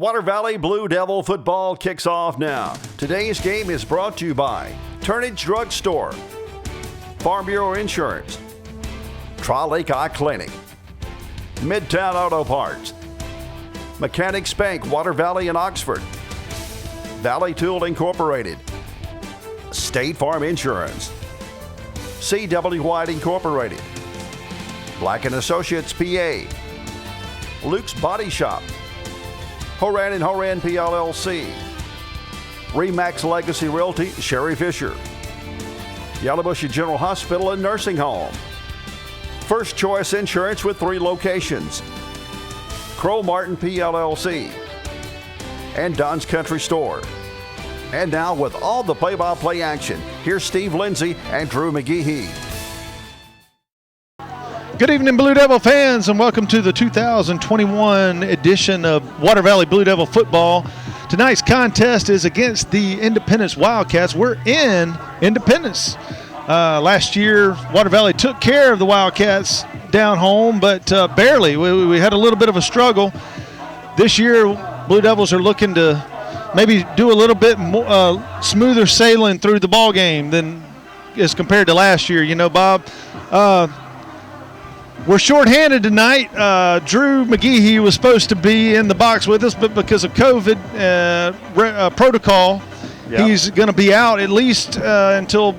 Water Valley Blue Devil football kicks off now. Today's game is brought to you by Turnage Drug Store, Farm Bureau Insurance, Tri-Lake Eye Clinic, Midtown Auto Parts, Mechanics Bank, Water Valley and Oxford, Valley Tool Incorporated, State Farm Insurance, C.W. White Incorporated, Black & Associates PA, Luke's Body Shop, Horan & Horan PLLC, Remax Legacy Realty, Sherry Fisher, Yellowbush General Hospital and Nursing Home, First Choice Insurance with 3 locations, Crow Martin PLLC, and Don's Country Store. And now with all the play-by-play action, here's Steve Lindsay and Drew McGehee. Good evening, Blue Devil fans, and welcome to the 2021 edition of Water Valley Blue Devil football. Tonight's contest is against the Independence Wildcats. We're in Independence. Last year, Water Valley took care of the Wildcats down home, but barely. We had a little bit of a struggle. This year, Blue Devils are looking to maybe do a little bit more, smoother sailing through the ball game than as compared to last year. You know, Bob, we're shorthanded tonight. Drew McGehee was supposed to be in the box with us, but because of COVID protocol, he's going to be out at least until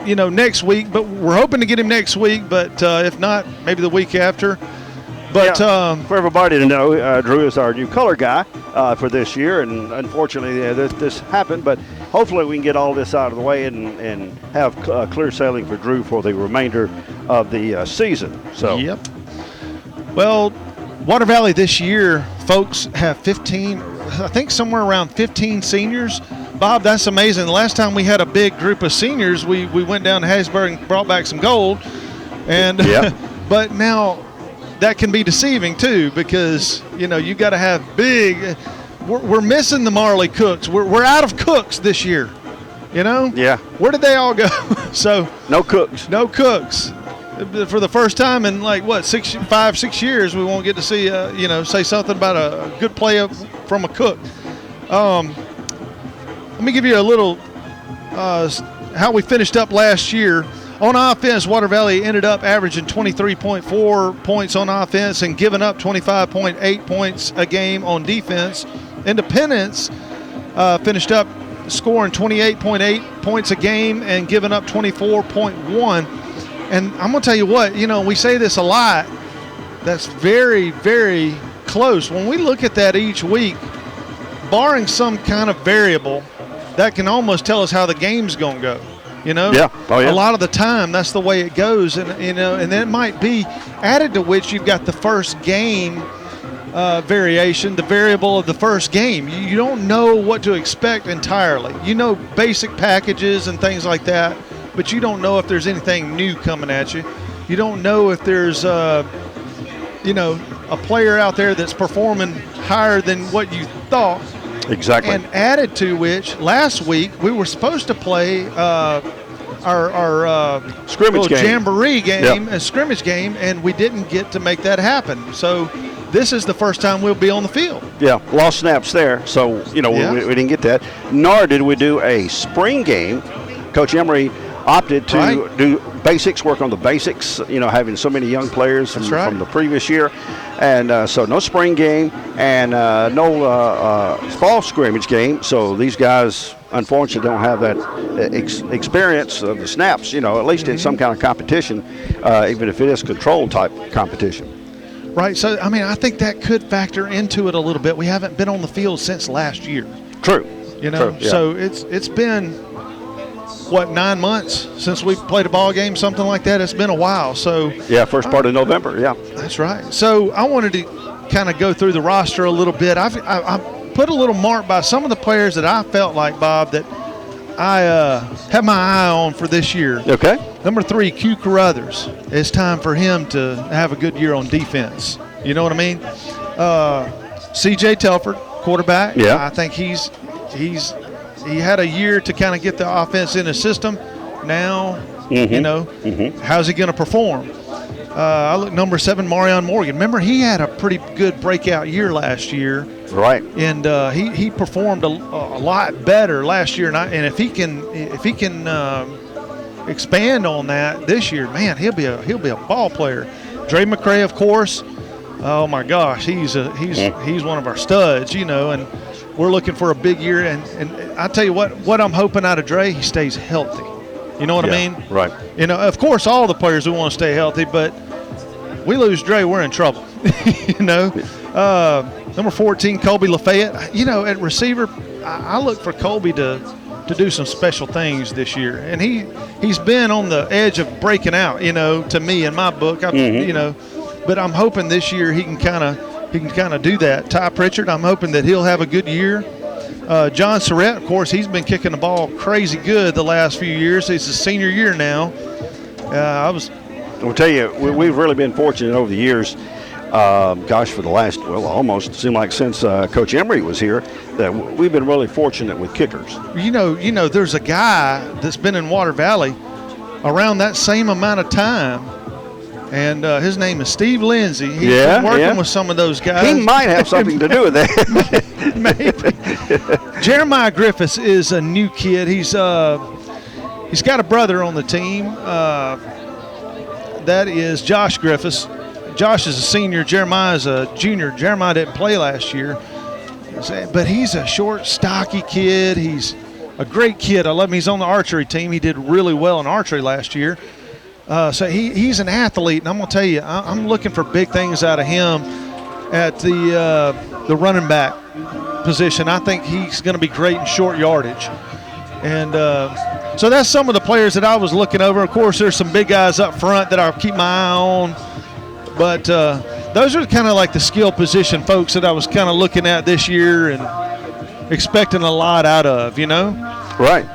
next week. But we're hoping to get him next week. But if not, maybe the week after. But for everybody to know, Drew is our new color guy for this year, and unfortunately, this happened. But hopefully, we can get all this out of the way and have clear sailing for Drew for the remainder of the season. So, yep. Well, Water Valley this year, folks, have 15. I think somewhere around 15 seniors. Bob, that's amazing. The last time we had a big group of seniors, we went down to Hattiesburg and brought back some gold, and but now. That can be deceiving too, because you got to have big. We're missing the Marley cooks. We're out of cooks this year. Yeah. Where did they all go? So no cooks. No cooks. For the first time in 5-6 years, we won't get to see say something about a good play from a cook. Let me give you a little how we finished up last year. On offense, Water Valley ended up averaging 23.4 points on offense and giving up 25.8 points a game on defense. Independence finished up scoring 28.8 points a game and giving up 24.1. And I'm going to tell you what, we say this a lot. That's very, very close. When we look at that each week, barring some kind of variable, that can almost tell us how the game's going to go. A lot of the time that's the way it goes, and and then it might be added to which you've got the first game variation, the variable of the first game. You don't know what to expect entirely. Basic packages and things like that, but you don't know if there's anything new coming at you. You don't know if there's a player out there that's performing higher than what you thought. Exactly. And added to which, last week we were supposed to play our scrimmage game, jamboree game, a scrimmage game, and we didn't get to make that happen. So this is the first time we'll be on the field. Yeah, lost snaps there. So we didn't get that. Nor did we do a spring game. Coach Emery opted to do basics, work on the basics, having so many young players from the previous year. And so no spring game and no fall scrimmage game. So these guys, unfortunately, don't have that experience of the snaps, at least in some kind of competition, even if it is control type competition. Right. So, I think that could factor into it a little bit. We haven't been on the field since last year. True. True, yeah. So it's been 9 months since we played a ball game, something like that. It's been a while. So first part of November. That's right. So I wanted to kind of go through the roster a little bit. I put a little mark by some of the players that I felt like, Bob, that I have my eye on for this year. Okay. Number 3, Q Carruthers. It's time for him to have a good year on defense. You know what I mean? C.J. Telford, quarterback. Yeah. I think he had a year to kind of get the offense in his system. Now, how's he going to perform? I look number 7, Marion Morgan. Remember, he had a pretty good breakout year last year. Right. And he performed a lot better last year. And if he can expand on that this year, man, he'll be a ball player. Dre McCray, of course. Oh my gosh, he's one of our studs, and we're looking for a big year. And I tell you what I'm hoping out of Dre, he stays healthy. You know what I mean? Right. Of course, all the players we want to stay healthy, but we lose Dre, we're in trouble. Number 14, Colby Lafayette. At receiver, I look for Colby to do some special things this year, and he's been on the edge of breaking out. To me in my book, but I'm hoping this year he can kind of do that. Ty Pritchard, I'm hoping that he'll have a good year. John Surratt, of course, he's been kicking the ball crazy good the last few years. It's his senior year now. I'll tell you, we've really been fortunate over the years. For the last, almost seemed like since Coach Emery was here, that we've been really fortunate with kickers. There's a guy that's been in Water Valley around that same amount of time, and his name is Steve Lindsay. He's been working with some of those guys. He might have something to do with that. Maybe. Jeremiah Griffiths is a new kid. He's got a brother on the team. That is Josh Griffiths. Josh is a senior. Jeremiah is a junior. Jeremiah didn't play last year, but he's a short, stocky kid. He's a great kid. I love him. He's on the archery team. He did really well in archery last year. So he's an athlete, and I'm going to tell you, I'm looking for big things out of him at the running back position. I think he's going to be great in short yardage. And so that's some of the players that I was looking over. Of course, there's some big guys up front that I'll keep my eye on. But those are kind of like the skill position folks that I was kind of looking at this year and expecting a lot out of, Right.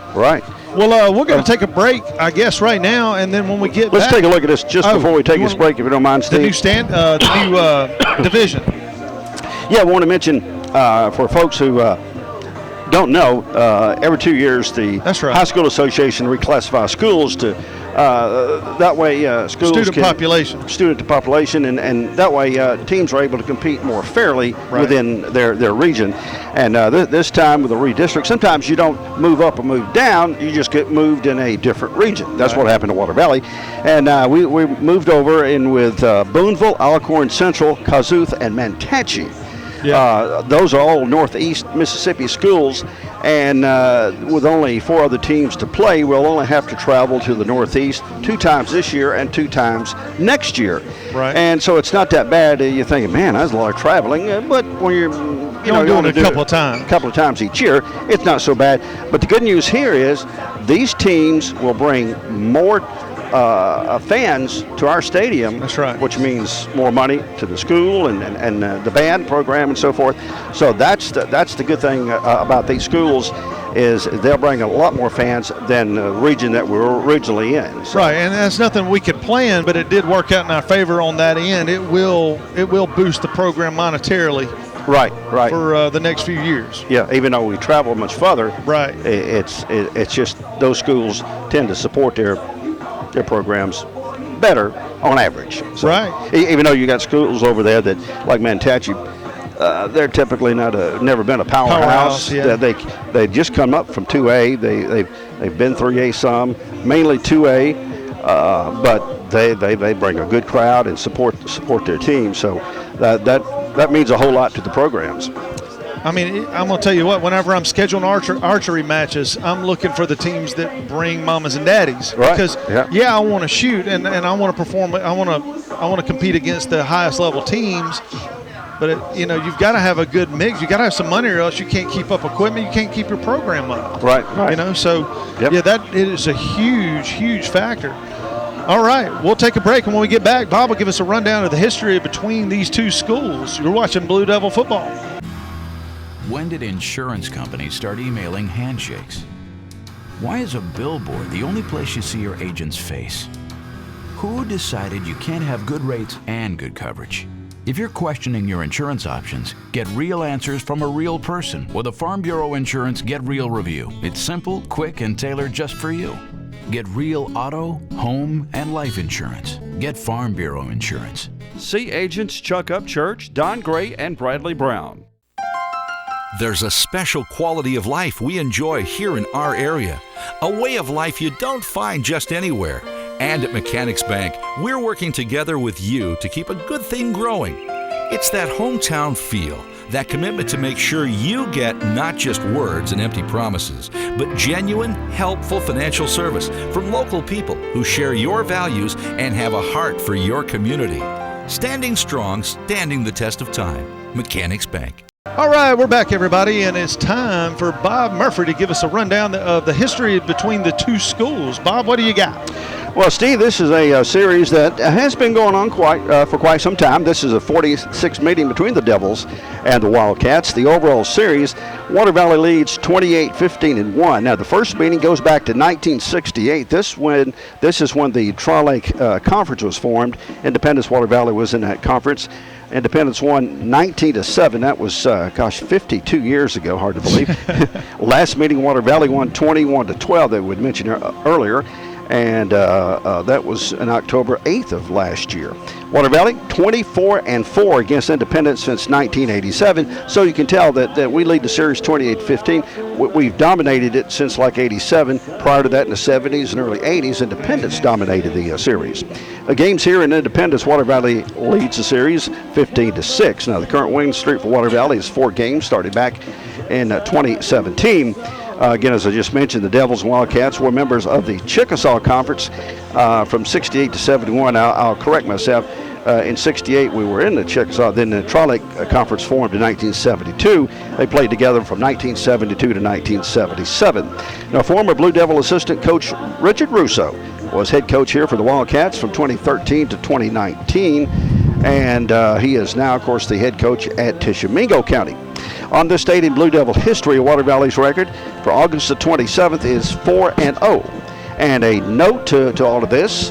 Well, we're going to take a break, I guess, right now, and then when we get Let's back, take a look at this just before we take this break, if you don't mind, Steve. The new division. Yeah, I want to mention for folks who don't know, every 2 years the High School Association reclassifies schools to that way schools student to population, and that way teams are able to compete more fairly within their region. And this time with the redistrict, sometimes you don't move up or move down, you just get moved in a different region. That's what happened to Water Valley. And we moved over in with Boonville, Alcorn Central, Kossuth, and Manatee. Those are all northeast Mississippi schools, and with only 4 other teams to play, we'll only have to travel to the northeast 2 times this year and 2 times next year. Right. And so it's not that bad. You're thinking, man, that's a lot of traveling. But when you're doing it a couple of times each year, it's not so bad. But the good news here is these teams will bring more fans to our stadium. That's right. Which means more money to the school and the band program and so forth. So that's the good thing about these schools, is they'll bring a lot more fans than the region that we were originally in. So. Right, and that's nothing we could plan, but it did work out in our favor on that end. It will boost the program monetarily. Right. For the next few years. Yeah, even though we travel much further. Right. It's just those schools tend to support their programs better on average. So, right. Even though you got schools over there that, like Manatee, they're typically never been a powerhouse. Yeah. They just come up from 2A. They've been 3A some, mainly 2A, but they bring a good crowd and support their team. So that means a whole lot to the programs. I mean, I'm going to tell you what, whenever I'm scheduling archery matches, I'm looking for the teams that bring mamas and daddies. Right. Because, I want to shoot and I want to perform. I want to compete against the highest level teams. But, you've got to have a good mix. You've got to have some money, or else you can't keep up equipment. You can't keep your program up. Right. That is a huge, huge factor. All right, we'll take a break, and when we get back, Bob will give us a rundown of the history between these 2 schools. You're watching Blue Devil Football. When did insurance companies start emailing handshakes? Why is a billboard the only place you see your agent's face? Who decided you can't have good rates and good coverage? If you're questioning your insurance options, get real answers from a real person with a Farm Bureau Insurance Get Real review. It's simple, quick, and tailored just for you. Get real auto, home, and life insurance. Get Farm Bureau insurance. See agents Chuck Upchurch, Don Gray, and Bradley Brown. There's a special quality of life we enjoy here in our area. A way of life you don't find just anywhere. And at Mechanics Bank, we're working together with you to keep a good thing growing. It's that hometown feel, that commitment to make sure you get not just words and empty promises, but genuine, helpful financial service from local people who share your values and have a heart for your community. Standing strong, standing the test of time. Mechanics Bank. All right, we're back, everybody, and it's time for Bob Murphy to give us a rundown of the history between the two schools. Bob, what do you got? Well, Steve, this is a series that has been going on for quite some time. This is a 46th meeting between the Devils and the Wildcats. The overall series, Water Valley leads 28-15-1. Now, the first meeting goes back to 1968. This is when the Tri-Lake Conference was formed. Independence Water Valley was in that conference. Independence won 19-7. That was, 52 years ago. Hard to believe. Last meeting, Water Valley won 21-12. That we mentioned earlier. And that was on October 8th of last year. Water Valley, 24-4 against Independence since 1987. So you can tell that we lead the series 28-15. We've dominated it since like 87. Prior to that, in the 70s and early 80s, Independence dominated the series. The games here in Independence, Water Valley leads the series 15-6. Now, the current winning streak for Water Valley is 4 games, started back in 2017. Again, as I just mentioned, the Devils and Wildcats were members of the Chickasaw Conference from 68 to 71. I'll correct myself. In 68, we were in the Chickasaw. Then the Tri-Lake Conference formed in 1972. They played together from 1972 to 1977. Now, former Blue Devil assistant coach Richard Russo was head coach here for the Wildcats from 2013 to 2019. And he is now, of course, the head coach at Tishomingo County. On this date in Blue Devil history, Water Valley's record for August the 27th is 4-0. And a note to all of this,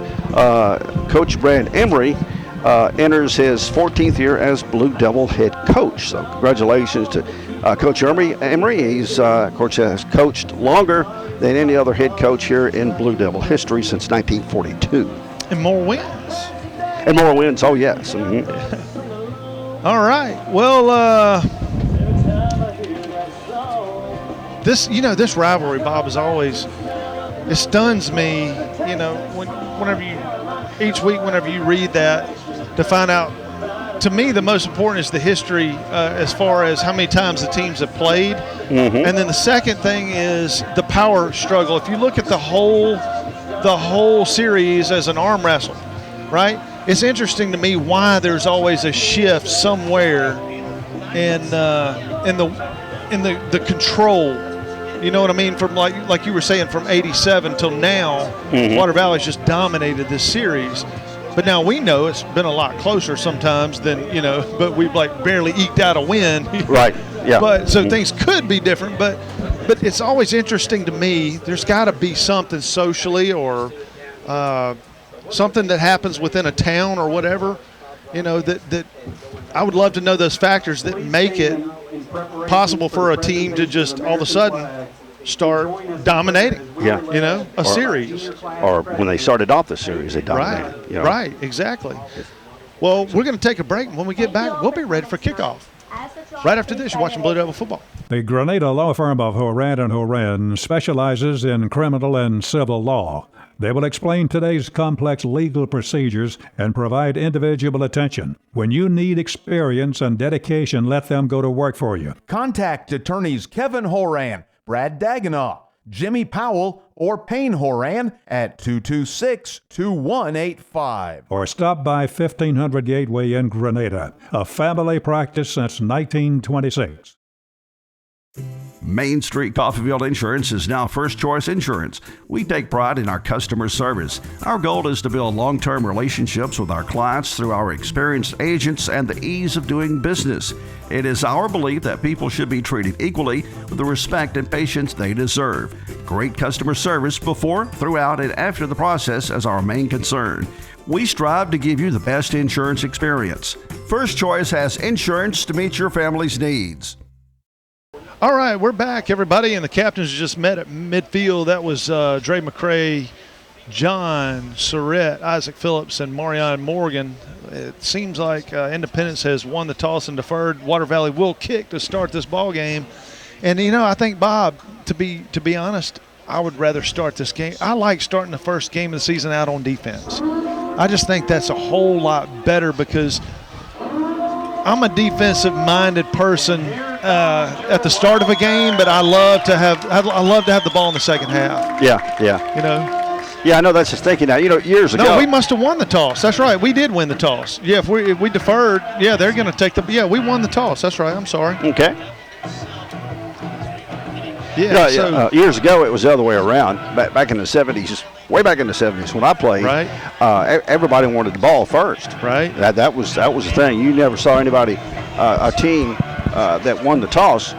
Coach Brad Emery enters his 14th year as Blue Devil head coach. So congratulations to Coach Emery. He's, of course, has coached longer than any other head coach here in Blue Devil history since 1942. And more wins. And more wins, oh yes. Mm-hmm. All right, well, this rivalry, Bob, is always, it stuns me, whenever you read that, to find out, to me, the most important is the history as far as how many times the teams have played. Mm-hmm. And then the second thing is the power struggle. If you look at the whole series as an arm wrestle, right? It's interesting to me why there's always a shift somewhere in the control. You know what I mean? From like you were saying, from 87 till now, mm-hmm. Water Valley's just dominated this series. But now we know it's been a lot closer sometimes than, but we've barely eked out a win. Right. Yeah. But so things could be different, but it's always interesting to me. There's got to be something socially or something that happens within a town or whatever, that I would love to know those factors that make it possible for a team to just all of a sudden start dominating. Yeah. Series. Or when they started off the series, they dominated. Right, exactly. Well, we're going to take a break. When we get back, we'll be ready for kickoff. Right after this, you're watching Blue Devil Football. The Grenada law firm of Horan & Horan specializes in criminal and civil law. They will explain today's complex legal procedures and provide individual attention. When you need experience and dedication, let them go to work for you. Contact attorneys Kevin Horan, Brad Dagenau, Jimmy Powell, or Payne Horan at 226-2185. Or stop by 1500 Gateway in Grenada, a family practice since 1926. Main Street Coffeyville Insurance is now First Choice Insurance. We take pride in our customer service. Our goal is to build long-term relationships with our clients through our experienced agents and the ease of doing business. It is our belief that people should be treated equally with the respect and patience they deserve. Great customer service before, throughout, and after the process is our main concern. We strive to give you the best insurance experience. First Choice has insurance to meet your family's needs. All right, we're back, everybody, and the captains just met at midfield. That was Dre McCray John, Surratt, Isaac Phillips, and Marion Morgan. It seems like Independence has won the toss and deferred. Water Valley will kick to start this ball game. And, I think, Bob, to be honest, I would rather start this game. I like starting the first game of the season out on defense. I just think that's a whole lot better because I'm a defensive-minded person at the start of a game, but I love to have the ball in the second half. Yeah. Yeah, I know that's just thinking now. Years ago. No, we must have won the toss. That's right. We did win the toss. Yeah, if we deferred, they're going to take we won the toss. That's right. I'm sorry. Okay. Yeah. Years ago, it was the other way around. Back in the 70s, way back in the 70s when I played, right. Everybody wanted the ball first. Right. That was the thing. You never saw anybody, a team that won the toss,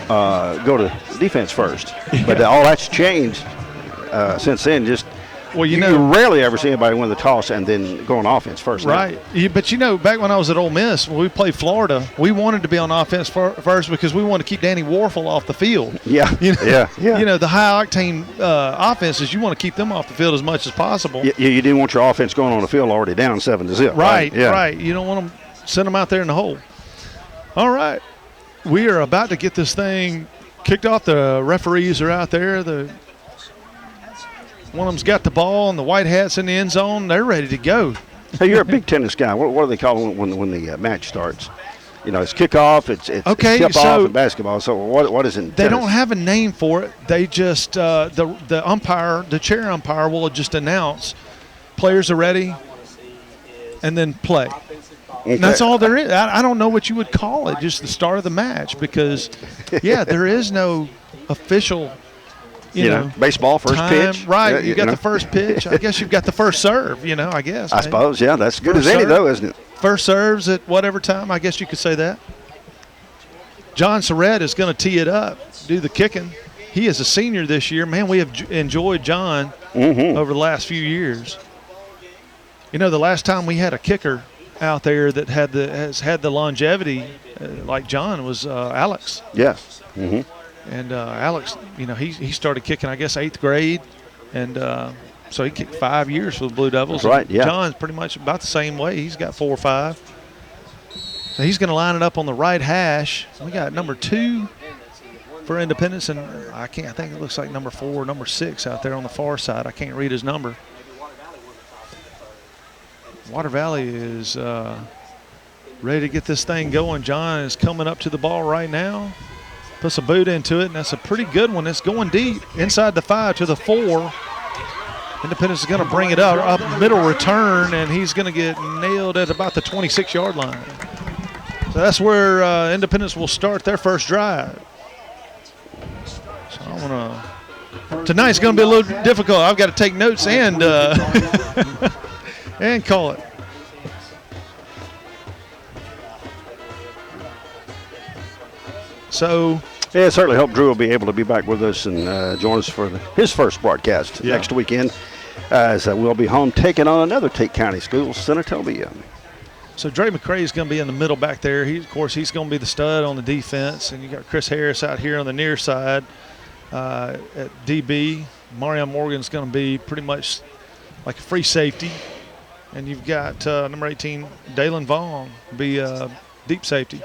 go to defense first. Yeah. But all that's changed since then. Just you rarely ever see anybody win the toss and then go on offense first. Right. But back when I was at Ole Miss, when we played Florida, we wanted to be on offense first because we wanted to keep Danny Warfel off the field. Yeah. Yeah. The high octane offenses, you want to keep them off the field as much as possible. You didn't want your offense going on the field already down 7-0. Right. Yeah. Right. You don't want them send them out there in the hole. All right. We are about to get this thing kicked off. The referees are out there. One of them's got the ball, and the white hat's in the end zone. They're ready to go. Hey, you're a big tennis guy. What do they call it when the match starts? It's kickoff, it's tip-off in basketball. So what is it in tennis? They don't have a name for it. They just the umpire, the chair umpire, will just announce players are ready, and then play. Okay. And that's all there is. I don't know what you would call it, just the start of the match because, there is no official – baseball, first time, pitch. Right, you got the first pitch. I guess you've got the first serve, I guess. I suppose, that's good first as any, serve, though, isn't it? First serves at whatever time, I guess you could say that. John Surratt is going to tee it up, do the kicking. He is a senior this year. Man, we have enjoyed John over the last few years. The last time we had a kicker out there that has had the longevity like John was Alex. Yes. Mm-hmm. And Alex, he started kicking, I guess, 8th grade. And so he kicked 5 years for the Blue Devils. That's right, yeah. John's pretty much about the same way. He's got 4 or 5. So he's going to line it up on the right hash. We got number 2 for Independence. And I think it looks like number 4 or number 6 out there on the far side. I can't read his number. Water Valley is ready to get this thing going. John is coming up to the ball right now. Puts a boot into it, and that's a pretty good one. It's going deep inside the 5 to the 4. Independence is going to bring it up middle return, and he's going to get nailed at about the 26-yard line. So that's where Independence will start their first drive. So tonight's going to be a little difficult. I've got to take notes and and call it. So, I certainly hope Drew will be able to be back with us and join us for his first broadcast next weekend, as we'll be home taking on another Tate County school, Senatobia. So Dre McCray is going to be in the middle back there. He's going to be the stud on the defense, and you got Chris Harris out here on the near side at DB. Marion Morgan's going to be pretty much like a free safety, and you've got number 18, Dalen Vaughn, be deep safety.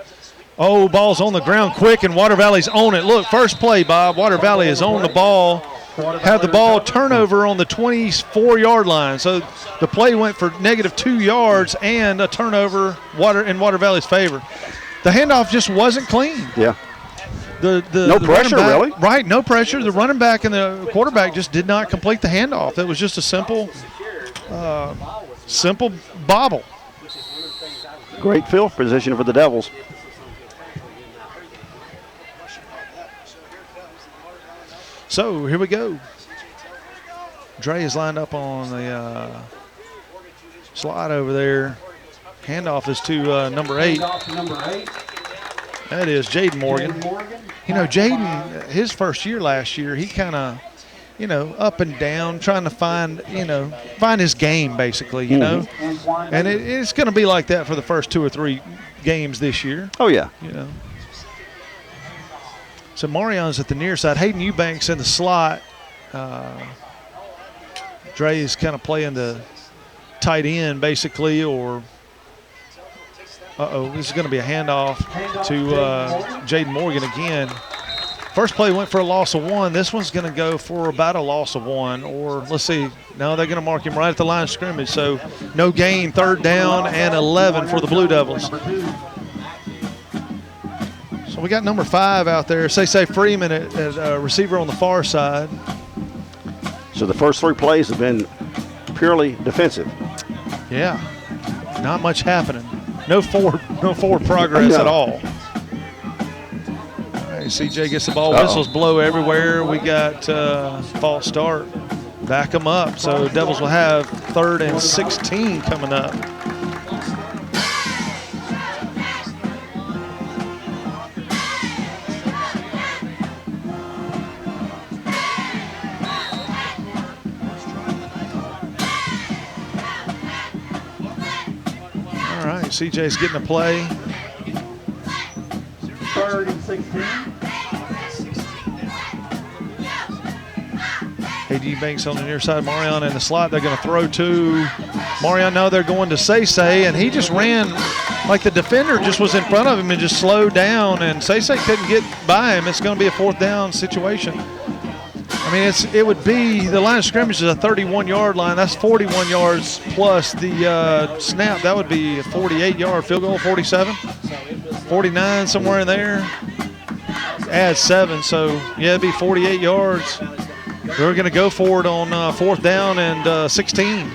Oh, ball's on the ground quick, and Water Valley's on it. Look, first play, Bob. Water Valley is on the ball. Had the ball turnover on the 24-yard line. So the play went for -2 yards and a turnover in Water Valley's favor. The handoff just wasn't clean. Yeah. No pressure, really. Right, no pressure. The running back and the quarterback just did not complete the handoff. It was just a simple bobble. Great field position for the Devils. So here we go. Dre is lined up on the slide over there. Handoff is to number 8. That is Jaden Morgan. Jaden, his first year last year, he kind of, up and down, trying to find his game, basically, And it's going to be like that for the first 2 or 3 games this year. Oh, yeah. So Marion's at the near side. Hayden Eubanks in the slot. Dre is kind of playing the tight end basically, or this is going to be a handoff to Jaden Morgan again. First play went for a loss of 1. This one's going to go for about a loss of 1, or let's see. No, they're going to mark him right at the line of scrimmage. So no gain, 3rd down and 11 for the Blue Devils. So we got number 5 out there, Say Freeman at receiver on the far side. So the first 3 plays have been purely defensive. Yeah, not much happening. No forward progress at all. CJ gets the ball, whistles blow everywhere. We got false start. Back them up. So Devils will have 3rd and 16 coming up. All right, CJ's getting a play. 3rd and 16. AD Banks on the near side, Marion in the slot. They're going to throw to Marion. No, they're going to Say, and he just ran like the defender just was in front of him and just slowed down, and Say couldn't get by him. It's going to be a 4th down situation. I mean, it would be, the line of scrimmage is a 31-yard line. That's 41 yards plus the snap. That would be a 48-yard field goal, 47, 49, somewhere in there. Add 7, so yeah, it'd be 48 yards. They're going to go for it on 4th down and 16.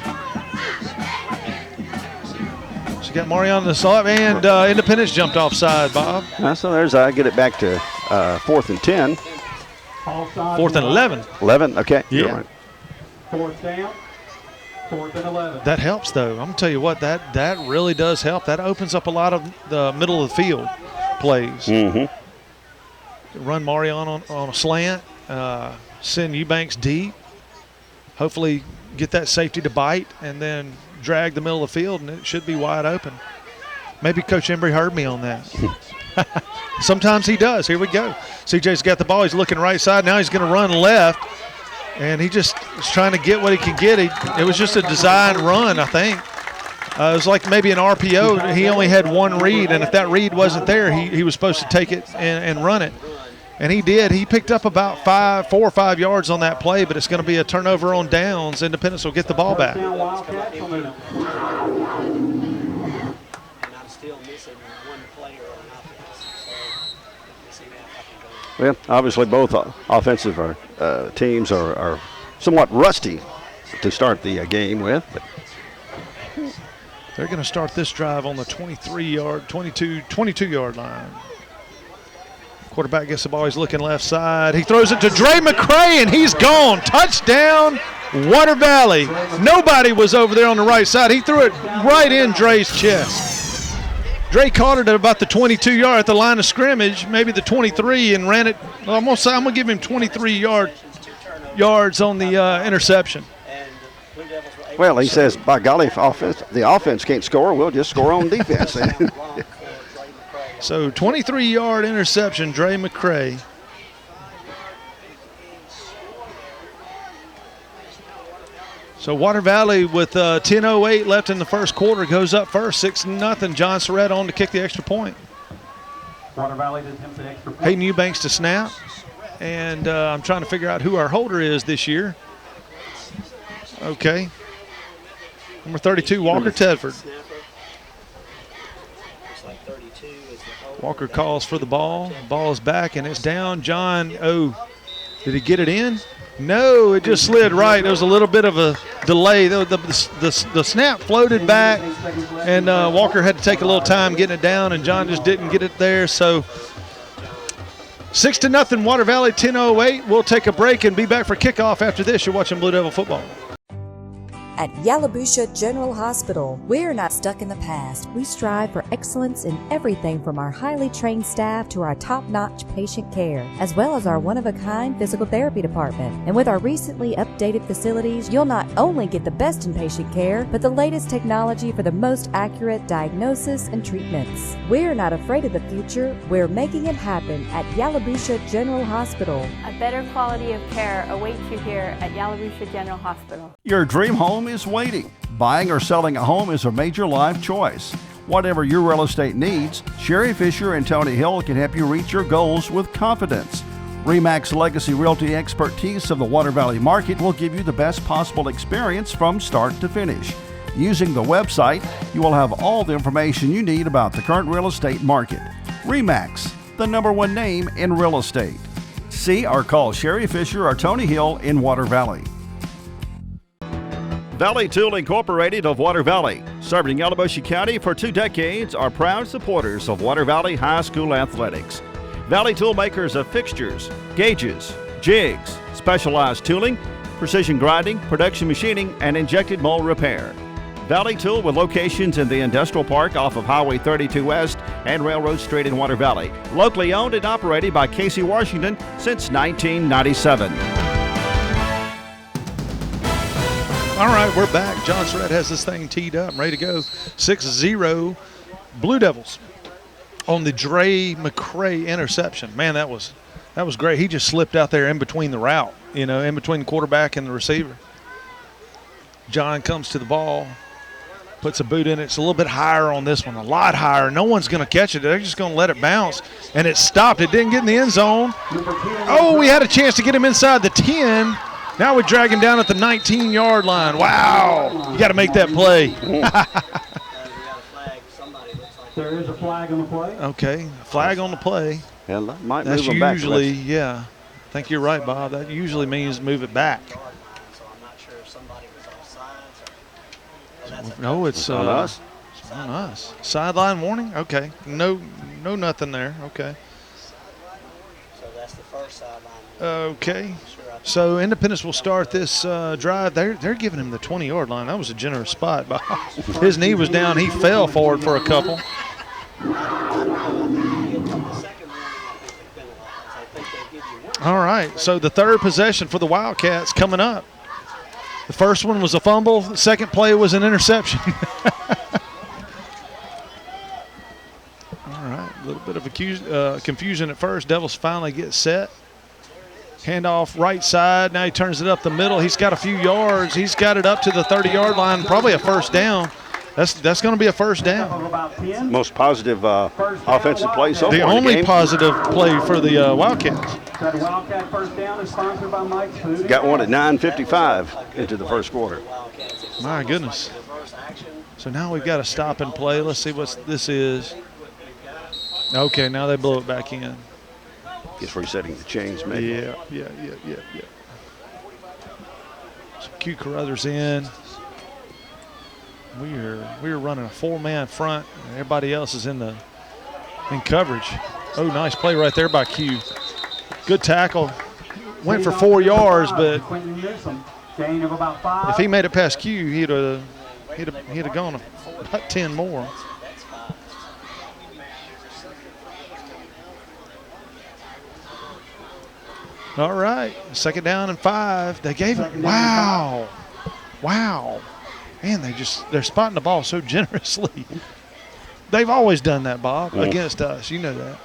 So you got Marion in the slot, and Independence jumped offside, Bob. So there's, I get it back to 4th and 10. 4th and 11. 11, okay. Yeah. Right. 4th down, 4th and 11. That helps, though. I'm going to tell you what, that really does help. That opens up a lot of the middle of the field plays. Mm-hmm. Run Marion on a slant. Send Eubanks deep, hopefully get that safety to bite, and then drag the middle of the field, and it should be wide open. Maybe Coach Embry heard me on that. Sometimes he does. Here we go. CJ's got the ball. He's looking right side. Now he's going to run left, and he just is trying to get what he can get. It was just a design run, I think. It was like maybe an RPO. He only had 1 read, and if that read wasn't there, he was supposed to take it and run it. And he did. He picked up about 4 or 5 yards on that play, but it's going to be a turnover on downs. Independence will get the ball back. Well, obviously both offensive teams are somewhat rusty to start the game with. But they're going to start this drive on the 22-yard line. Quarterback gets the ball. He's looking left side. He throws it to Dre McCray, and he's gone. Touchdown, Water Valley. Nobody was over there on the right side. He threw it right in Dre's chest. Dre caught it at about the 22-yard at the line of scrimmage, maybe the 23, and ran it. I'm going to give him 23 yards on the interception. Well, he says, by golly, if the offense can't score, we'll just score on defense. So 23-yard interception, Dre McCray. So Water Valley with 10:08 left in the first quarter goes up first, 6-0. John Surratt on to kick the extra point. Water Valley to attempt the extra point. Hayden Eubanks to snap. And I'm trying to figure out who our holder is this year. Okay. Number 32, Walker Tedford. Walker calls for the ball. Ball is back, and it's down. John, did he get it in? No, it just slid right. There was a little bit of a delay. The snap floated back, and Walker had to take a little time getting it down, and John just didn't get it there. So 6-0 Water Valley, 10:08. We'll take a break and be back for kickoff after this. You're watching Blue Devil football. At Yalobusha General Hospital, we're not stuck in the past. We strive for excellence in everything from our highly trained staff to our top-notch patient care, as well as our one-of-a-kind physical therapy department. And with our recently updated facilities, you'll not only get the best in patient care, but the latest technology for the most accurate diagnosis and treatments. We're not afraid of the future. We're making it happen at Yalobusha General Hospital. A better quality of care awaits you here at Yalobusha General Hospital. Your dream home is waiting. Buying or selling a home is a major life choice. Whatever your real estate needs, Sherry Fisher and Tony Hill can help you reach your goals with confidence. RE/MAX Legacy Realty expertise of the Water Valley market will give you the best possible experience from start to finish. Using the website, you will have all the information you need about the current real estate market. RE/MAX, the #1 name in real estate. See or call Sherry Fisher or Tony Hill in Water Valley. Valley Tool Incorporated of Water Valley, serving Yalobusha County for 2 decades, are proud supporters of Water Valley High School athletics. Valley Tool makers of fixtures, gauges, jigs, specialized tooling, precision grinding, production machining, and injected mold repair. Valley Tool with locations in the Industrial Park off of Highway 32 West and Railroad Street in Water Valley. Locally owned and operated by Casey Washington since 1997. All right, we're back. John Surratt has this thing teed up, ready to go. 6-0 Blue Devils on the Dre McCray interception. Man, that was great. He just slipped out there in between the route, in between the quarterback and the receiver. John comes to the ball, puts a boot in it. It's a little bit higher on this one, a lot higher. No one's going to catch it. They're just going to let it bounce. And it stopped. It didn't get in the end zone. Oh, we had a chance to get him inside the 10. Now we drag him down at the 19-yard line. Wow. You got to make that play. There is a flag on the play. Okay, flag on the play. Yeah, might That's move them back. usually, yeah. I think you're right, Bob. That usually means move it back. No, it's on us. It's on us. Sideline warning? Okay. No nothing there. Okay. So that's the first sideline. Okay. So Independence will start this drive. They're giving him the 20-yard line. That was a generous spot. His knee was down. He fell forward for a couple. All right. So the third possession for the Wildcats coming up. The first one was a fumble. The second play was an interception. All right. A little bit of confusion at first. Devils finally get set. Handoff right side. Now he turns it up the middle. He's got a few yards. He's got it up to the 30-yard line. Probably a first down. That's going to be a first down. Most positive offensive play so far. The only positive play for the Wildcats. That Wildcat first down is sponsored by Mike's Food. Got one at 9:55 into the first quarter. My goodness. So now we've got to stop and play. Let's see what this is. Okay, now they blow it back in. Guess resetting the chains, maybe. Yeah. So Q Carruthers in. We're running a 4-man front, and everybody else is in coverage. Oh, nice play right there by Q. Good tackle. Went for 4 yards, but Gain of about 5. if he made it past Q, he'd have gone about 10 more. All right, 2nd down and 5. They gave it. Wow. Man, they're spotting the ball so generously. They've always done that, Bob, against us. You know that.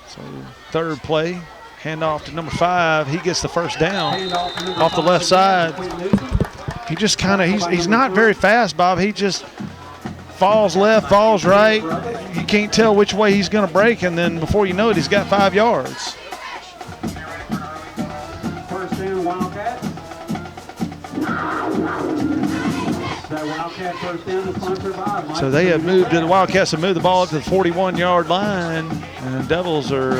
So third play, handoff to number 5. He gets the first down off the left side. He just he's not very fast, Bob. He just falls left, falls right. You can't tell which way he's going to break, and then before you know it, he's got 5 yards. First down, Wildcats. That Wildcat first down is sponsored by Mike's. So they have moved to the Wildcats have moved the ball up to the 41-yard line, and the Devils are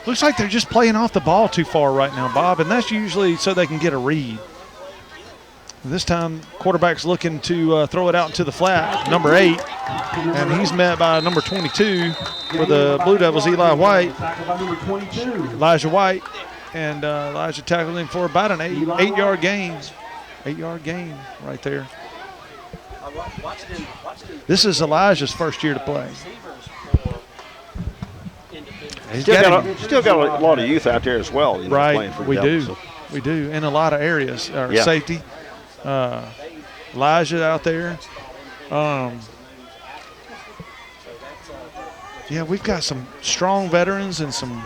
looks like they're just playing off the ball too far right now, Bob, and that's usually so they can get a read. This time, quarterback's looking to throw it out into the flat, number 8, and he's met by number 22 for the Blue Devils, Elijah White. and Elijah tackled him for about an eight-yard gain. 8-yard gain right there. This is Elijah's first year to play. Still got a lot of youth out there as well. You know, right, playing for we Devils, do. so. We do, in a lot of areas. Our safety, Elijah out there. Yeah, we've got some strong veterans and some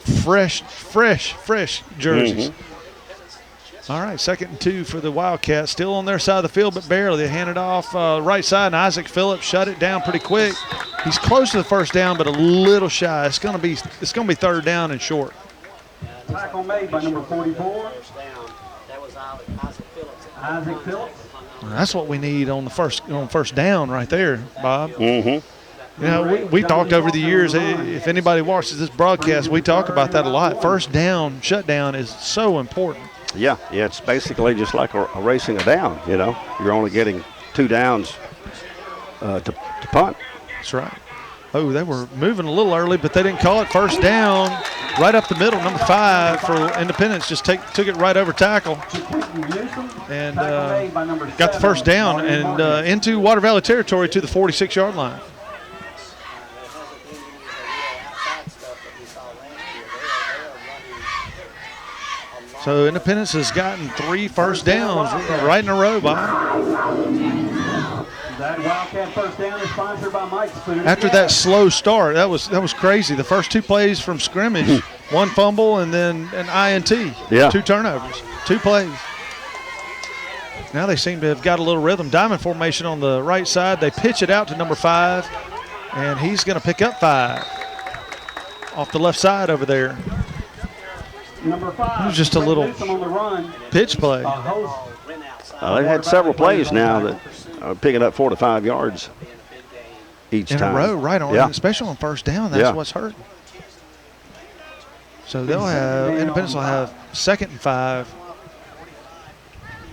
fresh jerseys. All right, 2nd and 2 for the Wildcats. Still on their side of the field, but barely. They hand it off right side, and Isaac Phillips shut it down pretty quick. He's close to the first down, but a little shy. It's gonna be 3rd down and short. Tackle made by number 44. That was Isaac Phillips. Isaac Phillips. Well, that's what we need on first down right there, Bob. Mm-hmm. You know, we talked over the years, if anybody watches this broadcast, we talk about that a lot. First down, shutdown is so important. Yeah, it's basically just like a racing a down, you know. You're only getting 2 downs to punt. That's right. Oh, they were moving a little early, but they didn't call it. First down, right up the middle. Number 5 for Independence just took it right over tackle and got the first down and into Water Valley territory to the 46-yard line. So Independence has gotten 3 first downs right in a row, Bob. That Wildcat first down is sponsored by Mike's Food. After that slow start, that was crazy. The first 2 plays from scrimmage, 1 fumble and then an INT. Yeah. 2 turnovers, 2 plays. Now they seem to have got a little rhythm. Diamond formation on the right side. They pitch it out to number 5, and he's going to pick up 5 off the left side over there. Number 5. It was just a little on the run. pitch play. They've had several plays now that are picking up 4 to 5 yards each in time. a row, right on, especially on first down. That's what's hurting. So they'll have Independence will have 2nd and 5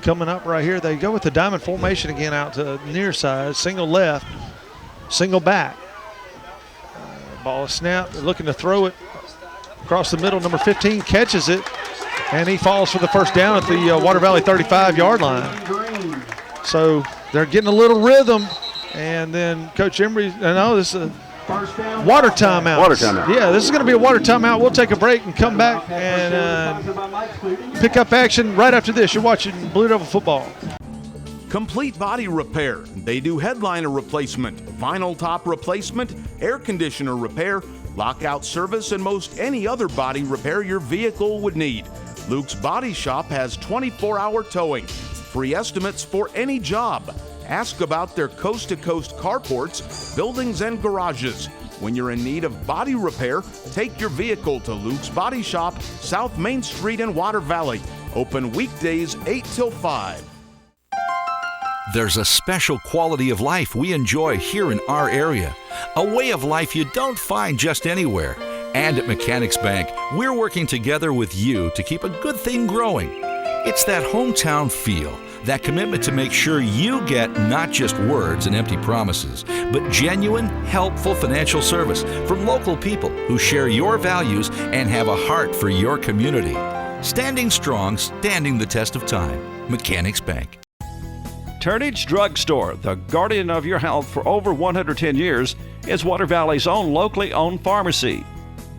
coming up right here. They go with the diamond formation again out to the near side, single left, single back. Ball is snapped. They're looking to throw it across the middle. Number 15 catches it, and he falls for the first down at the Water Valley 35-yard line. So they're getting a little rhythm, and then Coach Emery, this is a water timeout. Water timeout. Yeah, this is going to be a water timeout. We'll take a break and come back and pick up action right after this. You're watching Blue Devil football. Complete Body Repair. They do headliner replacement, vinyl top replacement, air conditioner repair, lockout service, and most any other body repair your vehicle would need. Luke's Body Shop has 24-hour towing, free estimates for any job. Ask about their coast-to-coast carports, buildings, and garages. When you're in need of body repair, take your vehicle to Luke's Body Shop, South Main Street in Water Valley. Open weekdays 8 till 5. There's a special quality of life we enjoy here in our area, a way of life you don't find just anywhere. And at Mechanics Bank, we're working together with you to keep a good thing growing. It's that hometown feel, that commitment to make sure you get not just words and empty promises, but genuine, helpful financial service from local people who share your values and have a heart for your community. Standing strong, standing the test of time. Mechanics Bank. Turnage Drug Store, the guardian of your health for over 110 years, is Water Valley's own locally owned pharmacy.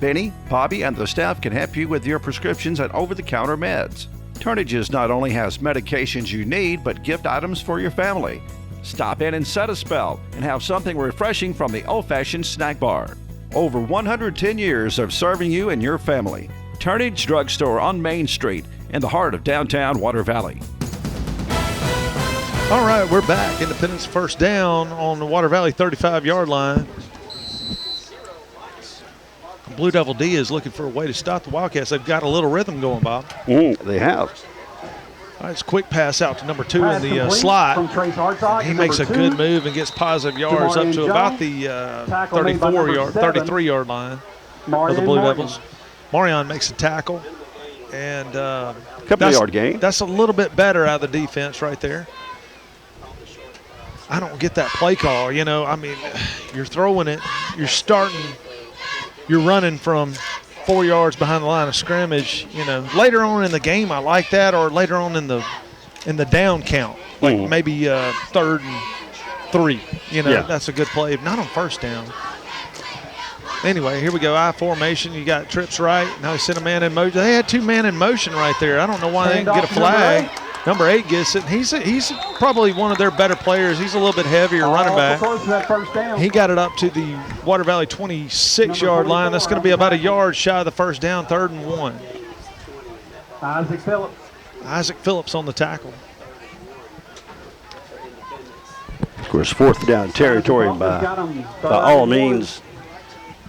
Benny, Bobby, and the staff can help you with your prescriptions and over-the-counter meds. Turnages not only has medications you need, but gift items for your family. Stop in and set a spell and have something refreshing from the old-fashioned snack bar. Over 110 years of serving you and your family. Turnage Drug Store on Main Street in the heart of downtown Water Valley. All right, we're back. Independence first down on the Water Valley 35-yard line. Blue Devil D is looking for a way to stop the Wildcats. They've got a little rhythm going, Bob. They have. All right, it's a quick pass out to number 2 in the slot. He makes a good move and gets positive yards up to about the 33-yard line of the Blue Devils. Marion makes a tackle. And couple of yard gain. That's a little bit better out of the defense right there. I don't get that play call. You know, I mean, you're throwing it, you're starting, you're running from 4 yards behind the line of scrimmage. You know, later on in the game, I like that, or later on in the down count, like maybe 3rd and 3. You know, that's a good play. Not on first down. Anyway, here we go. I formation. You got trips right. Now they sent a man in motion. They had 2 men in motion right there. I don't know why they didn't get a flag. Number 8 gets it. He's probably one of their better players. He's a little bit heavier running back. He got it up to the Water Valley 26-yard line. That's going to be about a yard shy of the first down, 3rd and 1. Isaac Phillips on the tackle. Of course, 4th down territory by all means.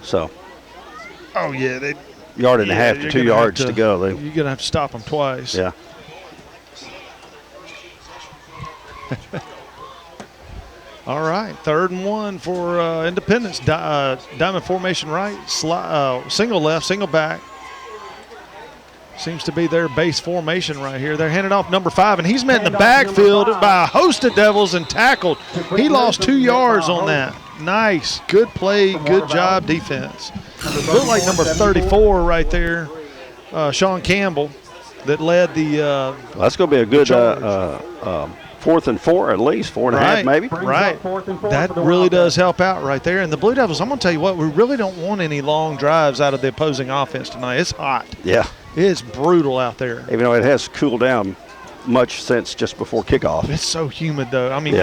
So. Oh, yeah. Yard and a half to 2 yards to go. You're going to have to stop them twice. Yeah. All right, 3rd and 1 for Independence. Diamond formation right, single left, single back. Seems to be their base formation right here. They're handing off number 5, and he's met in the backfield by a host of Devils and tackled. He lost 2 yards on that. Nice, good play, good job defense. Looked like number 34 right there, Sean Campbell, that led the well, that's going to be a good 4th and 4 at least, 4.5 maybe. Right, that really does help out right there. And the Blue Devils, I'm going to tell you what, we really don't want any long drives out of the opposing offense tonight. It's hot. Yeah. It's brutal out there. Even though it has cooled down much since just before kickoff. It's so humid, though. I mean,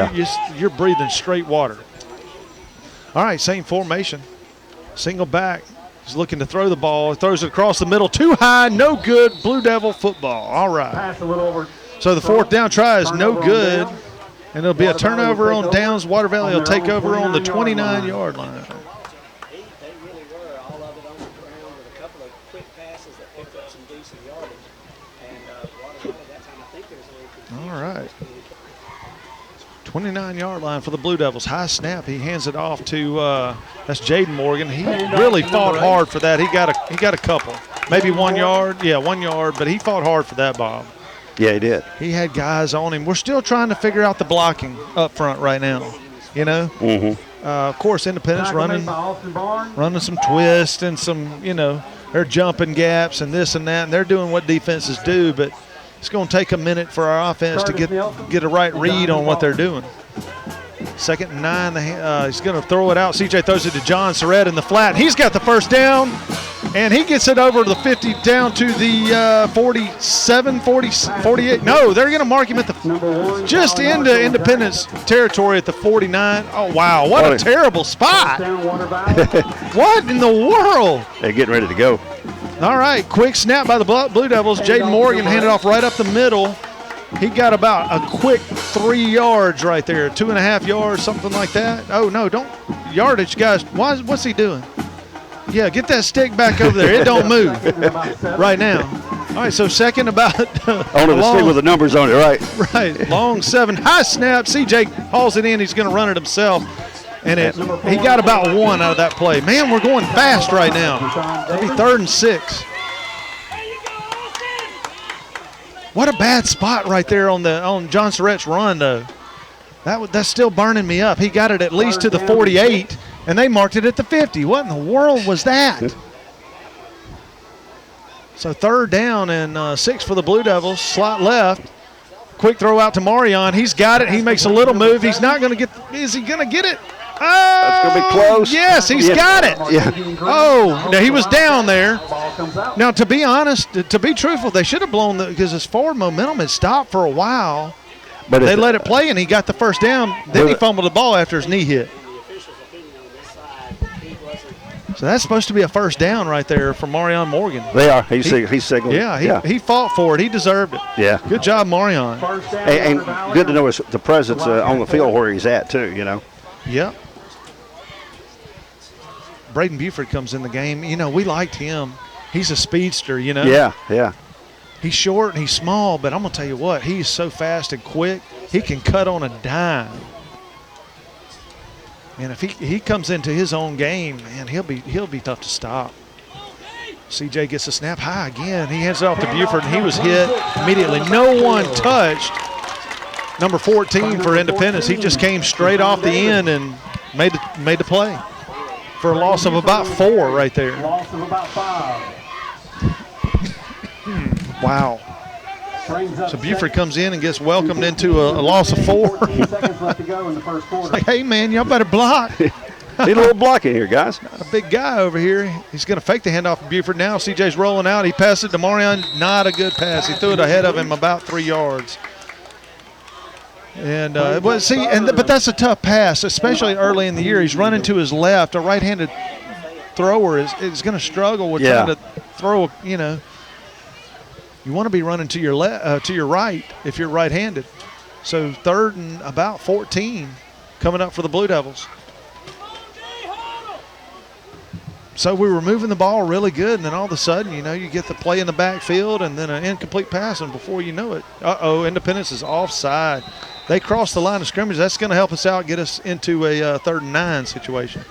you're breathing straight water. All right, same formation. Single back. He's looking to throw the ball. He throws it across the middle. Too high, no good. Blue Devil football. All right. Pass a little over. So the 4th down try is no good. And it'll be a turnover on downs. Water Valley will take over on the 29-yard line. They really were all of it on the ground with a couple of quick passes that picked up some decent yardage. And Water Valley, that time, I think there's a little. All right. 29-yard line for the Blue Devils. High snap. He hands it off to that's Jaden Morgan. He really fought hard for that. He got a couple, maybe 1 yard. Yeah, 1 yard, but he fought hard for that, Bob. Yeah, he did. He had guys on him. We're still trying to figure out the blocking up front right now. You know. Of course, Independence running some twists and some, you know, they're jumping gaps and this and that, and they're doing what defenses do, but it's going to take a minute for our offense to get a right read on what they're doing. 2nd and 9. He's going to throw it out. CJ throws it to John Surratt in the flat. He's got the first down, and he gets it over to the 50, down to the 47, 40, 48. No, they're going to mark him at the just into Independence territory at the 49. Oh, wow. What a terrible spot. What in the world? They're getting ready to go. All right, quick snap by the Blue Devils. Jaden Morgan handed off right up the middle. He got about a quick 3 yards right there, 2.5 yards, something like that. Oh, no, don't yardage, guys. What's he doing? Yeah, get that stick back over there. It don't move right now. All right, so second about. Only the stick with the numbers on it, right? Right, long 7. High snap. CJ hauls it in. He's going to run it himself. And he got about 1 out of that play. Man, we're going fast right now. It'll be 3rd and 6. What a bad spot right there on John Surratt's run, though. That's still burning me up. He got it at least to the 48, and they marked it at the 50. What in the world was that? So 3rd down and 6 for the Blue Devils. Slot left. Quick throw out to Marion. He's got it. He makes a little move. He's not going to get – is he going to get it? Oh, that's going to be close. Yes, he's got it. Yeah. Oh, now he was down there. Now, to be honest, to be truthful, they should have blown because his forward momentum had stopped for a while. But they let it play, and he got the first down. Then he fumbled the ball after his knee hit. So that's supposed to be a first down right there for Marion Morgan. They are. He's signaled. Yeah, he fought for it. He deserved it. Yeah. Good job, Marion. And good to know the presence on the field where he's at, too, you know. Yep. Braden Buford comes in the game. You know, we liked him. He's a speedster, you know. Yeah. He's short and he's small, but I'm going to tell you what, he's so fast and quick, he can cut on a dime. And if he comes into his own game, man, he'll be tough to stop. CJ gets the snap high again. He hands it off to Buford, and he was hit immediately. No one touched number 14 for Independence. He just came straight off the end and made the play for a loss of about 4 right there. Loss of about 5. Wow. So Buford comes in and gets welcomed into a loss of 4. It's like, hey, man, y'all better block. Need a little blocking here, guys. Not a big guy over here. He's going to fake the handoff to Buford now. CJ's rolling out. He passes it to Marion. Not a good pass. He threw it ahead of him about 3 yards. And but that's a tough pass, especially early in the year. He's running to his left. A right-handed thrower is going to struggle with trying to throw. You want to be running to your right if you're right-handed. So 3rd and about 14 coming up for the Blue Devils. So we were moving the ball really good, and then all of a sudden, you get the play in the backfield and then an incomplete pass, and before you know it, Independence is offside. They crossed the line of scrimmage. That's going to help us out, get us into a 3rd and 9 situation.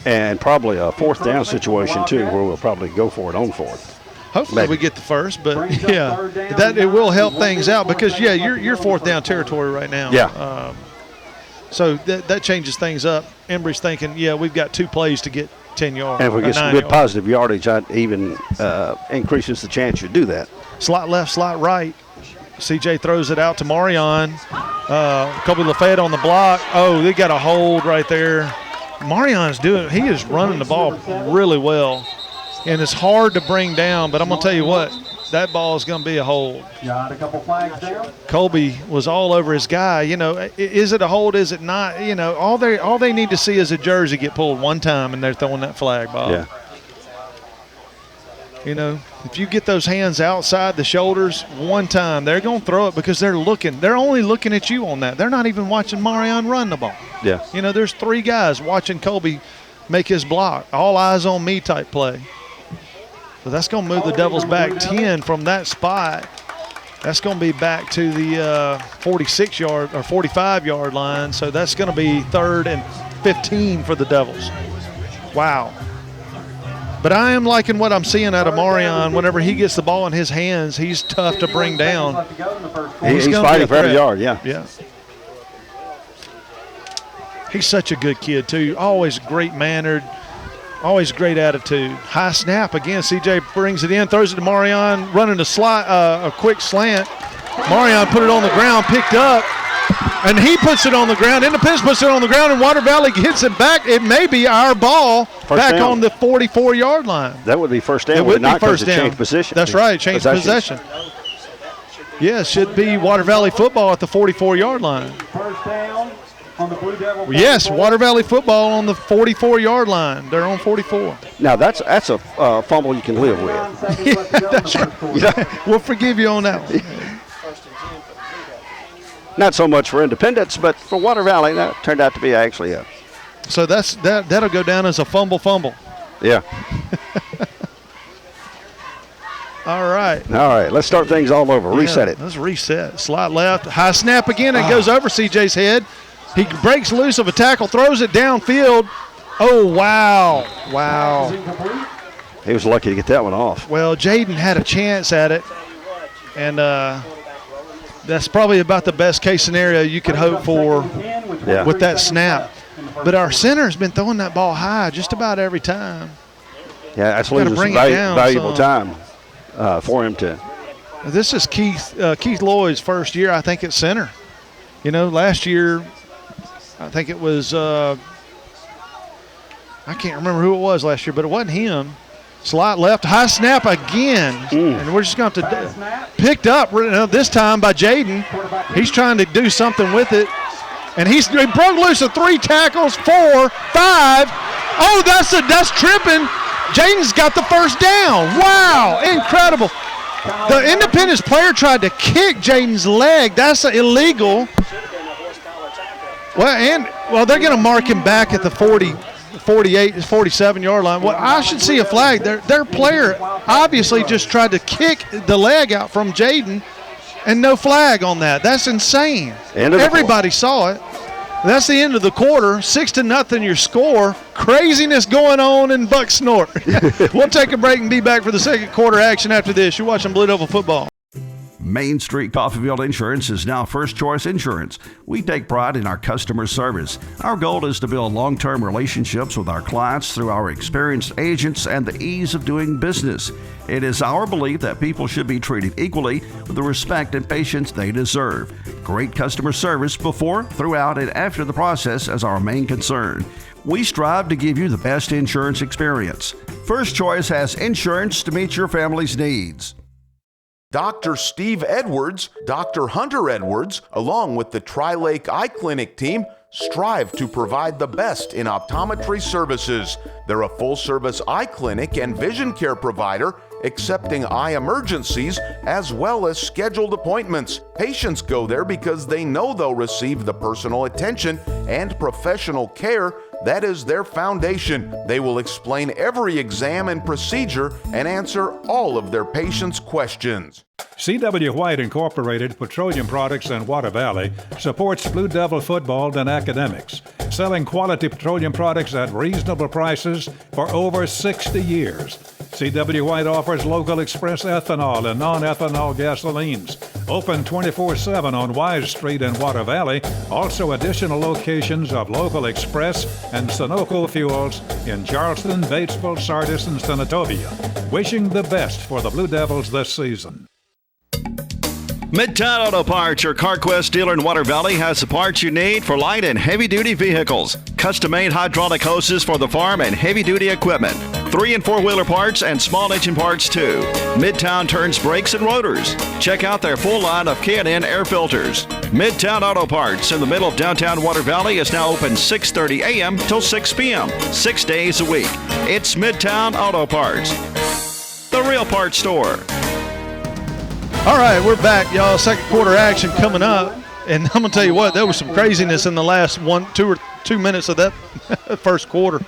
And probably a 4th down situation, too, where we'll probably go for it on 4th. Hopefully we get the first, but that it will help things out because you're 4th down territory right now. Yeah. So that changes things up. Embry's thinking, we've got 2 plays to get 10 yards. And if we get some good positive yardage, that even increases the chance you do that. Slot left, slot right. CJ throws it out to Marion. Kobe Lafayette on the block. Oh, they got a hold right there. Marion's he is running the ball really well. And it's hard to bring down, but I'm going to tell you what, that ball is going to be a hold. Got a couple flags down. Colby was all over his guy. Is it a hold? Is it not? All they need to see is a jersey get pulled one time, and they're throwing that flag, Bob. Yeah. If you get those hands outside the shoulders one time, they're going to throw it because they're looking. They're only looking at you on that. They're not even watching Marion run the ball. Yeah. There's 3 guys watching Colby make his block. All eyes on me type play. So that's going to move the Devils back 10 from that spot. That's going to be back to the 46-yard or 45-yard line. So that's going to be 3rd and 15 for the Devils. Wow. But I am liking what I'm seeing out of Marion. Whenever he gets the ball in his hands, he's tough to bring down. He's fighting for every yard, Yeah. He's such a good kid, too. Always great-mannered. Always great attitude. High snap again. CJ brings it in, throws it to Marion, running a quick slant. Marion put it on the ground, picked up, and he puts it on the ground. Independence puts it on the ground, and Water Valley gets it back. It may be our ball back on the 44-yard line. That would be first down. It would be first down. Change position. That's right, change possession. Yeah, it should be Water Valley football at the 44-yard line. First down. On the Blue Devil. Yes, Water Valley football on the 44-yard line. They're on 44. Now that's a fumble you can live with. Yeah, that's right. We'll forgive you on that one. Not so much for Independence, but for Water Valley, that turned out to be actually a. So that'll go down as a fumble. Yeah. All right. All right. Let's start things all over. Reset it. Let's reset. Slot left. High snap again. It goes over CJ's head. He breaks loose of a tackle, throws it downfield. Oh, wow. Wow. He was lucky to get that one off. Well, Jaden had a chance at it, and that's probably about the best case scenario you could hope for with that snap. But our center's been throwing that ball high just about every time. Yeah, that's losing some valuable time for him to. This is Keith Lloyd's first year, I think, at center. Last year, I think it was I can't remember who it was last year, but it wasn't him. Slot left, high snap again. And we're just going to have to picked up this time by Jaden. He's trying to do something with it. And he broke loose of 3 tackles, 4, 5. Oh, that's tripping. Jaden's got the first down. Wow, incredible. The Independence player tried to kick Jaden's leg. That's illegal. Well, they're going to mark him back at the 48, 47-yard line. Well, I should see a flag. Their player obviously just tried to kick the leg out from Jaden, and no flag on that. That's insane. Everybody saw it. That's the end of the quarter. 6-0 your score. Craziness going on in Buck Snort. We'll take a break and be back for the second quarter action after this. You're watching Blue Devil football. Main Street Coffeyville Insurance is now First Choice Insurance. We take pride in our customer service. Our goal is to build long-term relationships with our clients through our experienced agents and the ease of doing business. It is our belief that people should be treated equally with the respect and patience they deserve. Great customer service before, throughout, and after the process is our main concern. We strive to give you the best insurance experience. First Choice has insurance to meet your family's needs. Dr. Steve Edwards, Dr. Hunter Edwards, along with the Tri-Lake Eye Clinic team, strive to provide the best in optometry services. They're a full-service eye clinic and vision care provider, accepting eye emergencies as well as scheduled appointments. Patients go there because they know they'll receive the personal attention and professional care that is their foundation. They will explain every exam and procedure and answer all of their patients' questions. C.W. White Incorporated Petroleum Products in Water Valley supports Blue Devil football and academics, selling quality petroleum products at reasonable prices for over 60 years. C.W. White offers local express ethanol and non-ethanol gasolines. Open 24/7 on Wise Street in Water Valley. Also additional locations of local express and Sunoco fuels in Charleston, Batesville, Sardis, and Senatobia. Wishing the best for the Blue Devils this season. Midtown Auto Parts, your CarQuest dealer in Water Valley, has the parts you need for light and heavy-duty vehicles. Custom-made hydraulic hoses for the farm and heavy-duty equipment. 3- and 4-wheeler parts and small engine parts, too. Midtown turns brakes and rotors. Check out their full line of K&N air filters. Midtown Auto Parts in the middle of downtown Water Valley is now open 6:30 a.m. till 6 p.m., 6 days a week. It's Midtown Auto Parts, the real parts store. All right, we're back, y'all. Second quarter action coming up. And I'm going to tell you what, there was some craziness in the last 2 minutes of that first quarter.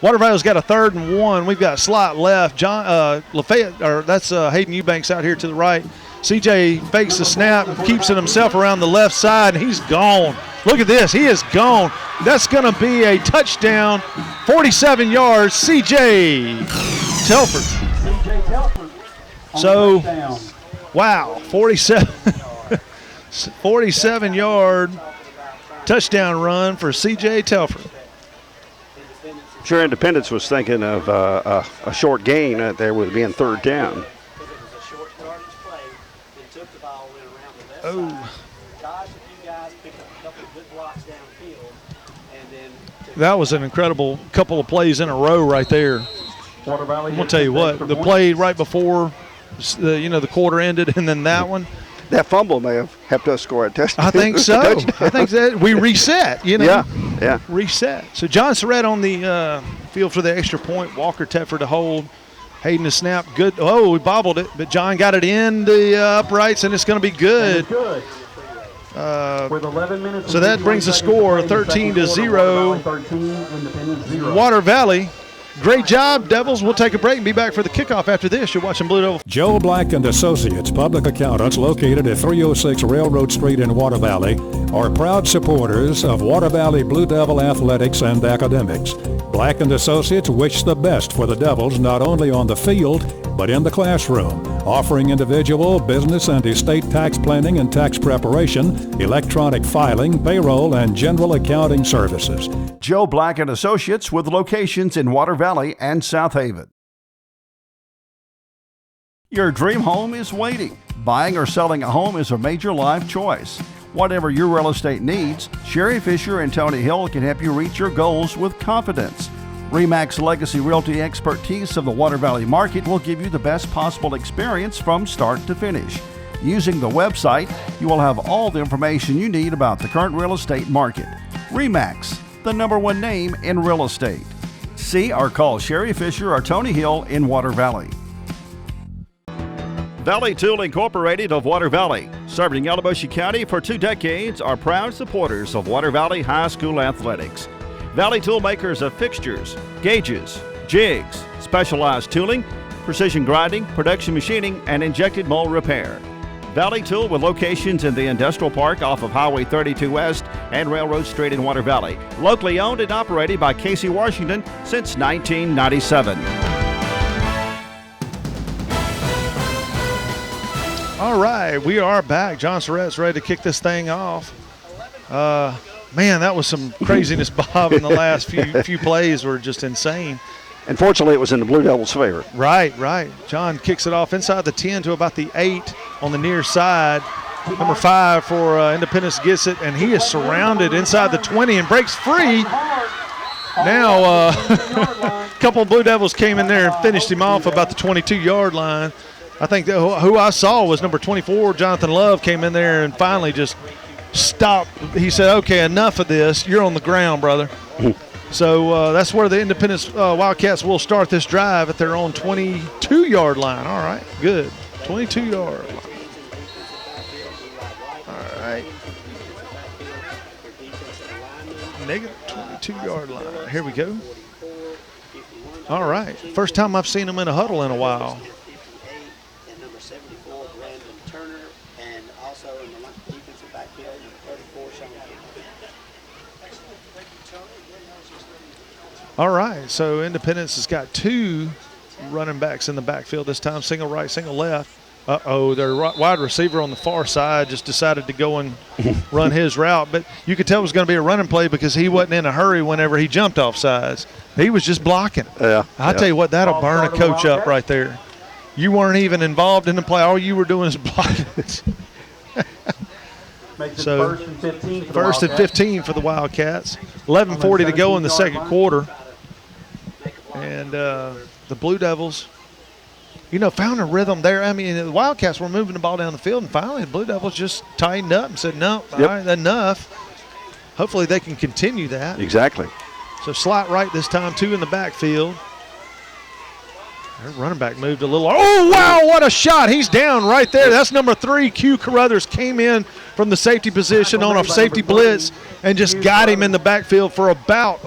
Water Valley's got a 3rd and 1. We've got slot left. John Lafayette, or that's Hayden Eubanks out here to the right. CJ fakes the snap and keeps it himself around the left side, and he's gone. Look at this. He is gone. That's going to be a touchdown. 47 yards, CJ Telford. CJ Telford. So, wow, 47-yard touchdown run for C.J. Telford. Sure, Independence was thinking of a short gain there with being 3rd down. Oh. That was an incredible couple of plays in a row right there. I'm going to tell you what, the play right before the quarter ended, and then that one. That fumble may have helped us score a touchdown. I think so. I think that we reset, Yeah. Reset. So John Surratt on the field for the extra point. Walker Tedford to hold. Hayden to snap. Good. Oh, we bobbled it, but John got it in the uprights, and it's going to be good. With 11 minutes. So that brings the score 13-0. 13, Water Valley. Great job, Devils. We'll take a break and be back for the kickoff after this. You're watching Blue Devil. Joe Black and Associates, public accountants located at 306 Railroad Street in Water Valley, are proud supporters of Water Valley Blue Devil athletics and academics. Black and Associates wish the best for the Devils not only on the field, but in the classroom, offering individual, business, and estate tax planning and tax preparation, electronic filing, payroll, and general accounting services. Joe Black and Associates with locations in Water Valley and South Haven. Your dream home is waiting. Buying or selling a home is a major life choice. Whatever your real estate needs, Sherry Fisher and Tony Hill can help you reach your goals with confidence. RE/MAX Legacy Realty expertise of the Water Valley market will give you the best possible experience from start to finish. Using the website, you will have all the information you need about the current real estate market. RE/MAX, the #1 name in real estate. See or call Sherry Fisher or Tony Hill in Water Valley. Valley Tool Incorporated of Water Valley, serving Yalobusha County for 2 decades, are proud supporters of Water Valley High School athletics. Valley Tool makers of fixtures, gauges, jigs, specialized tooling, precision grinding, production machining, and injected mold repair. Valley Tool with locations in the Industrial Park off of Highway 32 West and Railroad Street in Water Valley. Locally owned and operated by Casey Washington since 1997. All right, we are back. John Surratt's ready to kick this thing off. Man, that was some craziness, Bob, in the last few plays were just insane. Unfortunately, it was in the Blue Devils' favor. Right. John kicks it off inside the 10 to about the 8 on the near side. Number 5 for Independence gets it, and he is surrounded inside the 20 and breaks free. Now, a couple of Blue Devils came in there and finished him off about the 22-yard line. I think who I saw was number 24, Jonathan Love, came in there and finally just stopped. He said, okay, enough of this. You're on the ground, brother. So that's where the Independence Wildcats will start this drive at their own 22-yard line. All right, good. 22-yard line. All right. Negative 22-yard line. Here we go. All right. First time I've seen them in a huddle in a while. All right, so Independence has got 2 running backs in the backfield this time, single right, single left. Their wide receiver on the far side just decided to go and run his route. But you could tell it was going to be a running play because he wasn't in a hurry whenever he jumped off sides. He was just blocking. Yeah. I'll tell you what, that'll burn a coach up right there. You weren't even involved in the play. All you were doing is blocking. So first and 15 for the Wildcats. 11:40 to go in the second quarter. And the Blue Devils, found a rhythm there. I mean, the Wildcats were moving the ball down the field, and finally the Blue Devils just tightened up and said, no, all right, enough. Hopefully they can continue that. Exactly. So slot right this time, 2 in the backfield. Their running back moved a little. Oh, wow, what a shot. He's down right there. That's number 3. Q Carruthers came in from the safety position on a safety blitz and just got him in the backfield for about,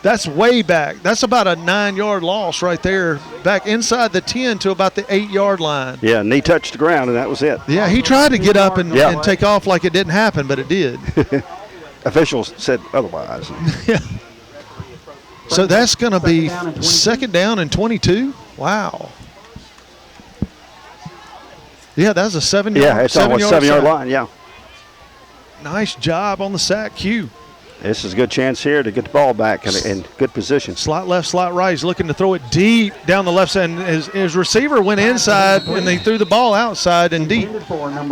that's way back. That's about a 9-yard loss right there, back inside the 10 to about the 8-yard line. Yeah, knee touched the ground, and that was it. Yeah, he tried to get up and take off like it didn't happen, but it did. Officials said otherwise. Yeah. So that's going to be second down and 22. Wow. Yeah, that's a 7-yard. Yeah, it's almost 7-yard line. Yeah. Nice job on the sack, Q. This is a good chance here to get the ball back in good position. Slot left, slot right. He's looking to throw it deep down the left side. And his receiver went inside, and they threw the ball outside and deep.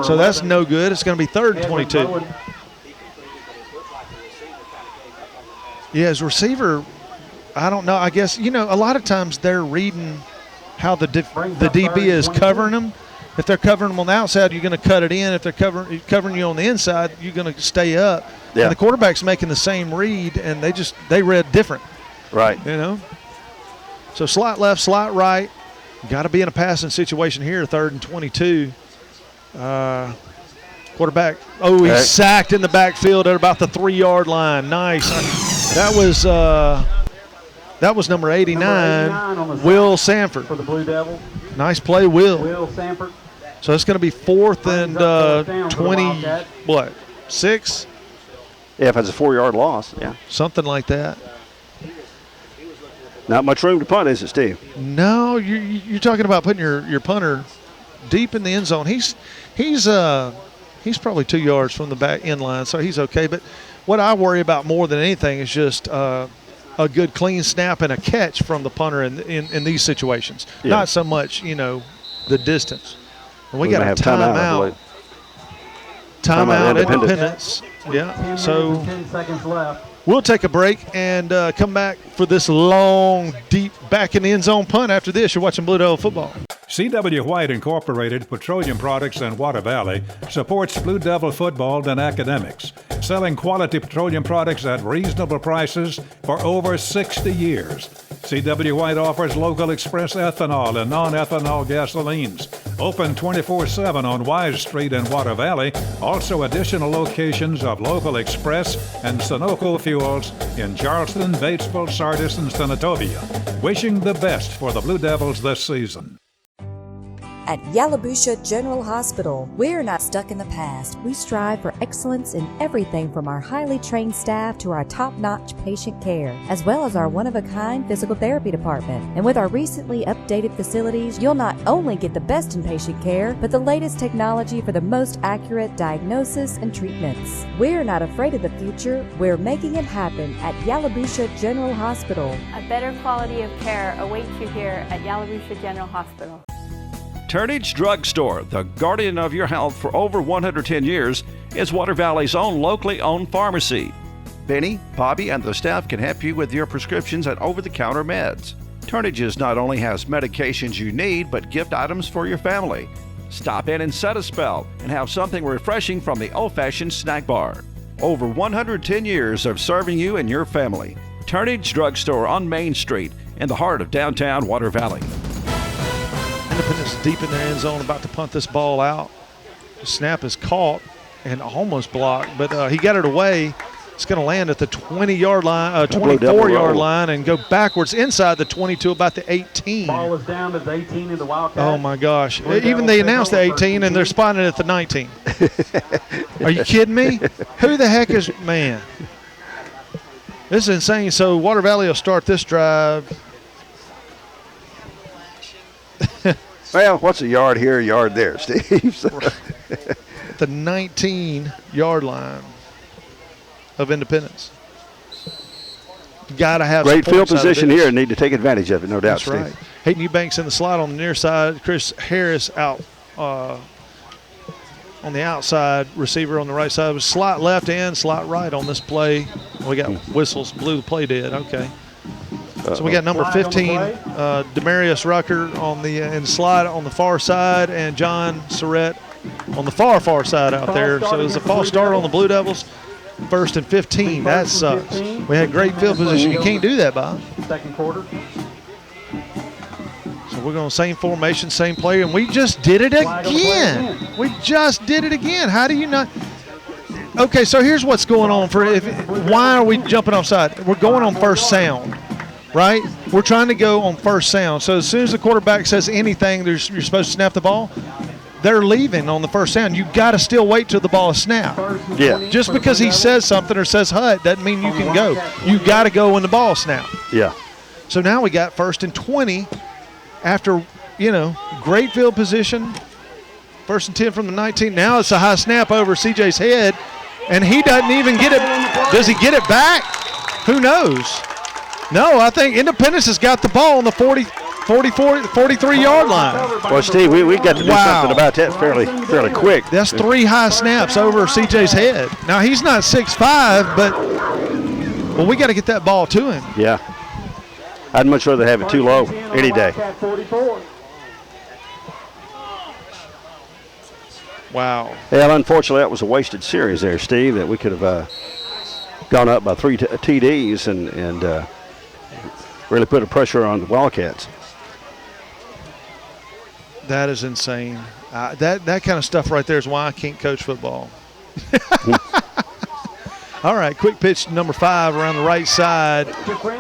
So that's no good. It's going to be 3rd and 22. Yeah, his receiver, I don't know. I guess, a lot of times they're reading how the DB is covering them. If they're covering them on the outside, you're going to cut it in. If they're covering you on the inside, you're going to stay up. Yeah. And the quarterback's making the same read, and they read different. Right. So slot left, slot right. Got to be in a passing situation here, 3rd and 22. Quarterback, he's sacked in the backfield at about the 3-yard line. Nice. That was number 89, Will Sanford. For the Blue Devils. Nice play, Will. Will Sanford. So it's going to be 4th and 6? Yeah, if it's a 4-yard loss, yeah. Something like that. Not much room to punt, is it, Steve? No, you're talking about putting your punter deep in the end zone. He's probably 2 yards from the back end line, so he's okay. But what I worry about more than anything is just a good clean snap and a catch from the punter in these situations. Yeah. Not so much, the distance. And we got a timeout. Timeout, Independence. Yeah, so 10 seconds left. We'll take a break and come back for this long, deep back in the end zone punt. After this, you're watching Blue Devil football. C.W. White Incorporated Petroleum Products in Water Valley supports Blue Devil football and academics, selling quality petroleum products at reasonable prices for over 60 years. C.W. White offers local express ethanol and non-ethanol gasolines. Open 24/7 on Wise Street in Water Valley. Also additional locations of local express and Sunoco fuels in Charleston, Batesville, Sardis, and Senatobia. Wishing the best for the Blue Devils this season. At Yalabusha General Hospital, we're not stuck in the past. We strive for excellence in everything from our highly trained staff to our top-notch patient care, as well as our one-of-a-kind physical therapy department. And with our recently updated facilities, you'll not only get the best in patient care, but the latest technology for the most accurate diagnosis and treatments. We're not afraid of the future. We're making it happen at Yalabusha General Hospital. A better quality of care awaits you here at Yalabusha General Hospital. Turnage Drug Store, the guardian of your health for over 110 years, is Water Valley's own locally owned pharmacy. Benny, Bobby, and the staff can help you with your prescriptions and over-the-counter meds. Turnage's not only has medications you need, but gift items for your family. Stop in and set a spell and have something refreshing from the old-fashioned snack bar. Over 110 years of serving you and your family. Turnage Drug Store on Main Street in the heart of downtown Water Valley. Independence deep in their end zone, about to punt this ball out. The snap is caught and almost blocked, but he got it away. It's going to land at the 20-yard line, 24-yard line, and go backwards inside the 22, about the 18. Ball is down to the 18 in the Wildcat. Oh my gosh! Even they announced the 18, and they're spotting it at the 19. Are you kidding me? Who the heck is man? This is insane. So Water Valley will start this drive. Well, what's a yard here, a yard there, Steve? The 19-yard line of Independence. Got to have great field position here and need to take advantage of it, no doubt, That's right. Steve. Hayden Eubanks in the slot on the near side. Chris Harris out on the outside. Receiver on the right side. It was slot left and slot right on this play. We got whistles. Blew the play dead. Okay. So we got number 15, Demarius Rucker on the in slot on the far side, and John Surratt on the far side out there. So it was a false start on the Blue Devils. 1st and 15. That sucks. We had great field position. You can't do that, Bob. Second quarter. So we're going same formation, same player, and we just did it again. We just did it again. How do you not? Okay, so here's what's going on. Why are we jumping offside? We're going on first sound. Right? We're trying to go on first sound. So as soon as the quarterback says anything, you're supposed to snap the ball. They're leaving on the first sound. You got to still wait till the ball is snapped. Yeah. Just because he says something or says hut doesn't mean you can go. You got to go when the ball snapped. Yeah. So now we got 1st and 20 after, great field position. 1st and 10 from the 19. Now it's a high snap over CJ's head, and he doesn't even get it. Does he get it back? Who knows? No, I think Independence has got the ball on the 43-yard line. Well, Steve, we got to do something about that fairly quick. That's 3 high snaps over CJ's head. Now, he's not 6'5", but we got to get that ball to him. Yeah. I'd much rather have it too low any day. Wow. Well, unfortunately, that was a wasted series there, Steve, that we could have gone up by 3 TDs and really put a pressure on the Wildcats. That is insane. That kind of stuff right there is why I can't coach football. All right, quick pitch number 5 around the right side.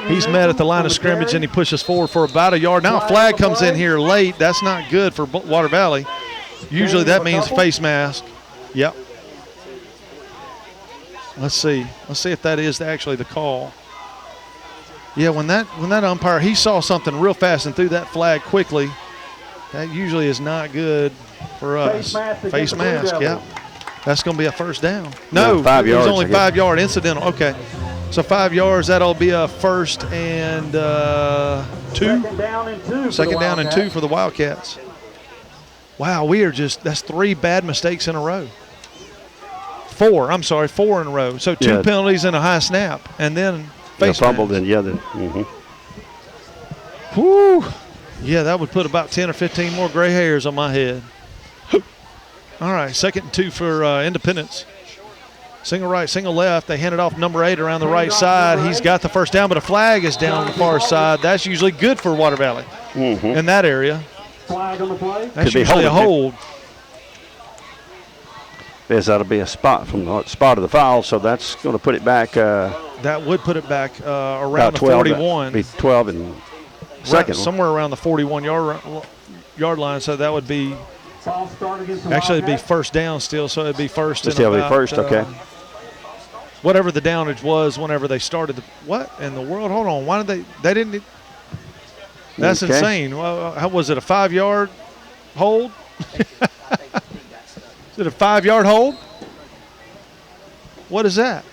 He's met at the line of scrimmage, and he pushes forward for about a yard. Now a flag comes in here late. That's not good for Water Valley. Usually that means face mask. Yep. Let's see if that is actually the call. Yeah, when that umpire, he saw something real fast and threw that flag quickly. That usually is not good for us. Face mask, yeah. That's going to be a first down. No, 5 yards. It was only 5-yard incidental. Okay. So 5 yards, that'll be a 1st and 2. Second down and 2 for the Wildcats. Wow, that's 3 bad mistakes in a row. 4 in a row. So 2 penalties and a high snap, and then face fumbled mask. and Whew. Yeah, that would put about 10 or 15 more gray hairs on my head. All right, 2nd and 2 for Independence. Single right, single left. They hand it off number 8 around the right side. He's got the first down, but a flag is down on the far side. That's usually good for Water Valley in that area. Flag on the play. That's usually a hold. That'll be a spot from the spot of the foul, so that's going to put it back. That would put it back around the 41. Be 12 and second. Somewhere around the 41-yard yard line, so that would be actually it'd be first down still, so it'd be first. Still be first, okay. Whatever the downage was whenever they started. What in the world? Hold on. Why did they didn't? That's insane. Well, how was it, a 5-yard hold? Is it a 5-yard hold? What is that?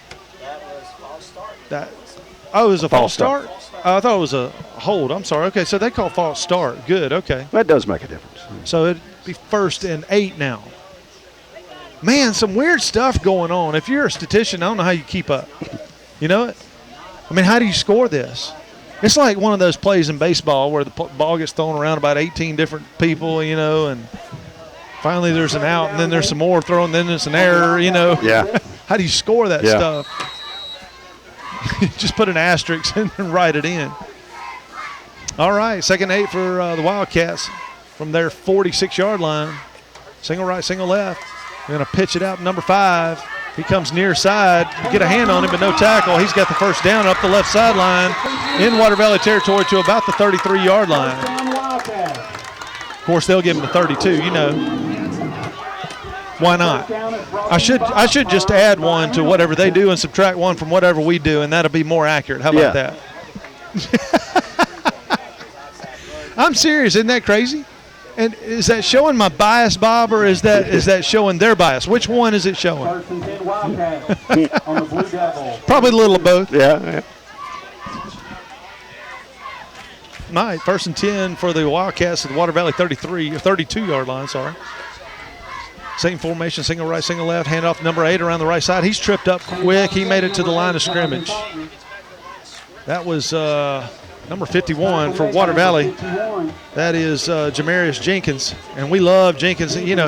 That was false start. It was a false start? I thought it was a hold. I'm sorry. Okay, so they call false start. Good, okay. That does make a difference. So it'd be 1st and 8 now. Man, some weird stuff going on. If you're a statistician, I don't know how you keep up. You know it? I mean, how do you score this? It's like one of those plays in baseball where the ball gets thrown around about 18 different people, you know, and finally there's an out, and then there's some more thrown, then there's an error, you know. Yeah. How do you score that stuff? Just put an asterisk and write it in. All right, 2nd and 8 for the Wildcats from their 46-yard line. Single right, single left. They're going to pitch it out to number 5. He comes near side. You get a hand on him, but no tackle. He's got the first down up the left sideline in Water Valley territory to about the 33-yard line. Of course, they'll give him the 32, you know. Why not? I should just add 1 to whatever they do and subtract 1 from whatever we do, and that'll be more accurate. How about that? I'm serious. Isn't that crazy? And is that showing my bias, Bob, or is that showing their bias? Which one is it showing? Probably a little of both. Yeah. Right, 1st and 10 for the Wildcats at the Water Valley 32-yard line, sorry. Same formation, single right, single left, hand off number 8 around the right side. He's tripped up quick. He made it to the line of scrimmage. That was number 51 for Water Valley. That is Jamarius Jenkins, and we love Jenkins. You know,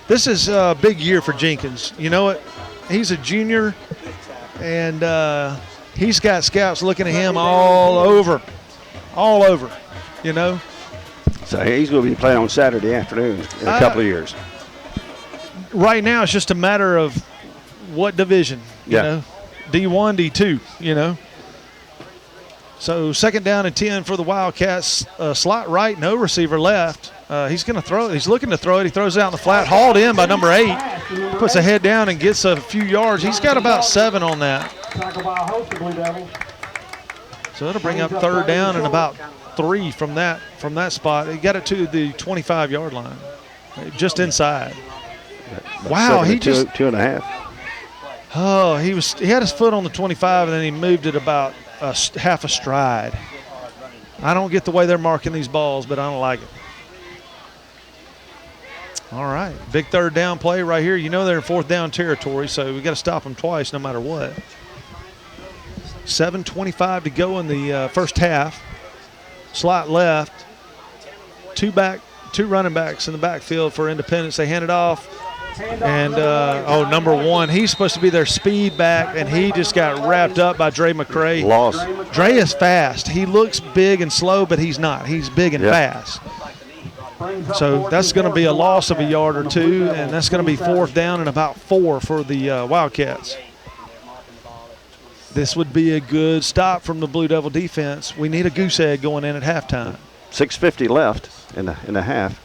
this is a big year for Jenkins. You know it. He's a junior, and he's got scouts looking at him all over, you know. So he's going to be playing on Saturday afternoon in a couple of years. Right now, it's just a matter of what division, you know, D1, D2, you know. So 2nd down and 10 for the Wildcats. Slot right, no receiver left. He's going to throw it. He's looking to throw it. He throws it out in the flat, hauled in by number 8. Puts a head down and gets a few yards. He's got about 7 on that. So that'll bring up 3rd down and about 3 from that spot. He got it to the 25-yard line, just inside. Wow, he just 2.5. Oh, he had his foot on the 25, and then he moved it about half a stride. I don't get the way they're marking these balls, but I don't like it. All right, big 3rd down play right here. You know they're in 4th down territory, so we got to stop them twice no matter what. 7:25 to go in the first half. Slot left. Two running backs in the backfield for Independence. They hand it off. And, number 1, he's supposed to be their speed back, and he just got wrapped up by Dre McCray. Lost. Dre is fast. He looks big and slow, but he's not. He's big and fast. So that's going to be a loss of a yard or 2, and that's going to be 4th down and about 4 for the Wildcats. This would be a good stop from the Blue Devil defense. We need a goose egg going in at halftime. 6:50 left in the half.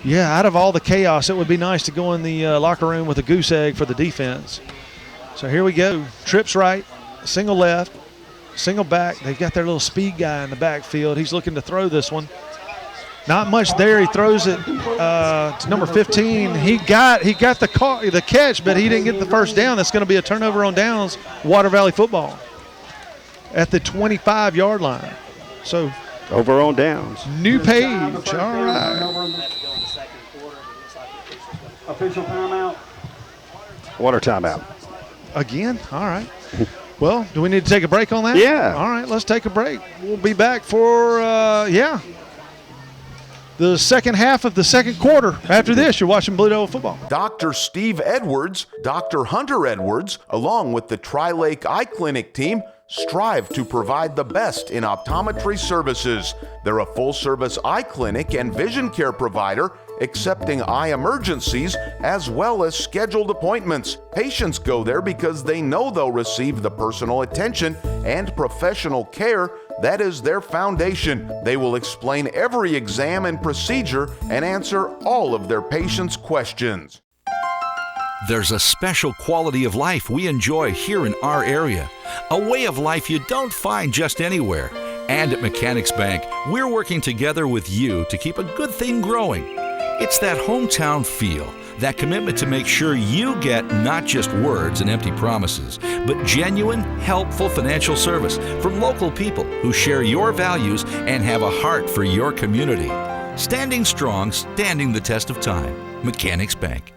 Yeah, out of all the chaos, it would be nice to go in the locker room with a goose egg for the defense. So here we go. Trips right, single left, single back. They've got their little speed guy in the backfield. He's looking to throw this one. Not much there. He throws it to number 15. He got the catch, but he didn't get the first down. That's going to be a turnover on downs, Water Valley football, at the 25-yard line. So over on downs. New page. All right. Official timeout. Water timeout. Again? All right. Well, do we need to take a break on that? Yeah. All right, let's take a break. We'll be back for, the second half of the second quarter. After this, you're watching Blue Devil football. Dr. Steve Edwards, Dr. Hunter Edwards, along with the Tri-Lake Eye Clinic team, strive to provide the best in optometry services. They're a full-service eye clinic and vision care provider, accepting eye emergencies as well as scheduled appointments. Patients go there because they know they'll receive the personal attention and professional care That is their foundation. They will explain every exam and procedure and answer all of their patients' questions. There's a special quality of life we enjoy here in our area, a way of life you don't find just anywhere. And at Mechanics Bank, we're working together with you to keep a good thing growing. It's that hometown feel, that commitment to make sure you get not just words and empty promises, but genuine, helpful financial service from local people who share your values and have a heart for your community. Standing strong, standing the test of time. Mechanics Bank.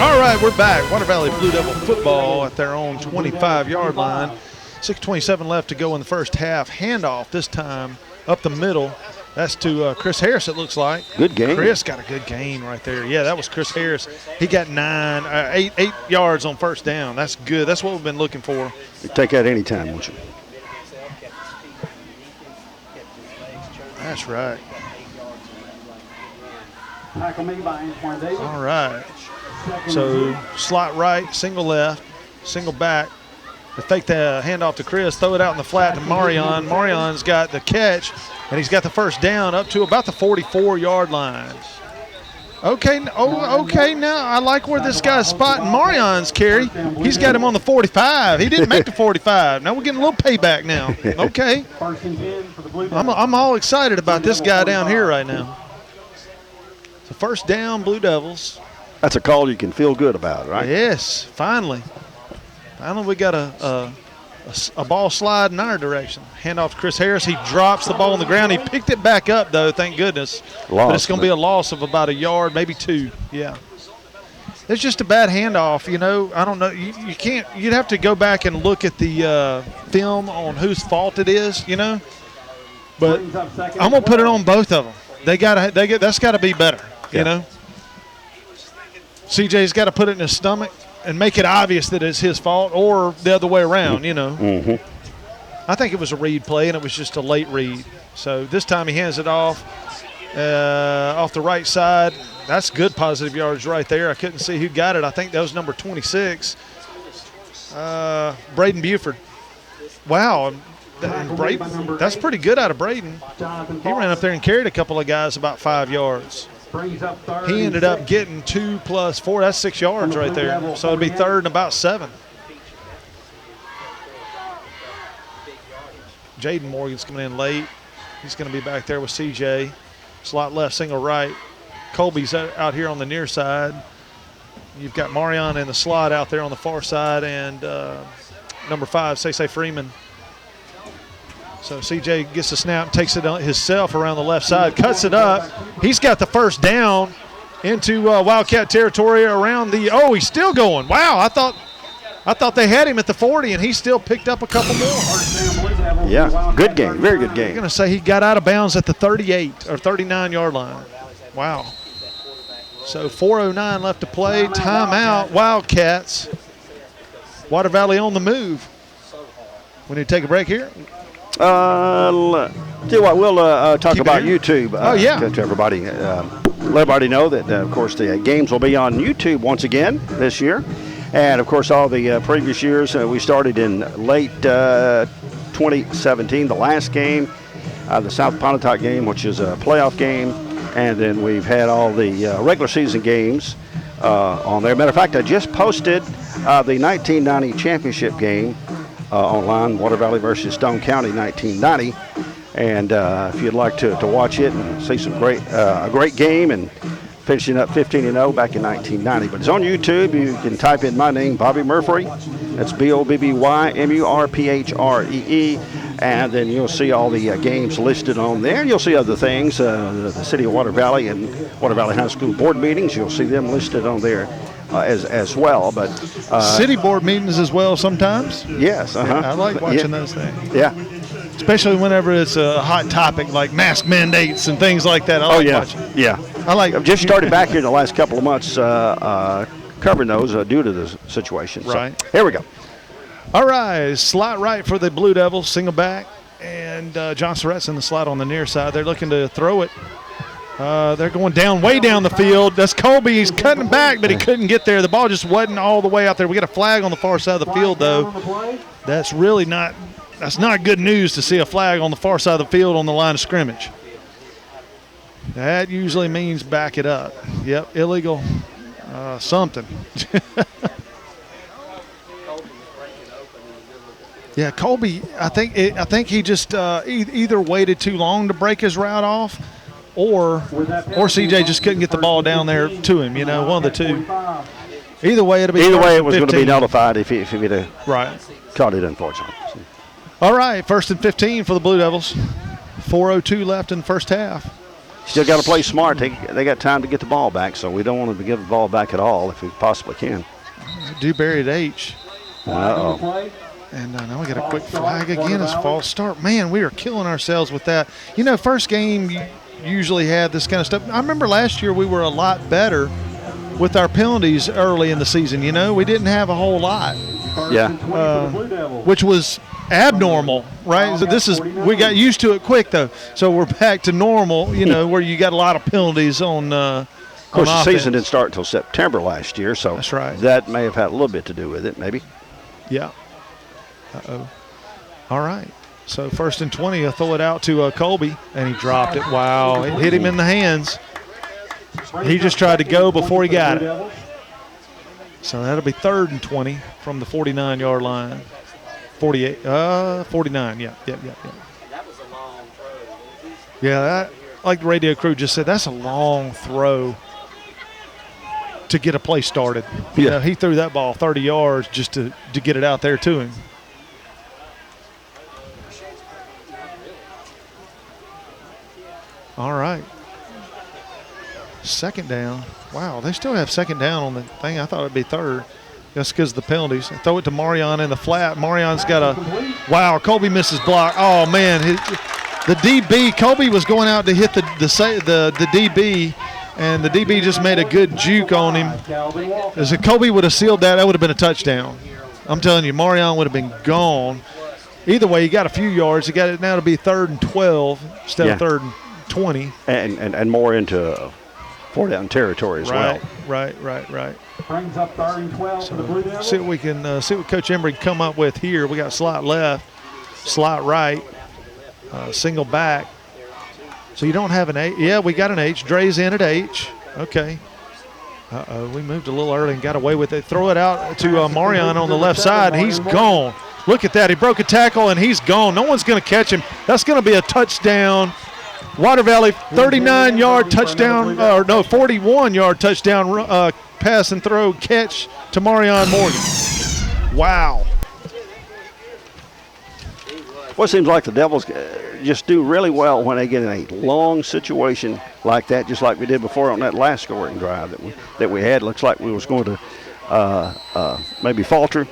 All right, we're back. Water Valley Blue Devil football at their own 25-yard line. 6:27 left to go in the first half. Handoff this time up the middle. That's to Chris Harris, it looks like. Good game. Chris got a good gain right there. Yeah, that was Chris Harris. He got 8 yards on first down. That's good. That's what we've been looking for. You take that anytime, won't you? That's right. All right. So slot right, single left, single back. They fake the handoff to Chris, throw it out in the flat to Marion. Marion's got the catch, and he's got the first down up to about the 44-yard line. Okay, now I like where this guy's spotting Marion's carry. He's got him on the 45. He didn't make the 45. Now we're getting a little payback now. Okay. I'm all excited about this guy down here right now. So first down, Blue Devils. That's a call you can feel good about, right? Yes, finally. Finally, we got a ball slide in our direction. Hand off to Chris Harris. He drops the ball on the ground. He picked it back up, though, thank goodness. But it's going to be a loss of about a yard, maybe 2. Yeah. It's just a bad handoff, you know. I don't know. You can't – you'd have to go back and look at the film on whose fault it is, you know. But I'm going to put it on both of them. That's got to be better, you know. CJ's got to put it in his stomach and make it obvious that it's his fault, or the other way around, you know. Mm-hmm. I think it was a read play, and it was just a late read. So this time he hands it off the right side. That's good positive yards right there. I couldn't see who got it. I think that was number 26, Braden Buford. Wow, and Braden, that's pretty good out of Braden. He ran up there and carried a couple of guys about 5 yards. He ended up getting 2 + 4. That's 6 yards right there. So it'd be third and about 7. Jaden Morgan's coming in late. He's going to be back there with CJ. Slot left, single right. Colby's out here on the near side. You've got Marion in the slot out there on the far side, and number 5, Say Freeman. So CJ gets the snap, takes it himself around the left side, cuts it up. He's got the first down into Wildcat territory around the – oh, he's still going. Wow, I thought they had him at the 40, and he still picked up a couple more. Yeah, good game, very good game. I'm going to say he got out of bounds at the 38 or 39-yard line. Wow. So 4:09 left to play. Timeout, Wildcats. Water Valley on the move. We need to take a break here. Tell you what, we'll talk about YouTube to everybody. Let everybody know that, of course, the games will be on YouTube once again this year. And, of course, all the previous years, we started in late 2017, the last game, the South Pontotoc game, which is a playoff game. And then we've had all the regular season games on there. Matter of fact, I just posted the 1990 championship game online, Water Valley versus Stone County, 1990. And if you'd like to watch it and see some a great game and finishing up 15-0 back in 1990. But it's on YouTube. You can type in my name, Bobby Murphree. That's BOBBYMURPHREE. And then you'll see all the games listed on there. And you'll see other things, the City of Water Valley and Water Valley High School board meetings. You'll see them listed on there as well. But city board meetings as well sometimes? Yes. I like watching those things. Yeah. Especially whenever it's a hot topic like mask mandates and things like that. I like watching. Yeah. I've just started back here in the last couple of months covering those due to the situation. Right. So, here we go. All right, slot right for the Blue Devils, single back, and John Surratt's in the slot on the near side. They're looking to throw it. They're going way down the field. That's Colby. He's cutting back, but he couldn't get there. The ball just wasn't all the way out there. We got a flag on the far side of the field, though. That's really not – That's not good news to see a flag on the far side of the field on the line of scrimmage. That usually means back it up. Yep, illegal something. Yeah, Colby, I think he just either waited too long to break his route off, or CJ just couldn't get the ball down there to him. You know, one of the two. Either way, it'll be. Either way, it was going to be nullified if he'd have caught it, unfortunately. All right, 1st and 15 for the Blue Devils. 4:02 left in the first half. Still got to play smart. They got time to get the ball back, so we don't want them to give the ball back at all if we possibly can. Dewberry at H. Uh-oh. And now we got a quick flag again as a false start. Man, we are killing ourselves with that. You know, first game usually had this kind of stuff. I remember last year we were a lot better with our penalties early in the season. You know, we didn't have a whole lot. Yeah. Which was abnormal, right? So we got used to it quick though. So we're back to normal, you know, where you got a lot of penalties on Of course, the season didn't start until September last year, so that's right. That may have had a little bit to do with it, maybe. Yeah. Uh-oh. All right. So 1st and 20, he'll throw it out to Colby, and he dropped it. Wow. It hit him in the hands. He just tried to go before he got it. So that'll be 3rd and 20 from the 49-yard line. 49, yeah. That was a long throw. Yeah, that, like the radio crew just said, that's a long throw to get a play started. You know, he threw that ball 30 yards just to get it out there to him. All right. 2nd down. Wow, they still have 2nd down on the thing. I thought it'd be 3rd. That's because of the penalties. Throw it to Marion in the flat. Marion's got a – wow, Colby misses block. Oh, man. The DB, Colby was going out to hit the DB, and the DB just made a good juke on him. As if Colby would have sealed that, that would have been a touchdown. I'm telling you, Marion would have been gone. Either way, he got a few yards. He got it now to be 3rd and 12 instead of 3rd and 20. And more into 4-down territory as well. Right. Brings up 3rd and 12 for the Blue Devils. See what we can see what Coach Embry can come up with here. We got slot left, slot right, single back. So you don't have an H. Yeah, we got an H. Dre's in at H. Okay. We moved a little early and got away with it. Throw it out to Marion on the left side, and he's gone. Look at that. He broke a tackle, and he's gone. No one's going to catch him. That's going to be a touchdown. Water Valley 39-yard touchdown, 41-yard touchdown pass and throw catch to Marion Morgan. Wow. Well, it seems like the Devils just do really well when they get in a long situation like that, just like we did before on that last scoring drive that we had. Looks like we was going to maybe falter,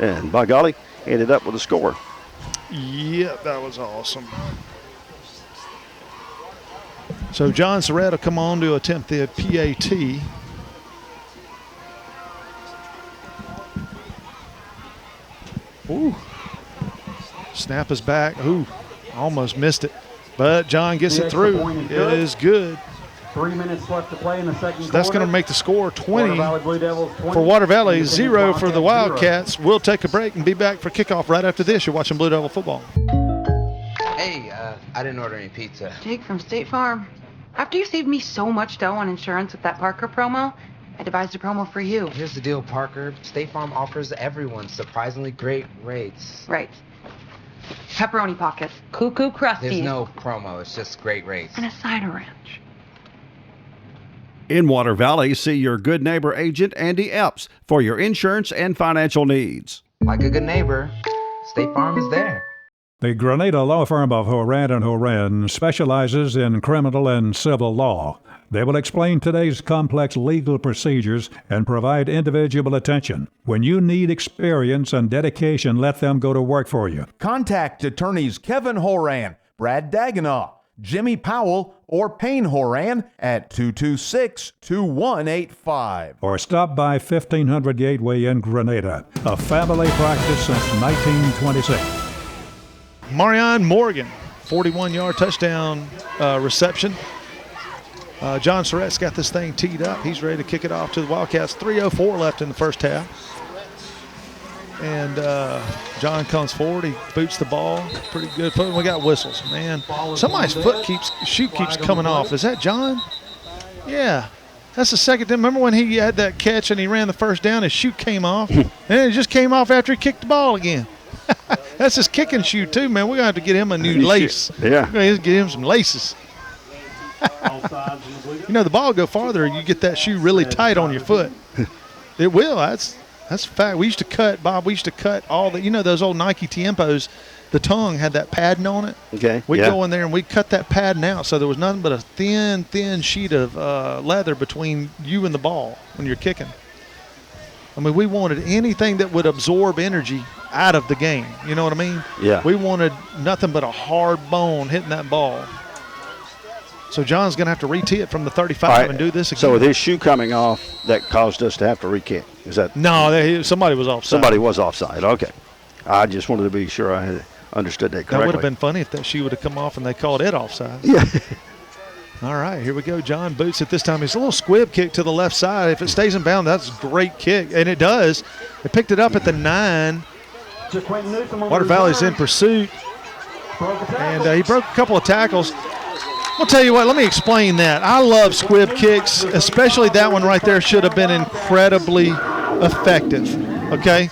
and by golly, ended up with a score. Yeah, that was awesome. So John Surratt will come on to attempt the PAT. Ooh. Snap is back. Ooh, almost missed it. But John gets it through. It is good. 3 minutes left to play in the second quarter. That's going to make the score 20 Blue Devils 20 for Water Valley, 0 for the Wildcats. We'll take a break and be back for kickoff right after this. You're watching Blue Devil football. Hey, I didn't order any pizza. Jake from State Farm. After you saved me so much dough on insurance with that Parker promo, I devised a promo for you. Here's the deal, Parker. State Farm offers everyone surprisingly great rates. Right. Pepperoni pockets, cuckoo crusties. There's no promo, it's just great rates. And a cider ranch. In Water Valley, see your good neighbor agent, Andy Epps, for your insurance and financial needs. Like a good neighbor, State Farm is there. The Grenada Law Firm of Horan & Horan specializes in criminal and civil law. They will explain today's complex legal procedures and provide individual attention. When you need experience and dedication, let them go to work for you. Contact attorneys Kevin Horan, Brad Dagenau, Jimmy Powell, or Payne Horan at 226-2185. Or stop by 1500 Gateway in Grenada, a family practice since 1926. Marion Morgan, 41-yard touchdown reception. John Surratt's got this thing teed up. He's ready to kick it off to the Wildcats. 3:04 left in the first half. And John comes forward. He boots the ball. Pretty good foot. We got whistles. Man, somebody's shoe keeps coming off. Is that John? Yeah. That's the second time. Remember when he had that catch and he ran the first down, his shoe came off? And it just came off after he kicked the ball again. That's his kicking shoe, too, man. We're going to have to get him a new lace. Yeah. We're going to get him some laces. You know, the ball will go farther. You get that shoe really tight on your foot. It will. That's a fact. We used to cut, Bob, all the, you know, those old Nike Tiempos, the tongue had that padding on it. Okay. We'd go in there and we'd cut that padding out, so there was nothing but a thin sheet of leather between you and the ball when you're kicking. I mean, we wanted anything that would absorb energy out of the game. You know what I mean? Yeah. We wanted nothing but a hard bone hitting that ball. So John's going to have to re-tee it from the 35 and do this again. So with his shoe coming off, that caused us to have to re-kick. Is that? No, somebody was offside. Somebody was offside. Okay. I just wanted to be sure I had understood that correctly. That would have been funny if that shoe would have come off and they called it offside. Yeah. All right, here we go. John boots it this time. It's a little squib kick to the left side. If it stays in bounds, that's a great kick. And it does. They picked it up at the 9. Water Valley's in pursuit. And he broke a couple of tackles. I'll tell you what, let me explain that. I love squib kicks, especially that one right there should have been incredibly effective, okay?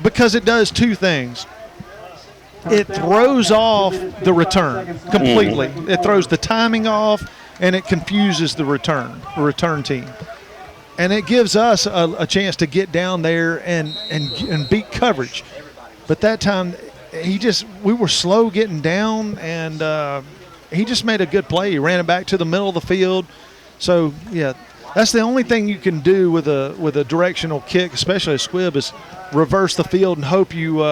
Because it does two things. It throws off the return completely. It throws the timing off, and it confuses the return team. And it gives us a chance to get down there and beat coverage. But that time, we were slow getting down, and he just made a good play. He ran it back to the middle of the field. So, yeah, that's the only thing you can do with a directional kick, especially a squib, is reverse the field and hope you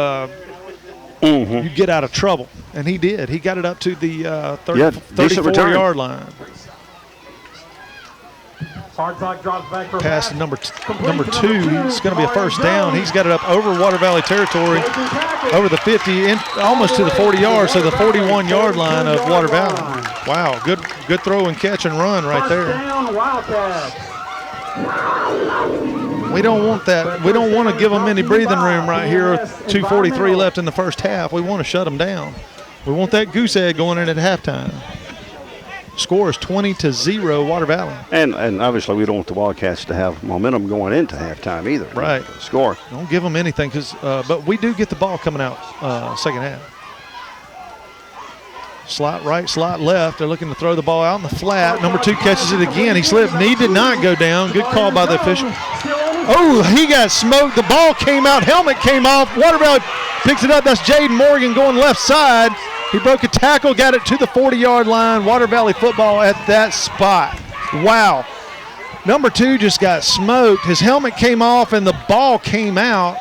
you get out of trouble. And he did. He got it up to the 34-yard line. Pass to number 2. He's going to be a first down. He's got it up over Water Valley territory, over the 50, almost to the 40 yards, so the 41-yard line of Water Valley. Wow, good throw and catch and run right there. We don't want that. We don't want to give them any breathing room right here. 2:43 left in the first half. We want to shut them down. We want that goose egg going in at halftime. Score is 20-0 Water Valley. And obviously we don't want the Wildcats to have momentum going into halftime either. Right. Score. Don't give them anything, but we do get the ball coming out second half. Slot right, slot left. They're looking to throw the ball out in the flat. Number 2 catches it again. He slipped. He did not go down. Good call by the official. Oh, he got smoked. The ball came out. Helmet came off. Water Valley picks it up. That's Jaden Morgan going left side. He broke a tackle, got it to the 40-yard line. Water Valley football at that spot. Wow. Number 2 just got smoked. His helmet came off and the ball came out.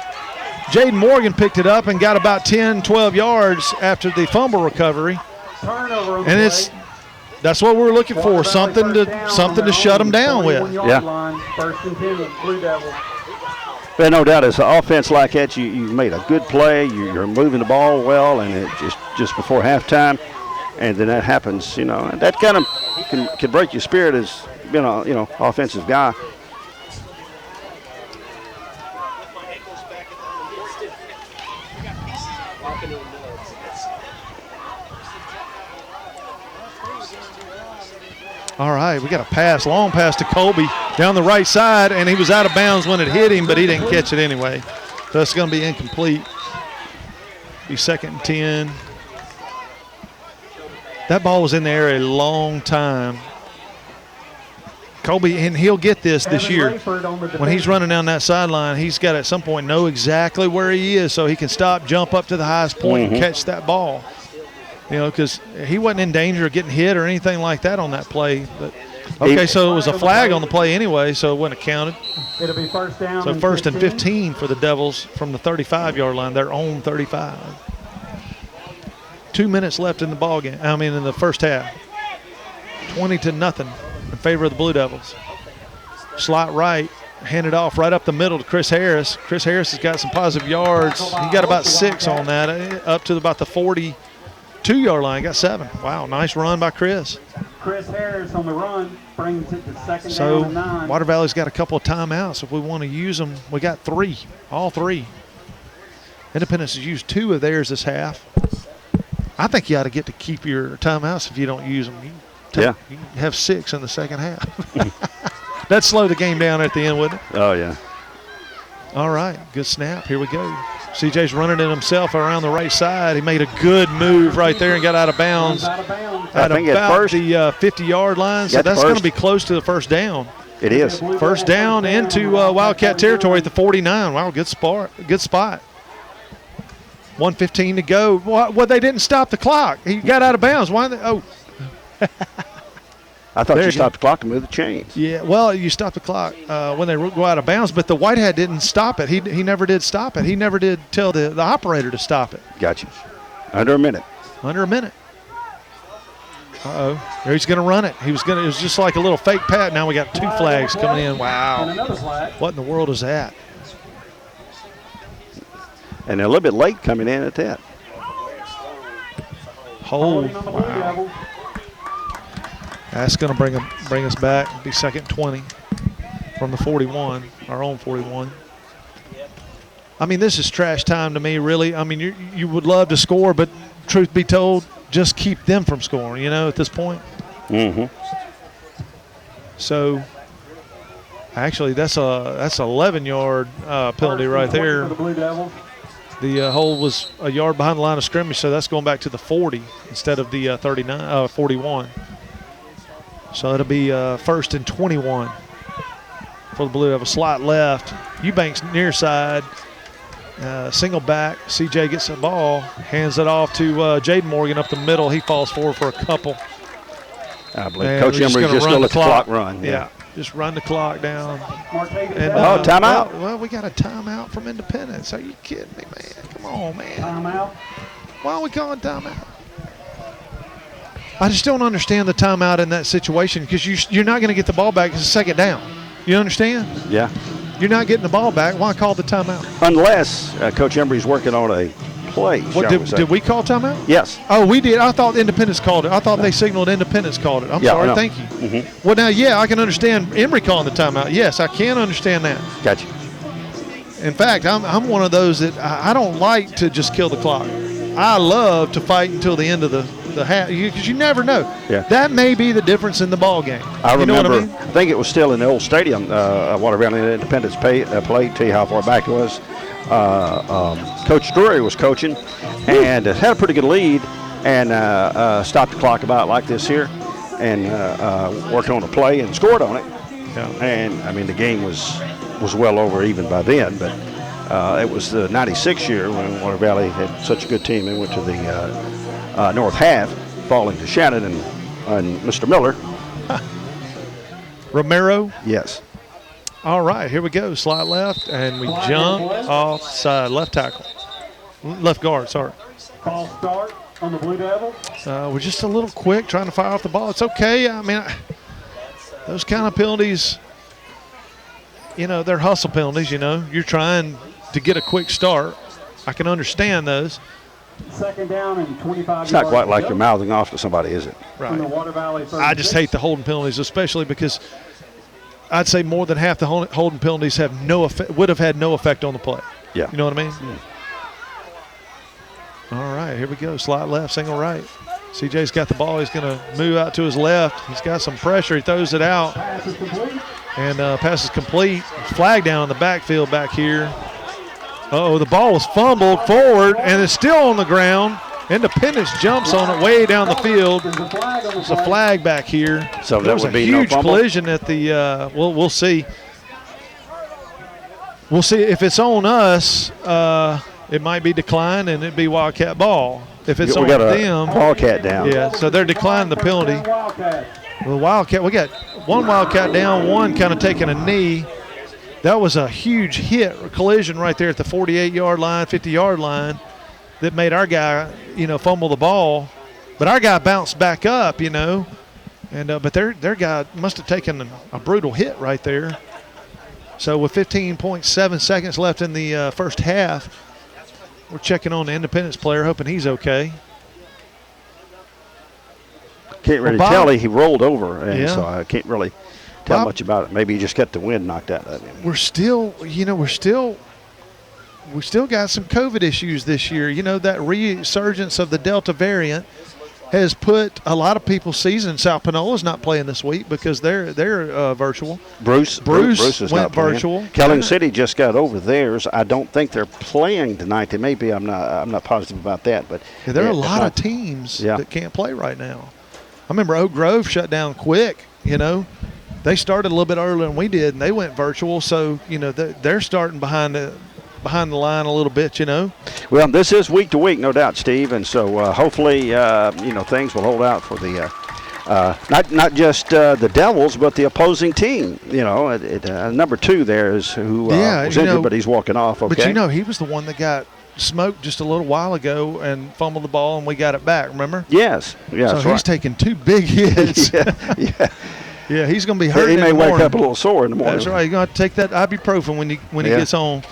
Jaden Morgan picked it up and got about 10, 12 yards after the fumble recovery. And that's what we're looking for, something to shut them down with. Yeah. First and 10, Blue Devils. But no doubt, as an offense like that, you made a good play. You're moving the ball well, and it just before halftime, and then that happens. You know, and that kind of can break your spirit as being a offensive guy. All right, we got a pass, long pass to Colby down the right side, and he was out of bounds when it hit him, but he didn't catch it anyway. So it's going to be incomplete. Be second and 10. That ball was in the air a long time. Colby, and he'll get this year. When he's running down that sideline, he's got to at some point know exactly where he is so he can stop, jump up to the highest point and catch that ball. You know, because he wasn't in danger of getting hit or anything like that on that play. But okay, so it was a flag on the play anyway, so it wouldn't have counted. It'll be first down. So first and 15 for the Devils from the 35-yard line, their own 35. 2 minutes left in the ball game. I mean, in the first half. 20-0 in favor of the Blue Devils. Slot right, handed off right up the middle to Chris Harris. Chris Harris has got some positive yards. He got about 6 on that, up to about the 42-yard line. Got 7. Wow, nice run by Chris. Chris Harris on the run brings it to second down and 9. Water Valley's got a couple of timeouts. If we want to use them, we got 3, all 3. Independence has used 2 of theirs this half. I think you ought to get to keep your timeouts if you don't use them. You can have 6 in the second half. That'd slow the game down at the end, wouldn't it? Oh, yeah. All right, good snap. Here we go. CJ's running it himself around the right side. He made a good move right there and got out of bounds. At about the 50-yard line, so that's going to be close to the first down. It is. First down into Wildcat territory at the 49. Wow, good spot. Good spot. 1:15 to go. Well, they didn't stop the clock. He got out of bounds. Why? I thought you stopped the clock to move the chains. Yeah, well, you stop the clock when they go out of bounds, but the white hat didn't stop it. He never did stop it. He never did tell the operator to stop it. Gotcha. Under a minute. Under a minute. Uh-oh. He's going to run it. It was just like a little fake pat. Now we got 2 flags coming in. Wow. What in the world is that? And they're a little bit late coming in at that. Hold. Wow. That's going to bring us back. It'll be 2nd and 20 from the 41, our own 41. I mean, this is trash time to me, really. I mean, you would love to score, but truth be told, just keep them from scoring, at this point. Mm-hmm. So, actually, that's a 11-yard penalty right there. The hold was a yard behind the line of scrimmage, so that's going back to the 40 instead of the 41. So it'll be 1st and 21 for the Blue. Have a slot left. Eubanks near side. Single back. CJ gets the ball. Hands it off to Jaden Morgan up the middle. He falls forward for a couple. I believe Coach Emery's just going to let the clock run. Yeah, just run the clock down. And, timeout? Well, we got a timeout from Independence. Are you kidding me, man? Come on, man. Timeout. Why are we calling timeout? I just don't understand the timeout in that situation because you're not going to get the ball back. It's a 2nd down. You understand? Yeah. You're not getting the ball back. Why call the timeout? Unless Coach Emery's working on a play. Did we call timeout? Yes. Oh, we did. I thought Independence called it. I thought they signaled Independence called it. I'm sorry. No. Thank you. Mm-hmm. Well, now, yeah, I can understand Emery calling the timeout. Yes, I can understand that. Gotcha. In fact, I'm one of those that I don't like to just kill the clock. I love to fight until the end of the half because you never know. Yeah. That may be the difference in the ball game. I remember. You know what I mean? I think it was still in the old stadium. Water Valley Independence played. Tell you how far back it was. Coach Drury was coaching and had a pretty good lead and stopped the clock about like this here and worked on a play and scored on it. Yeah. And I mean the game was well over even by then, but. It was the 96 year when Water Valley had such a good team. They went to the north half, falling to Shannon and Mr. Miller. Romero? Yes. All right, here we go. Slide left, and we jump offside. Left tackle. Left guard, sorry. Call start on the Blue Devils. We're just a little quick trying to fire off the ball. It's okay. I mean, those kind of penalties, they're hustle penalties, You're trying to get a quick start. I can understand those. 2nd down and 25 It's not quite like you're mouthing off to somebody, is it? Right. Water Valley I just hate the holding penalties, especially because I'd say more than half the holding penalties would have had no effect on the play. Yeah. You know what I mean? All right, here we go. Slide left, single right. CJ's got the ball. He's going to move out to his left. He's got some pressure. He throws it out. Pass is complete. And pass is complete. Flag down in the backfield back here. Uh-oh, the ball was fumbled forward, and it's still on the ground. Independence jumps on it way down the field. There's a flag back here. So there was a huge collision at the we'll see. We'll see if it's on us. It might be declined, and it'd be Wildcat ball. If it's on them, Wildcat down. Yeah, so they're declining the penalty. Well, Wildcat, we got one Wildcat down, one kind of taking a knee. That was a huge hit, collision right there at the 48-yard line, 50-yard line that made our guy, fumble the ball. But our guy bounced back up, and but their guy must have taken a brutal hit right there. So with 15.7 seconds left in the first half, we're checking on the Independence player, hoping he's okay. Can't really tell. He rolled over, and so I can't really tell much about it. Maybe he just got the wind knocked out of him. We're still we still got some COVID issues this year. You know, that resurgence of the Delta variant has put a lot of people's season. South Pinola's not playing this week because they're virtual. Bruce is went not playing. virtual. Kelling City just got over theirs. I don't think they're playing tonight. They may be. I'm not positive about that. But yeah, there are a lot of teams that can't play right now. I remember Oak Grove shut down quick. You know, they started a little bit earlier than we did, and they went virtual. So you know they're starting behind the line a little bit, you know. Well, this is week to week, no doubt, Steve, and so hopefully, things will hold out for the not just the Devils, but the opposing team. You know, number 2 there is who was injured, but he's walking off. Okay. But you know, he was the one that got smoked just a little while ago and fumbled the ball, and we got it back. Remember? Yes. So he's taking 2 big hits. yeah. Yeah, he's going to be hurt. He may wake morning. up a little sore in the morning. That's right. You're going to have to take that ibuprofen when he gets home.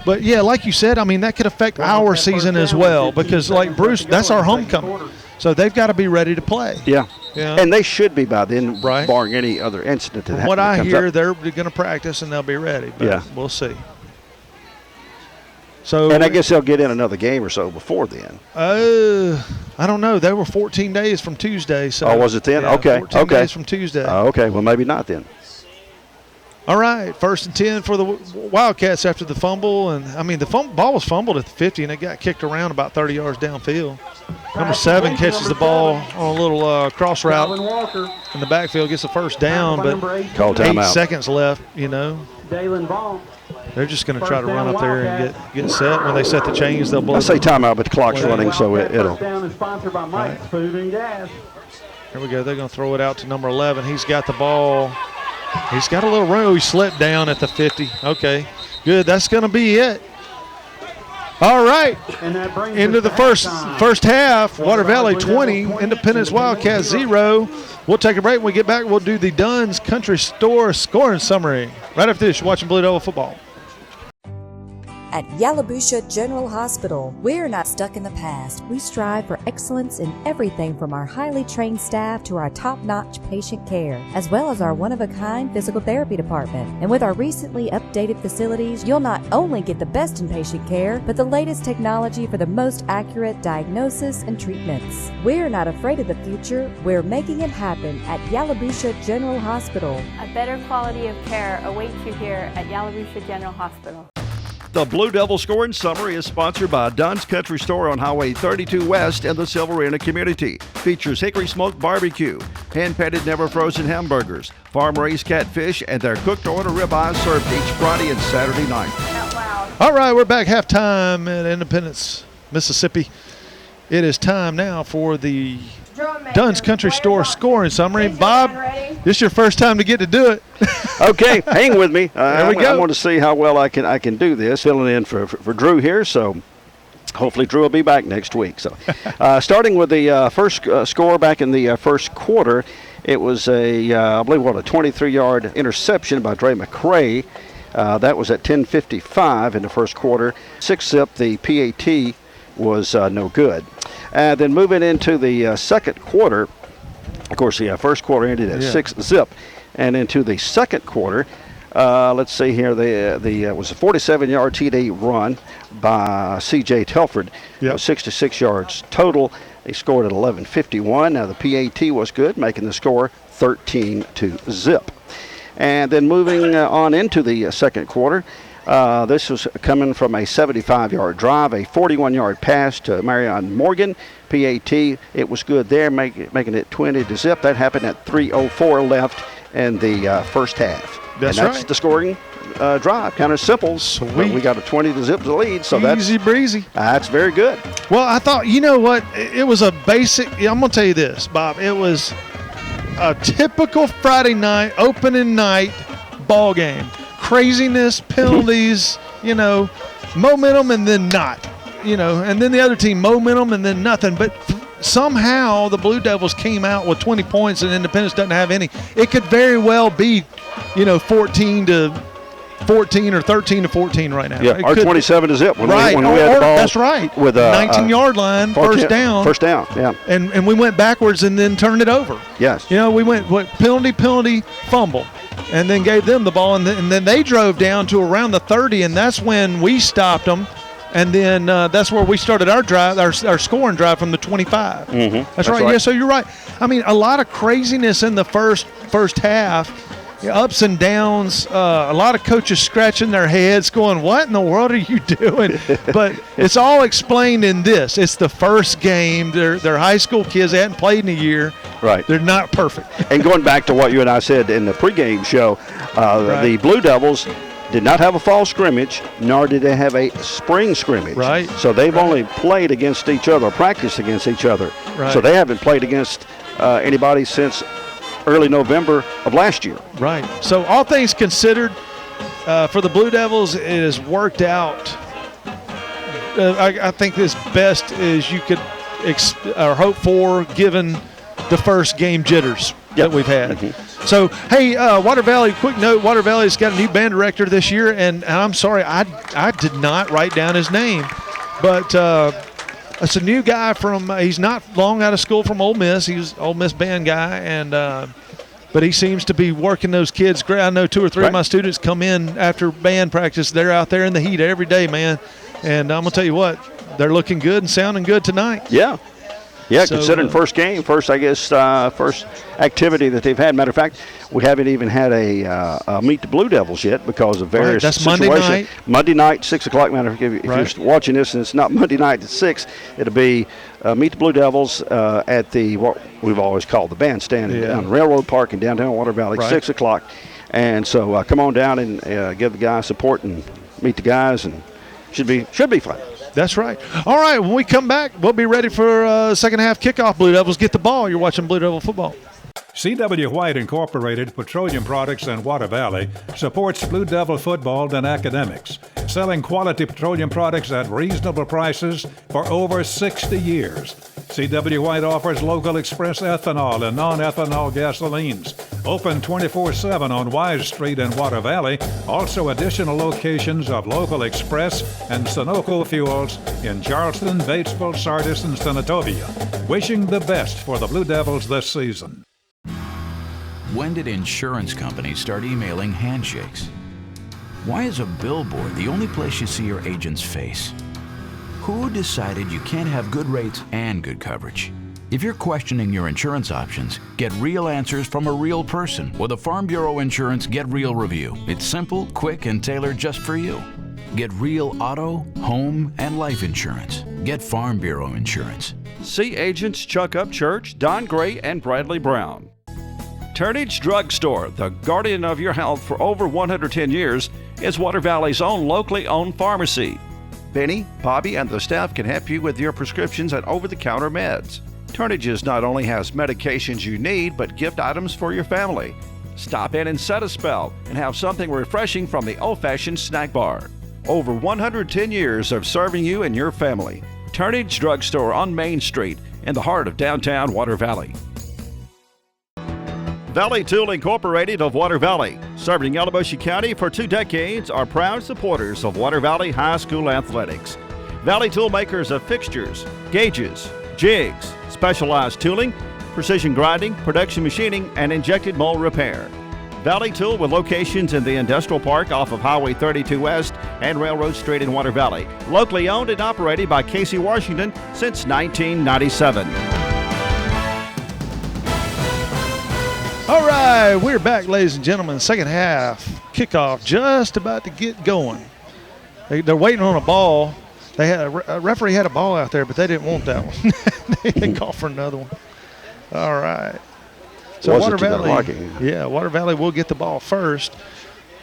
But, yeah, like you said, I mean, that could affect our season as well because, like Bruce, that's our homecoming. So they've got to be ready to play. Yeah. And they should be by then, barring any other incident that happens. What I hear, they're going to practice and they'll be ready. But we'll see. So, and I guess they'll get in another game or so before then. I don't know. They were 14 days from Tuesday. So was it then? Yeah, okay. 14 days from Tuesday. Okay. Well, maybe not then. All right, 1st and 10 for the Wildcats after the fumble. And, I mean, the ball was fumbled at the 50, and it got kicked around about 30 yards downfield. Number 7 catches the ball on a little cross route in the backfield, gets the first down, but call timeout. 8 seconds left, you know. They're just going to try to run up there and get set. When they set the chains, they'll blow. I say timeout, but the clock's running, so it'll. Right. Here we go. They're going to throw it out to number 11. He's got the ball. He's got a little room. He slipped down at the 50. Okay, good. That's going to be it. All right. Into the first half. Water Valley 20, Independence Wildcats 0. We'll take a break. When we get back, we'll do the Dunn's Country Store scoring summary. Right after this, you're watching Blue Devil football. At Yalobusha General Hospital, we're not stuck in the past. We strive for excellence in everything from our highly trained staff to our top-notch patient care, as well as our one-of-a-kind physical therapy department. And with our recently updated facilities, you'll not only get the best in patient care, but the latest technology for the most accurate diagnosis and treatments. We're not afraid of the future. We're making it happen at Yalobusha General Hospital. A better quality of care awaits you here at Yalobusha General Hospital. The Blue Devil Scoring Summary is sponsored by Dunn's Country Store on Highway 32 West in the Silverina community. Features hickory smoked barbecue, hand-patted never frozen hamburgers, farm-raised catfish, and their cooked-to-order ribeyes served each Friday and Saturday night. All right, we're back halftime at Independence, Mississippi. It is time now for the Dunn's Country Store scoring summary. Bob, this is your first time to get to do it. Okay, hang with me. There we go. I want to see how well I can do this. Filling in for Drew here, so hopefully Drew will be back next week. So, starting with the first score back in the first quarter, it was I believe a 23-yard interception by Dre McCray. That was at 10:55 in the first quarter. 6-zip, the PAT was no good. Then moving into the second quarter, of course, the first quarter ended at 6-zip. And into the second quarter, let's see here, it was a 47-yard TD run by C.J. Telford. 66 yards total. They scored at 11:51. Now the PAT was good, making the score 13-zip. And then moving on into the second quarter, this was coming from a 75-yard drive, a 41-yard pass to Marion Morgan. PAT, it was good there, making it 20-zip. That happened at 3:04 left in the first half. That's right. The scoring drive. Kind of simple. Sweet. We got a 20-zip lead, so that's easy breezy. That's very good. Well, I thought, you know what? It was a basic. I'm going to tell you this, Bob. It was a typical Friday night, opening night ball game. Craziness, penalties, you know, momentum and then not, you know, and then the other team momentum and then nothing. But somehow the Blue Devils came out with 20 points and Independence doesn't have any. It could very well be, you know, 14-10 14 or 13 to 14 right now. Yeah, our 27 is it. When we had the ball that's right. With 19-yard line, first down. First down, yeah. And we went backwards and then turned it over. Yes. You know, we went penalty, fumble, and then gave them the ball, and then they drove down to around the 30, and that's when we stopped them. And then that's where we started our drive, our scoring drive from the 25. Mm-hmm. That's right. Yeah, so you're right. I mean, a lot of craziness in the first half. Ups and downs, a lot of coaches scratching their heads going, what in the world are you doing? But it's all explained in this. It's the first game. They're high school kids. They hadn't played in a year. Right. They're not perfect. And going back to what you and I said in the pregame show, the Blue Devils did not have a fall scrimmage, nor did they have a spring scrimmage. Right. So they've only played against each other, practiced against each other. Right. So they haven't played against anybody since early November of last year. Right. So all things considered, for the Blue Devils, it has worked out. I think as best as you could hope for, given the first game jitters that we've had. Mm-hmm. So, hey, Water Valley, quick note, Water Valley's got a new band director this year, and I'm sorry, I did not write down his name, but it's a new guy he's not long out of school from Ole Miss. He's Ole Miss band guy, and but he seems to be working those kids great. I know 2 or 3 of my students come in after band practice. They're out there in the heat every day, man, and I'm going to tell you what, they're looking good and sounding good tonight. Yeah. Yeah, So, considering first activity that they've had. Matter of fact, we haven't even had a Meet the Blue Devils yet because of various that's situations. Monday night, 6 o'clock. Matter of fact, if you're watching this and it's not Monday night at 6, it'll be Meet the Blue Devils at what we've always called the bandstand on Railroad Park in downtown Water Valley, 6 o'clock. And so come on down and give the guys support and meet the guys, and should be fun. That's right. All right, when we come back, we'll be ready for second half kickoff. Blue Devils get the ball. You're watching Blue Devil football. C.W. White Incorporated Petroleum Products in Water Valley supports Blue Devil football and academics, selling quality petroleum products at reasonable prices for over 60 years. C.W. White offers local express ethanol and non-ethanol gasolines. Open 24/7 on Wise Street in Water Valley. Also additional locations of local express and Sunoco fuels in Charleston, Batesville, Sardis, and Senatobia. Wishing the best for the Blue Devils this season. When did insurance companies start emailing handshakes? Why is a billboard the only place you see your agent's face? Who decided you can't have good rates and good coverage? If you're questioning your insurance options, get real answers from a real person with a Farm Bureau Insurance Get Real review. It's simple, quick, and tailored just for you. Get real auto, home, and life insurance. Get Farm Bureau Insurance. See agents Chuck Upchurch, Don Gray, and Bradley Brown. Turnage Drug Store, the guardian of your health for over 110 years, is Water Valley's own locally owned pharmacy. Benny, Bobby, and the staff can help you with your prescriptions and over-the-counter meds. Turnages not only has medications you need, but gift items for your family. Stop in and set a spell and have something refreshing from the old-fashioned snack bar. Over 110 years of serving you and your family. Turnage Drug Store on Main Street in the heart of downtown Water Valley. Valley Tool Incorporated of Water Valley, serving Yalobusha County for 2 decades, are proud supporters of Water Valley High School athletics. Valley Tool makers of fixtures, gauges, jigs, specialized tooling, precision grinding, production machining, and injected mold repair. Valley Tool with locations in the Industrial Park off of Highway 32 West and Railroad Street in Water Valley. Locally owned and operated by Casey Washington since 1997. All right, we're back, ladies and gentlemen. Second half kickoff just about to get going. They're waiting on a ball. They had a referee had a ball out there, but they didn't want that one. They called for another one. All right. So Water Valley, Water Valley will get the ball first.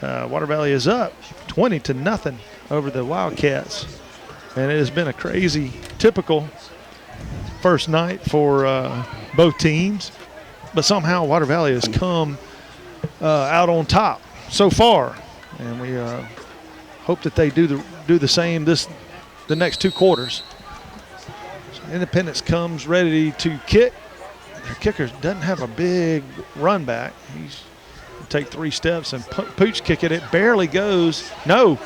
Water Valley is up 20-0 over the Wildcats, and it has been a crazy, typical first night for both teams. But somehow Water Valley has come out on top so far, and we hope that they do the same the next 2 quarters. So Independence comes ready to kick. Their kicker doesn't have a big run back. He's take 3 steps and pooch kick it. It barely goes. No.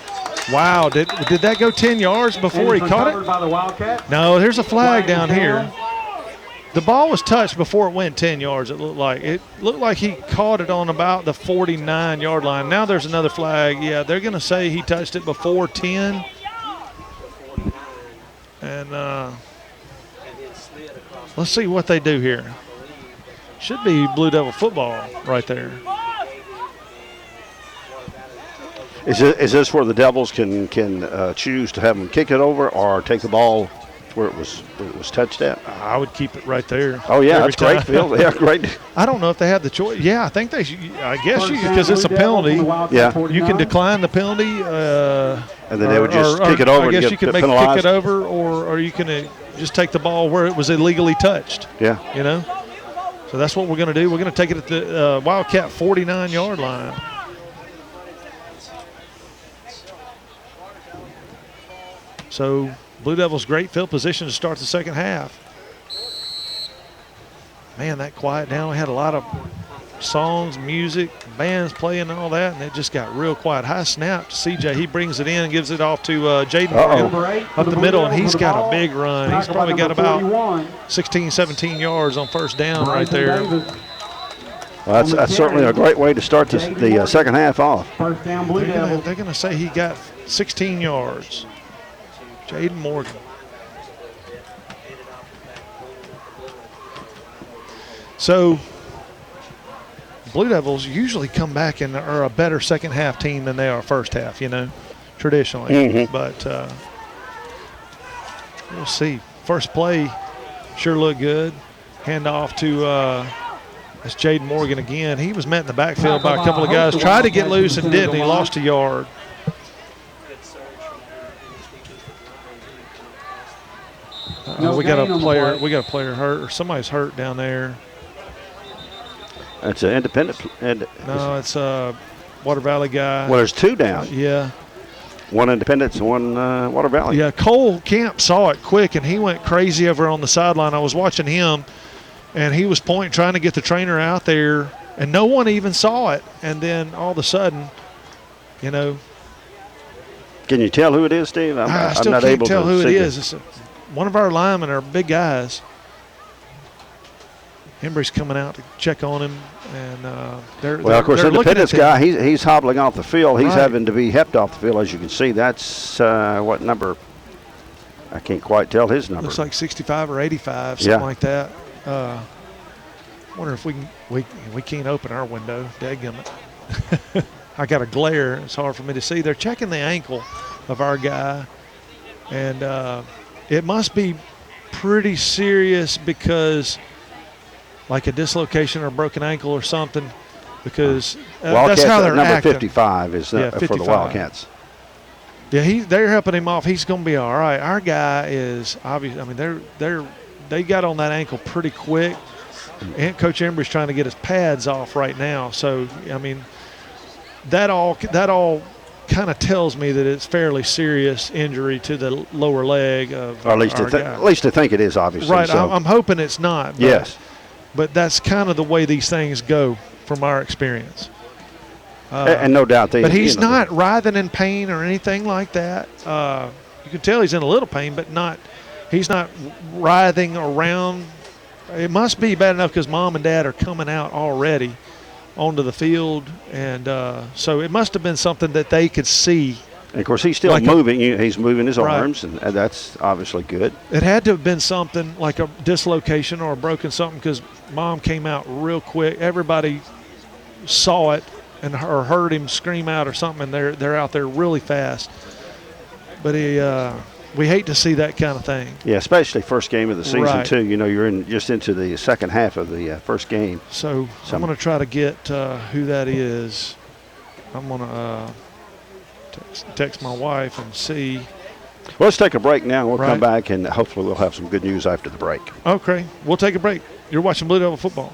Wow. Did that go 10 yards before he caught it? By the Wildcat. No, there's a flag down here. The ball was touched before it went 10 yards, it looked like. It looked like he caught it on about the 49-yard line. Now there's another flag. Yeah, they're going to say he touched it before 10. And let's see what they do here. Should be Blue Devil football right there. Is this where the Devils can choose to have them kick it over or take the ball where it was touched at? I would keep it right there. Oh yeah, that's great, Phil. Yeah, great. I don't know if they have the choice. Yeah, I think they should. I guess you, because it's a penalty. Yeah. You can decline the penalty. And then they would just kick it over. I guess and you get can make penalized. kick it over, or you can just take the ball where it was illegally touched. Yeah. You know. So that's what we're going to do. We're going to take it at the Wildcat 49-yard line. So Blue Devils great field position to start the second half. Man, that quiet down. We had a lot of songs, music, bands playing and all that, and it just got real quiet. High snap to CJ. He brings it in and gives it off to Jaden Morgan up the middle, and he's got a big run. He's probably got about 16, 17 yards on first down right there. Well, that's certainly a great way to start the second half off. First down, Blue Devils. They're going to say he got 16 yards. Jaden Morgan. So Blue Devils usually come back and are a better second half team than they are first half, you know, traditionally. Mm-hmm. But we'll see. First play sure looked good. Hand off to that's Jaden Morgan again. He was met in the backfield by a couple of guys. Tried to get loose and didn't. He lost a yard. We got a player. We got a player hurt, or somebody's hurt down there. It's an independent. No, it's a Water Valley guy. Well, there's 2 down. Yeah. One Independence, one Water Valley. Yeah, Cole Camp saw it quick, and he went crazy over on the sideline. I was watching him, and he was trying to get the trainer out there, and no one even saw it. And then all of a sudden, you know. Can you tell who it is, Steve? I still can't tell who it is. It's one of our linemen are big guys. Embry's coming out to check on him, and of course, Independence guy, he's hobbling off the field. He's having to be helped off the field, as you can see. That's what number? I can't quite tell his number. Looks like 65 or 85, something like that. Wonder if we can't open our window. Dadgummit. I got a glare. It's hard for me to see. They're checking the ankle of our guy, and it must be pretty serious, because like a dislocation or a broken ankle or something, because that's how they're number acting. 55 is 55. For the Wildcats. Yeah, they're helping him off. He's going to be all right. Our guy is obviously. I mean, they got on that ankle pretty quick, and Coach Embry's trying to get his pads off right now. So I mean, that all kind of tells me that it's fairly serious injury to the lower leg of or at least at least I think it is, obviously. Right. So. I'm hoping it's not. But, yes. But that's kind of the way these things go from our experience. And no doubt but he's not writhing in pain or anything like that. You can tell he's in a little pain, but he's not writhing around. It must be bad enough because Mom and Dad are coming out already onto the field, and so it must have been something that they could see. And of course, he's still moving. He's moving his arms, and that's obviously good. It had to have been something like a dislocation or a broken something, because Mom came out real quick. Everybody saw it or heard him scream out or something, and they're out there really fast. But we hate to see that kind of thing. Yeah, especially first game of the season too. You know, you're just into the second half of the first game. So I'm going to try to get who that is. I'm going to text my wife and see. Well, let's take a break now. We'll come back, and hopefully we'll have some good news after the break. Okay, we'll take a break. You're watching Blue Devil Football.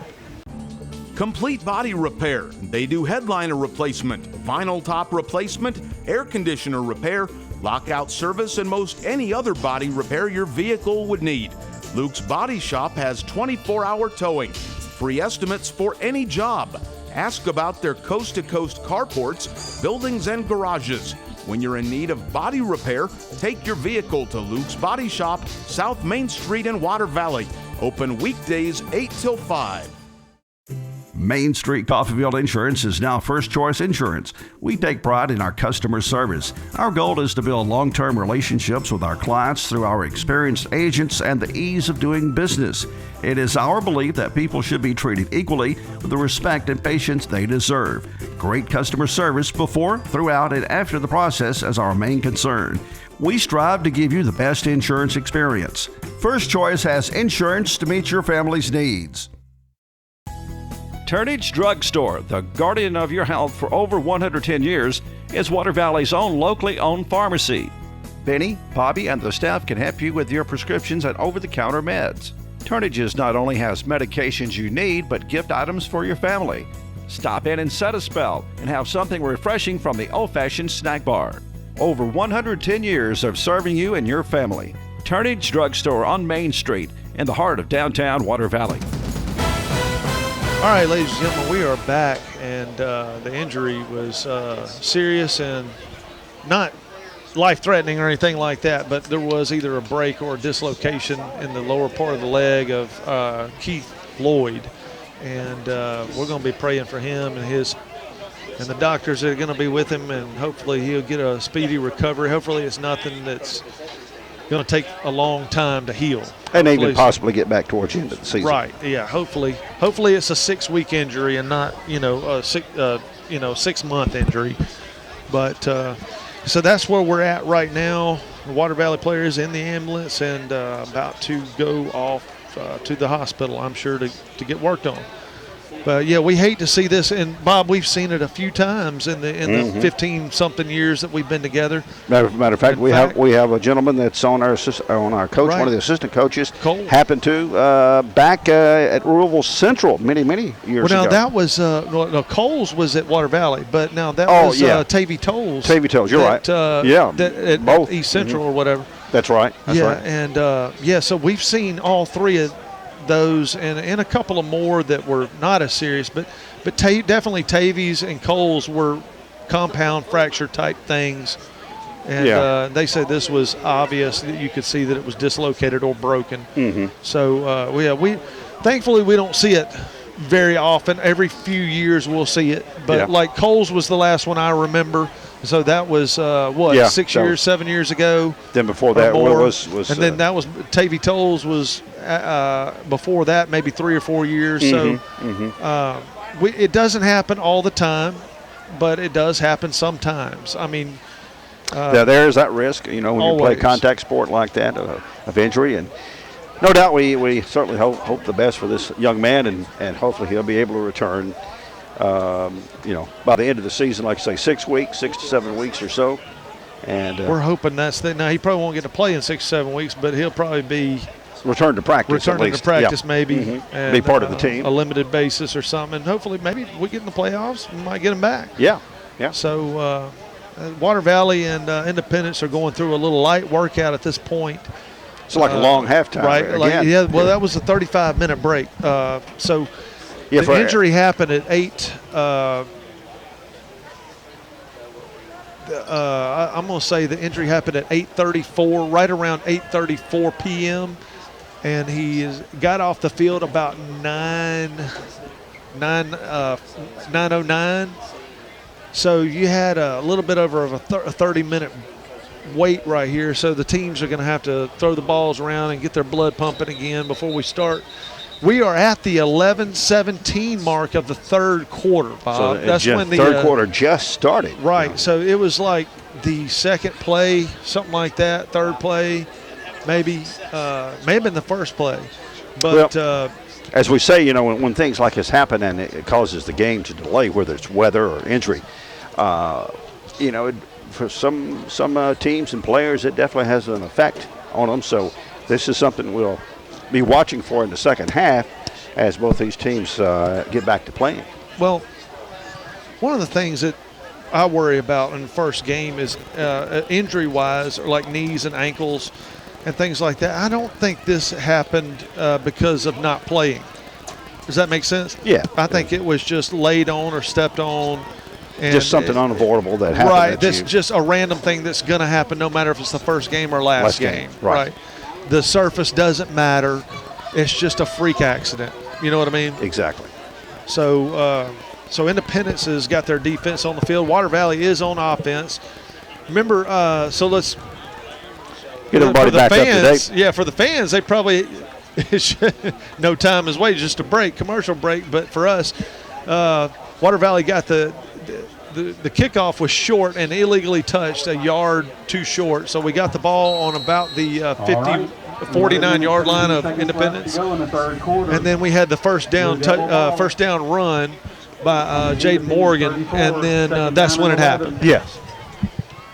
Complete Body Repair. They do headliner replacement, vinyl top replacement, air conditioner repair, lockout service, and most any other body repair your vehicle would need. Luke's Body Shop has 24-hour towing, free estimates for any job. Ask about their coast-to-coast carports, buildings, and garages. When you're in need of body repair, take your vehicle to Luke's Body Shop, South Main Street in Water Valley. Open weekdays 8 till 5. Main Street Coffeyville Insurance is now First Choice Insurance. We take pride in our customer service. Our goal is to build long-term relationships with our clients through our experienced agents and the ease of doing business. It is our belief that people should be treated equally with the respect and patience they deserve. Great customer service before, throughout, and after the process is our main concern. We strive to give you the best insurance experience. First Choice has insurance to meet your family's needs. Turnage Drug Store, the guardian of your health for over 110 years, is Water Valley's own locally owned pharmacy. Benny, Bobby, and the staff can help you with your prescriptions and over-the-counter meds. Turnages not only has medications you need, but gift items for your family. Stop in and set a spell and have something refreshing from the old-fashioned snack bar. Over 110 years of serving you and your family. Turnage Drug Store on Main Street in the heart of downtown Water Valley. All right, ladies and gentlemen, we are back, and the injury was serious and not life-threatening or anything like that, but there was either a break or a dislocation in the lower part of the leg of Keith Lloyd, and we're going to be praying for him and the doctors that are going to be with him, and hopefully he'll get a speedy recovery. Hopefully it's nothing that's going to take a long time to heal. And even possibly get back towards the end of the season. Right. Yeah. Hopefully it's a 6-week injury and not a 6-month injury. But so that's where we're at right now. The Water Valley player is in the ambulance and about to go off to the hospital, I'm sure, to get worked on. But yeah, we hate to see this, and Bob, we've seen it a few times in the 15-something years that we've been together. Matter of fact, we have a gentleman that's on our coach, right. One of the assistant coaches, Cole. Happened to back at Louisville Central many years ago. Well, now that was Coles was at Water Valley, but now that was Tavy Tolles. Tavy Tolles, you're right. At both East Central or whatever. That's right. That's right. And so we've seen all three of those and a couple of more that were not as serious, but definitely Tavy's and Cole's were compound fracture type things, and they said this was obvious that you could see that it was dislocated or broken. So we thankfully we don't see it very often. Every few years we'll see it, but like Cole's was the last one I remember. So that was 7 years ago. Then before that was and then that was Tavy Tolles was before that, maybe 3 or 4 years. It doesn't happen all the time, but it does happen sometimes. I mean, there's that risk, when you play a contact sport like that of injury, and no doubt we certainly hope the best for this young man, and hopefully he'll be able to return. By the end of the season, like I say, 6 to 7 weeks or so. And we're hoping that's the. Now he probably won't get to play in 6 to 7 weeks, but he'll probably be return to practice, maybe, and be part of the team, a limited basis or something. And hopefully, maybe we get in the playoffs, we might get him back. Yeah. So Water Valley and Independence are going through a little light workout at this point. It's like a long halftime, right? That was a 35-minute break. So. Yeah, the injury happened at 8. I'm going to say the injury happened at 8:34, right around 8:34 p.m. And he got off the field about 9:09. So you had a little bit over a 30-minute wait right here. So the teams are going to have to throw the balls around and get their blood pumping again before we start. We are at the 11:17 mark of the third quarter, Bob. So that's when the third quarter just started. Right. So it was like the second play, something like that, third play, maybe may have been the first play. But as we say, when things like this happen and it causes the game to delay, whether it's weather or injury, for some teams and players, it definitely has an effect on them. So this is something we'll be watching for in the second half as both these teams get back to playing. Well, one of the things that I worry about in the first game is injury-wise, like knees and ankles and things like that. I don't think this happened because of not playing. Does that make sense? Yeah. I think it was just laid on or stepped on. And just something unavoidable that happened. Right. That's just a random thing that's going to happen no matter if it's the first game or last game. Right. The surface doesn't matter. It's just a freak accident. You know what I mean? Exactly. So Independence has got their defense on the field. Water Valley is on offense. Remember, so let's get everybody back fans, up to date. Yeah, for the fans, they probably no time is wasted, just a break, commercial break. But for us, Water Valley got the kickoff was short and illegally touched, a yard too short. So we got the ball on about the 49-yard line of Independence, and then we had the first down run by Jaden Morgan, and then that's when it happened. Yes.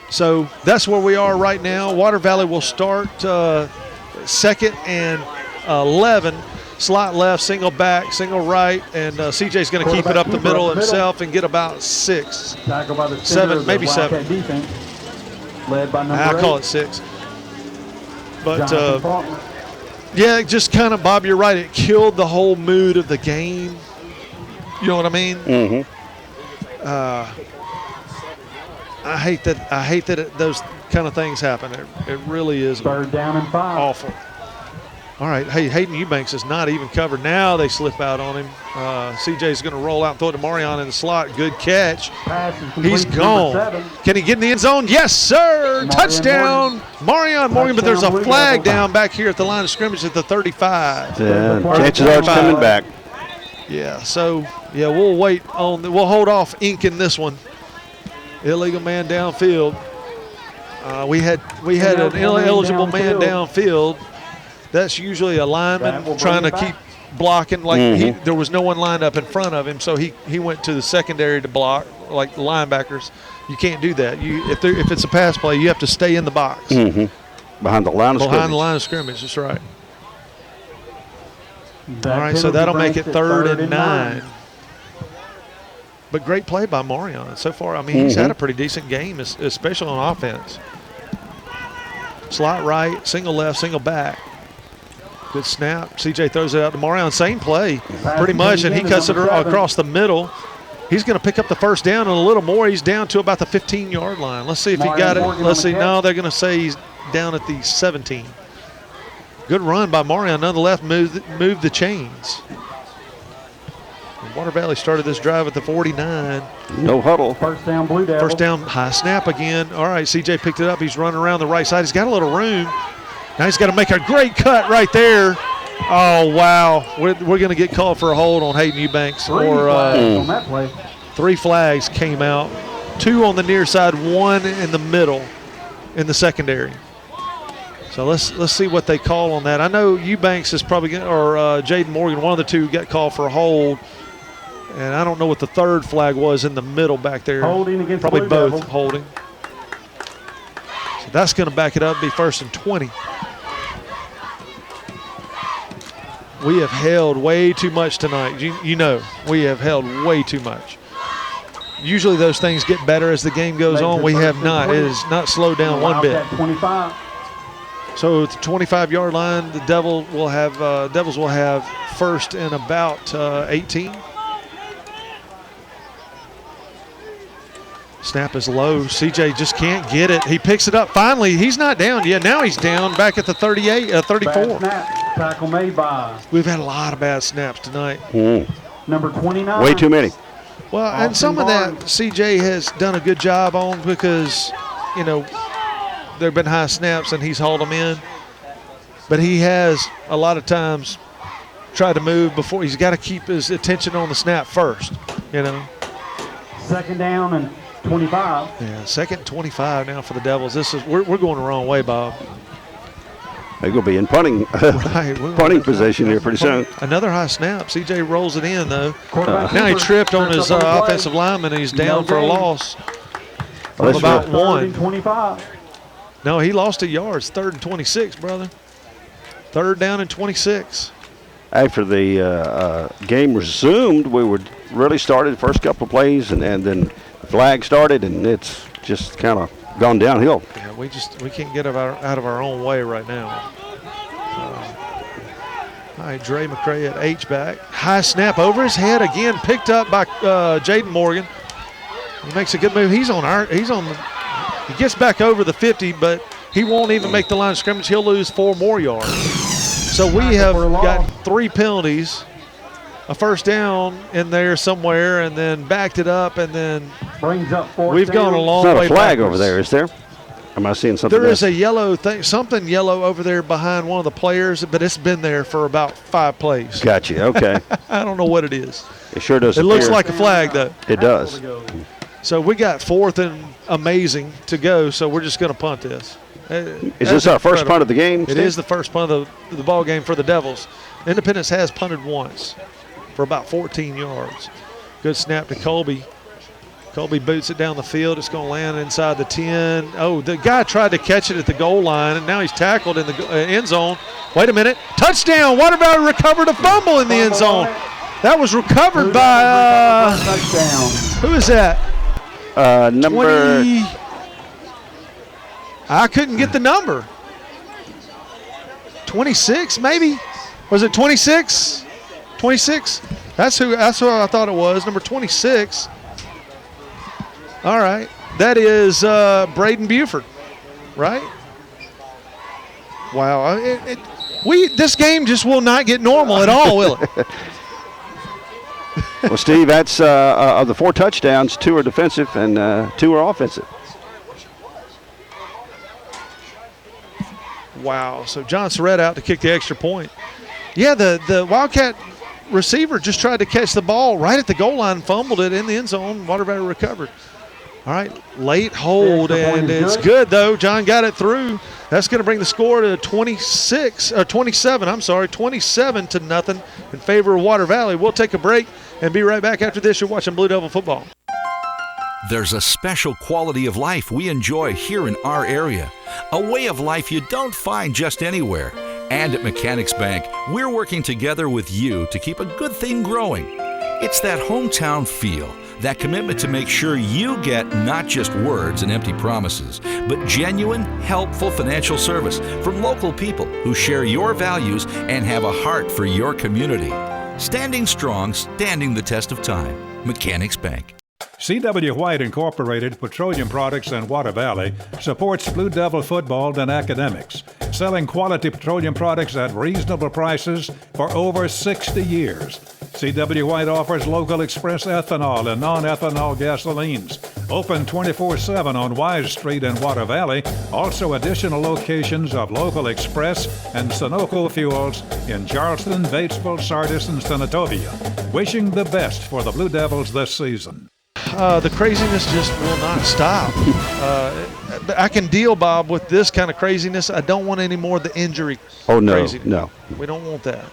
So that's where we are right now. Water Valley will start 2nd and 11. Slot left, single back, single right, and CJ's going to keep it up the middle himself and get about 6, 7, maybe 7. Led by I call it 6. But, yeah, just kind of, Bob, you're right. It killed the whole mood of the game. You know what I mean? Mm-hmm. I hate that those kind of things happen. It really is 3rd down and 5. Awful. All right, hey, Hayden Eubanks is not even covered. Now they slip out on him. CJ's going to roll out and throw it to Marion in the slot. Good catch. He's gone. Can he get in the end zone? Yes, sir. Touchdown, Marion Morgan. But there's a flag down back here at the line of scrimmage at the 35. Yeah, chances are it's coming back. Yeah, so, yeah, we'll wait on. We'll hold off inking this one. Illegal man downfield. We had an ineligible man downfield. That's usually a lineman trying to keep blocking. Like there was no one lined up in front of him, so he went to the secondary to block, like the linebackers. You can't do that. If it's a pass play, you have to stay in the box. Behind the line of scrimmage. Behind the line of scrimmage, that's right. All right, so that'll make it 3rd and 9. But great play by Marion so far. I mean, he's had a pretty decent game, especially on offense. Slot right, single left, single back. Good snap. CJ throws it out to Marion. Same play, pretty much, and he cuts it across the middle. He's going to pick up the first down and a little more. He's down to about the 15-yard line. Let's see if he got it. Let's see. No, they're going to say he's down at the 17. Good run by Marion. Nonetheless, moved the chains. Water Valley started this drive at the 49. No huddle. First down, Blue Devils. First down, high snap again. All right, CJ picked it up. He's running around the right side. He's got a little room. Now he's got to make a great cut right there. Oh, wow. We're going to get called for a hold on Hayden Eubanks. On that play. 3 flags came out. 2 on the near side, 1 in the middle in the secondary. So let's see what they call on that. I know Eubanks is probably going to, or Jaden Morgan, one of the two got called for a hold. And I don't know what the 3rd flag was in the middle back there. Holding against probably Blue both Devils. Holding. So that's going to back it up, be 1st and 20. We have held way too much tonight. You know, we have held way too much. Usually those things get better as the game goes on. We have not. It has not slowed down one bit. 25. So at the 25-yard line, the Devils will have 1st and about 18. Snap is low. CJ just can't get it. He picks it up. Finally, he's not down yet. Now he's down back at the 34. Bad snap. Tackle made by. We've had a lot of bad snaps tonight. Number 29. Way too many. Well, and some of that CJ has done a good job on because, you know, there have been high snaps and he's hauled them in. But he has a lot of times tried to move before. He's got to keep his attention on the snap first, you know. 2nd down and 25. Yeah, 2nd 25 now for the Devils. We're going the wrong way, Bob. They're going to be in punting position here pretty soon. Another high snap. CJ rolls it in, though. Now he tripped on his offensive lineman, and he's down for a loss of about 1. 25. No, he lost a yard. It's 3rd and 26, brother. 3rd down and 26. After the game resumed, we were really started the first couple of plays, and then the flag started, and it's just kind of gone downhill. Yeah, we can't get out of our own way right now. All right, Dre McCray at H-back. High snap over his head again, picked up by Jaden Morgan. He makes a good move. He gets back over the 50, but he won't even make the line of scrimmage. He'll lose 4 more yards. So we have got 3 penalties, a first down in there somewhere, and then backed it up, and then brings up 4th we've gone a long way. It's not a flag backwards. over there, is there? Am I seeing something? There is a yellow thing, something yellow over there behind one of the players, but it's been there for about 5 plays. Gotcha. Okay. I don't know what it is. It sure does. It looks like a flag, though. It does. So we got 4th and amazing to go, so we're just going to punt this. Is this our first punt of the game, It Steve? is the first punt of the ball game for the Devils. Independence has punted once for about 14 yards. Good snap to Colby. Colby boots it down the field. It's going to land inside the 10. Oh, the guy tried to catch it at the goal line, and now he's tackled in the end zone. Wait a minute. Touchdown. Water Valley recovered a fumble in the end zone. That was recovered by who is that? Number 20. I couldn't get the number. 26, maybe? Was it 26? 26? That's who I thought it was. Number 26. All right. That is Braden Buford, right? Wow. This game just will not get normal at all, will it? Well, Steve, that's of the 4 touchdowns, 2 are defensive and 2 are offensive. Wow. So John Surratt out to kick the extra point. Yeah, the Wildcat receiver just tried to catch the ball right at the goal line, fumbled it in the end zone. Water Valley recovered. All right, late hold, and it's good, though. John got it through. That's going to bring the score to 27 to nothing in favor of Water Valley. We'll take a break and be right back after this. You're watching Blue Devil football. There's a special quality of life we enjoy here in our area, a way of life you don't find just anywhere. And at Mechanics Bank, we're working together with you to keep a good thing growing. It's that hometown feel, that commitment to make sure you get not just words and empty promises, but genuine, helpful financial service from local people who share your values and have a heart for your community. Standing strong, standing the test of time. Mechanics Bank. C.W. White Incorporated Petroleum Products in Water Valley supports Blue Devil football and academics, selling quality petroleum products at reasonable prices for over 60 years. C.W. White offers local express ethanol and non-ethanol gasolines. Open 24/7 on Wise Street in Water Valley. Also additional locations of local express and Sunoco fuels in Charleston, Batesville, Sardis, and Senatobia. Wishing the best for the Blue Devils this season. The craziness just will not stop. I can deal, Bob, with this kind of craziness. I don't want any more of the injury craziness. No. We don't want that.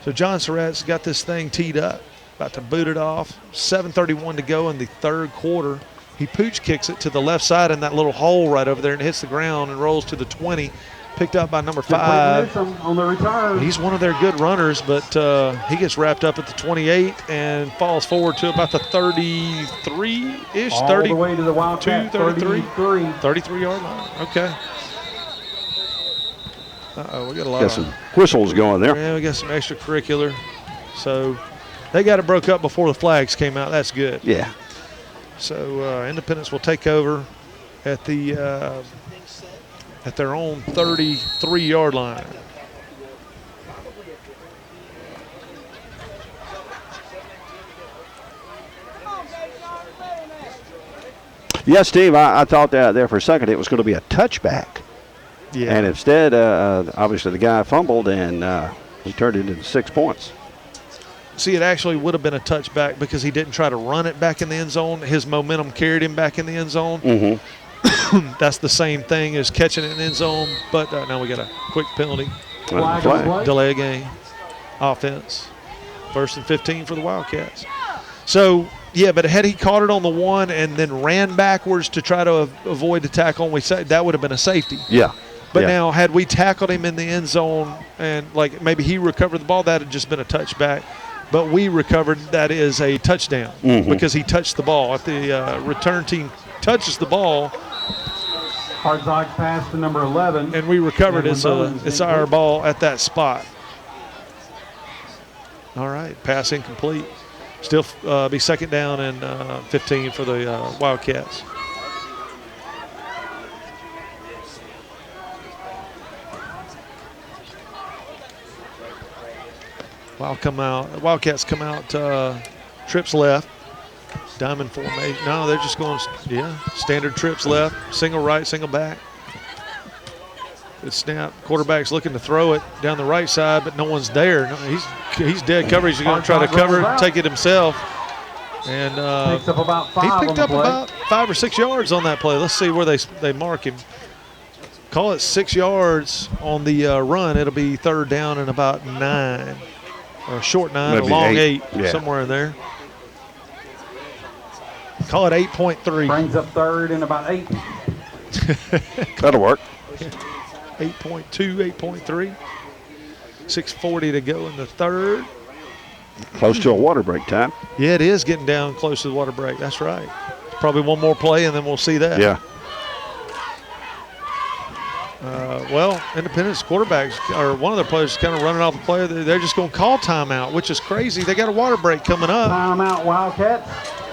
So John Surratt's got this thing teed up, about to boot it off. 7:31 to go in the third quarter. He pooch kicks it to the left side in that little hole right over there and hits the ground and rolls to the 20. Picked up by number 5. On the return. He's one of their good runners, but he gets wrapped up at the 28 and falls forward to about the 33-ish, All 30, the way to the Wildcat 33 yard line. Okay. We got a lot Got of some whistles going there. Yeah, we got some extracurricular. So they got it broke up before the flags came out. That's good. Yeah. So Independence will take over at the at their own 33-yard line. Yeah, Steve, I thought that there for a second it was going to be a touchback. Yeah. And instead, obviously the guy fumbled and he turned it into 6 points. See, it actually would have been a touchback because he didn't try to run it back in the end zone. His momentum carried him back in the end zone. Mm-hmm. That's the same thing as catching it in the end zone, but now we got a quick penalty. Flag. Delay of game. Offense. 1st and 15 for the Wildcats. So, yeah, but had he caught it on the 1 and then ran backwards to try to avoid the tackle, that would have been a safety. Yeah. But now, had we tackled him in the end zone and, like, maybe he recovered the ball, that had just been a touchback. But we recovered, that is a touchdown because he touched the ball. If the return team touches the ball, hard dog pass to number 11. And we recovered. It's our ball at that spot. All right, pass incomplete. Still be second down and 15 for the Wildcats. Wildcats come out trips left. Diamond formation. No, they're just going, standard trips left. Single right, single back. Good snap. Quarterback's looking to throw it down the right side, but no one's there. No, he's dead coverage. He's going to try to cover, take it himself. And picks up about he picked up about 5 or 6 yards on that play. Let's see where they mark him. Call it 6 yards on the run. It'll be third down and about 9. Or a short 9, maybe a long 8 somewhere in there. Call it 8.3. Brings up third and about 8. That'll work. 8.2, 8.3. 6:40 to go in the third. Close to a water break time. Yeah, it is getting down close to the water break. That's right. Probably one more play, and then we'll see that. Yeah. Well, Independence quarterbacks, or one of their players is kind of running off the play. They're just going to call timeout, which is crazy. They got a water break coming up. Timeout, Wildcats.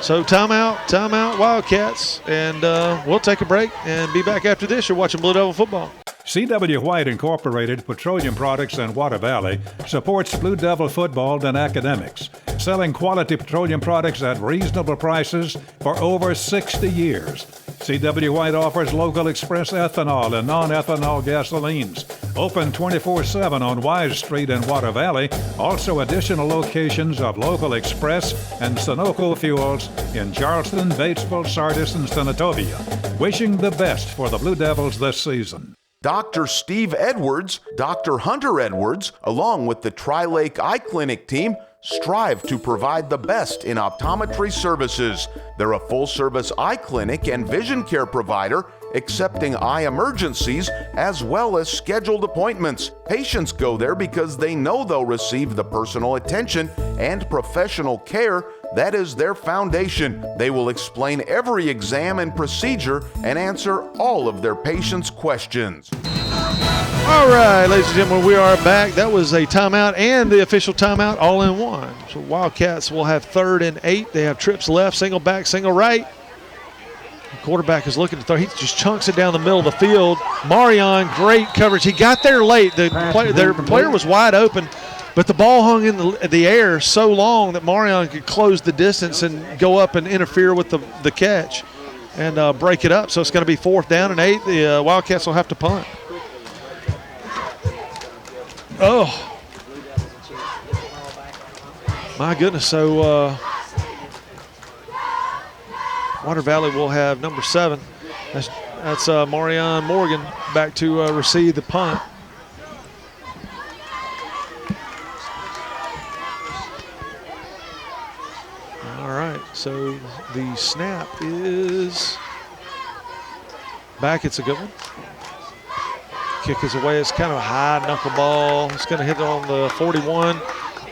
So timeout, Wildcats. And we'll take a break and be back after this. You're watching Blue Devil football. C.W. White Incorporated Petroleum Products in Water Valley supports Blue Devil football and academics, selling quality petroleum products at reasonable prices for over 60 years. C.W. White offers local express ethanol and non-ethanol gasolines. Open 24/7 on Wise Street in Water Valley. Also additional locations of local express and Sunoco fuels in Charleston, Batesville, Sardis, and Senatobia. Wishing the best for the Blue Devils this season. Dr. Steve Edwards, Dr. Hunter Edwards, along with the Tri-Lake Eye Clinic team, strive to provide the best in optometry services. They're a full-service eye clinic and vision care provider, accepting eye emergencies as well as scheduled appointments. Patients go there because they know they'll receive the personal attention and professional care that is their foundation. They will explain every exam and procedure and answer all of their patients' questions. All right, ladies and gentlemen, we are back. That was a timeout and the official timeout all in one. So Wildcats will have third and 8. They have trips left, single back, single right. The quarterback is looking to throw. He just chunks it down the middle of the field. Marion, great coverage. He got there late. Their player was wide open, but the ball hung in the air so long that Marion could close the distance and go up and interfere with the catch and break it up. So it's going to be fourth down and 8. The Wildcats will have to punt. Oh, my goodness. So Water Valley will have number 7. That's Marion Morgan back to receive the punt. All right, so the snap is back. It's a good one. Kick is away. It's kind of a high knuckle ball. It's going to hit on the 41.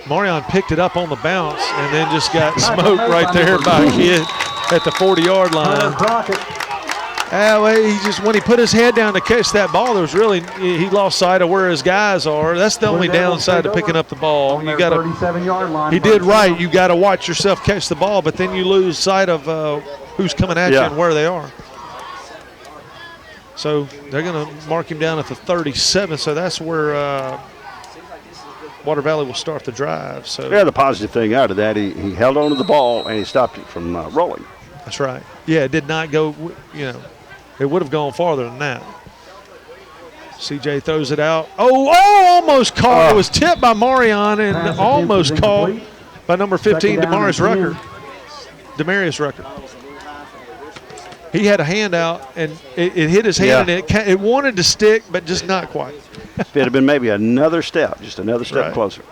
Marion picked it up on the bounce and then just got smoked right there by a kid at the 40-yard line. When he put his head down to catch that ball, he lost sight of where his guys are. That's the only downside to picking up the ball. You got 37-yard line. He did right. You got to watch yourself catch the ball, but then you lose sight of who's coming at you and where they are. So they're going to mark him down at the 37. So that's where Water Valley will start the drive. So the positive thing out of that, he held on to the ball and he stopped it from rolling. That's right. Yeah, it did not go, it would have gone farther than that. CJ throws it out. Almost caught. It was tipped by Marion and almost caught by number 15, Demarius Rucker. He had a hand out, and it hit his hand, and it wanted to stick, but just not quite. If it had been maybe another step, just another step closer.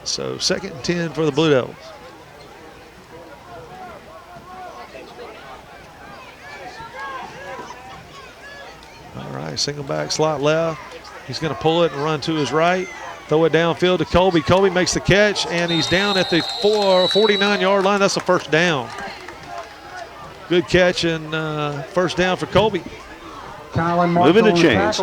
So 2nd and 10 for the Blue Devils. All right, single back, slot left. He's going to pull it and run to his right. Throw it downfield to Colby. Colby makes the catch, and he's down at the 49-yard line. That's a first down. Good catch and first down for Colby. Moving the chains.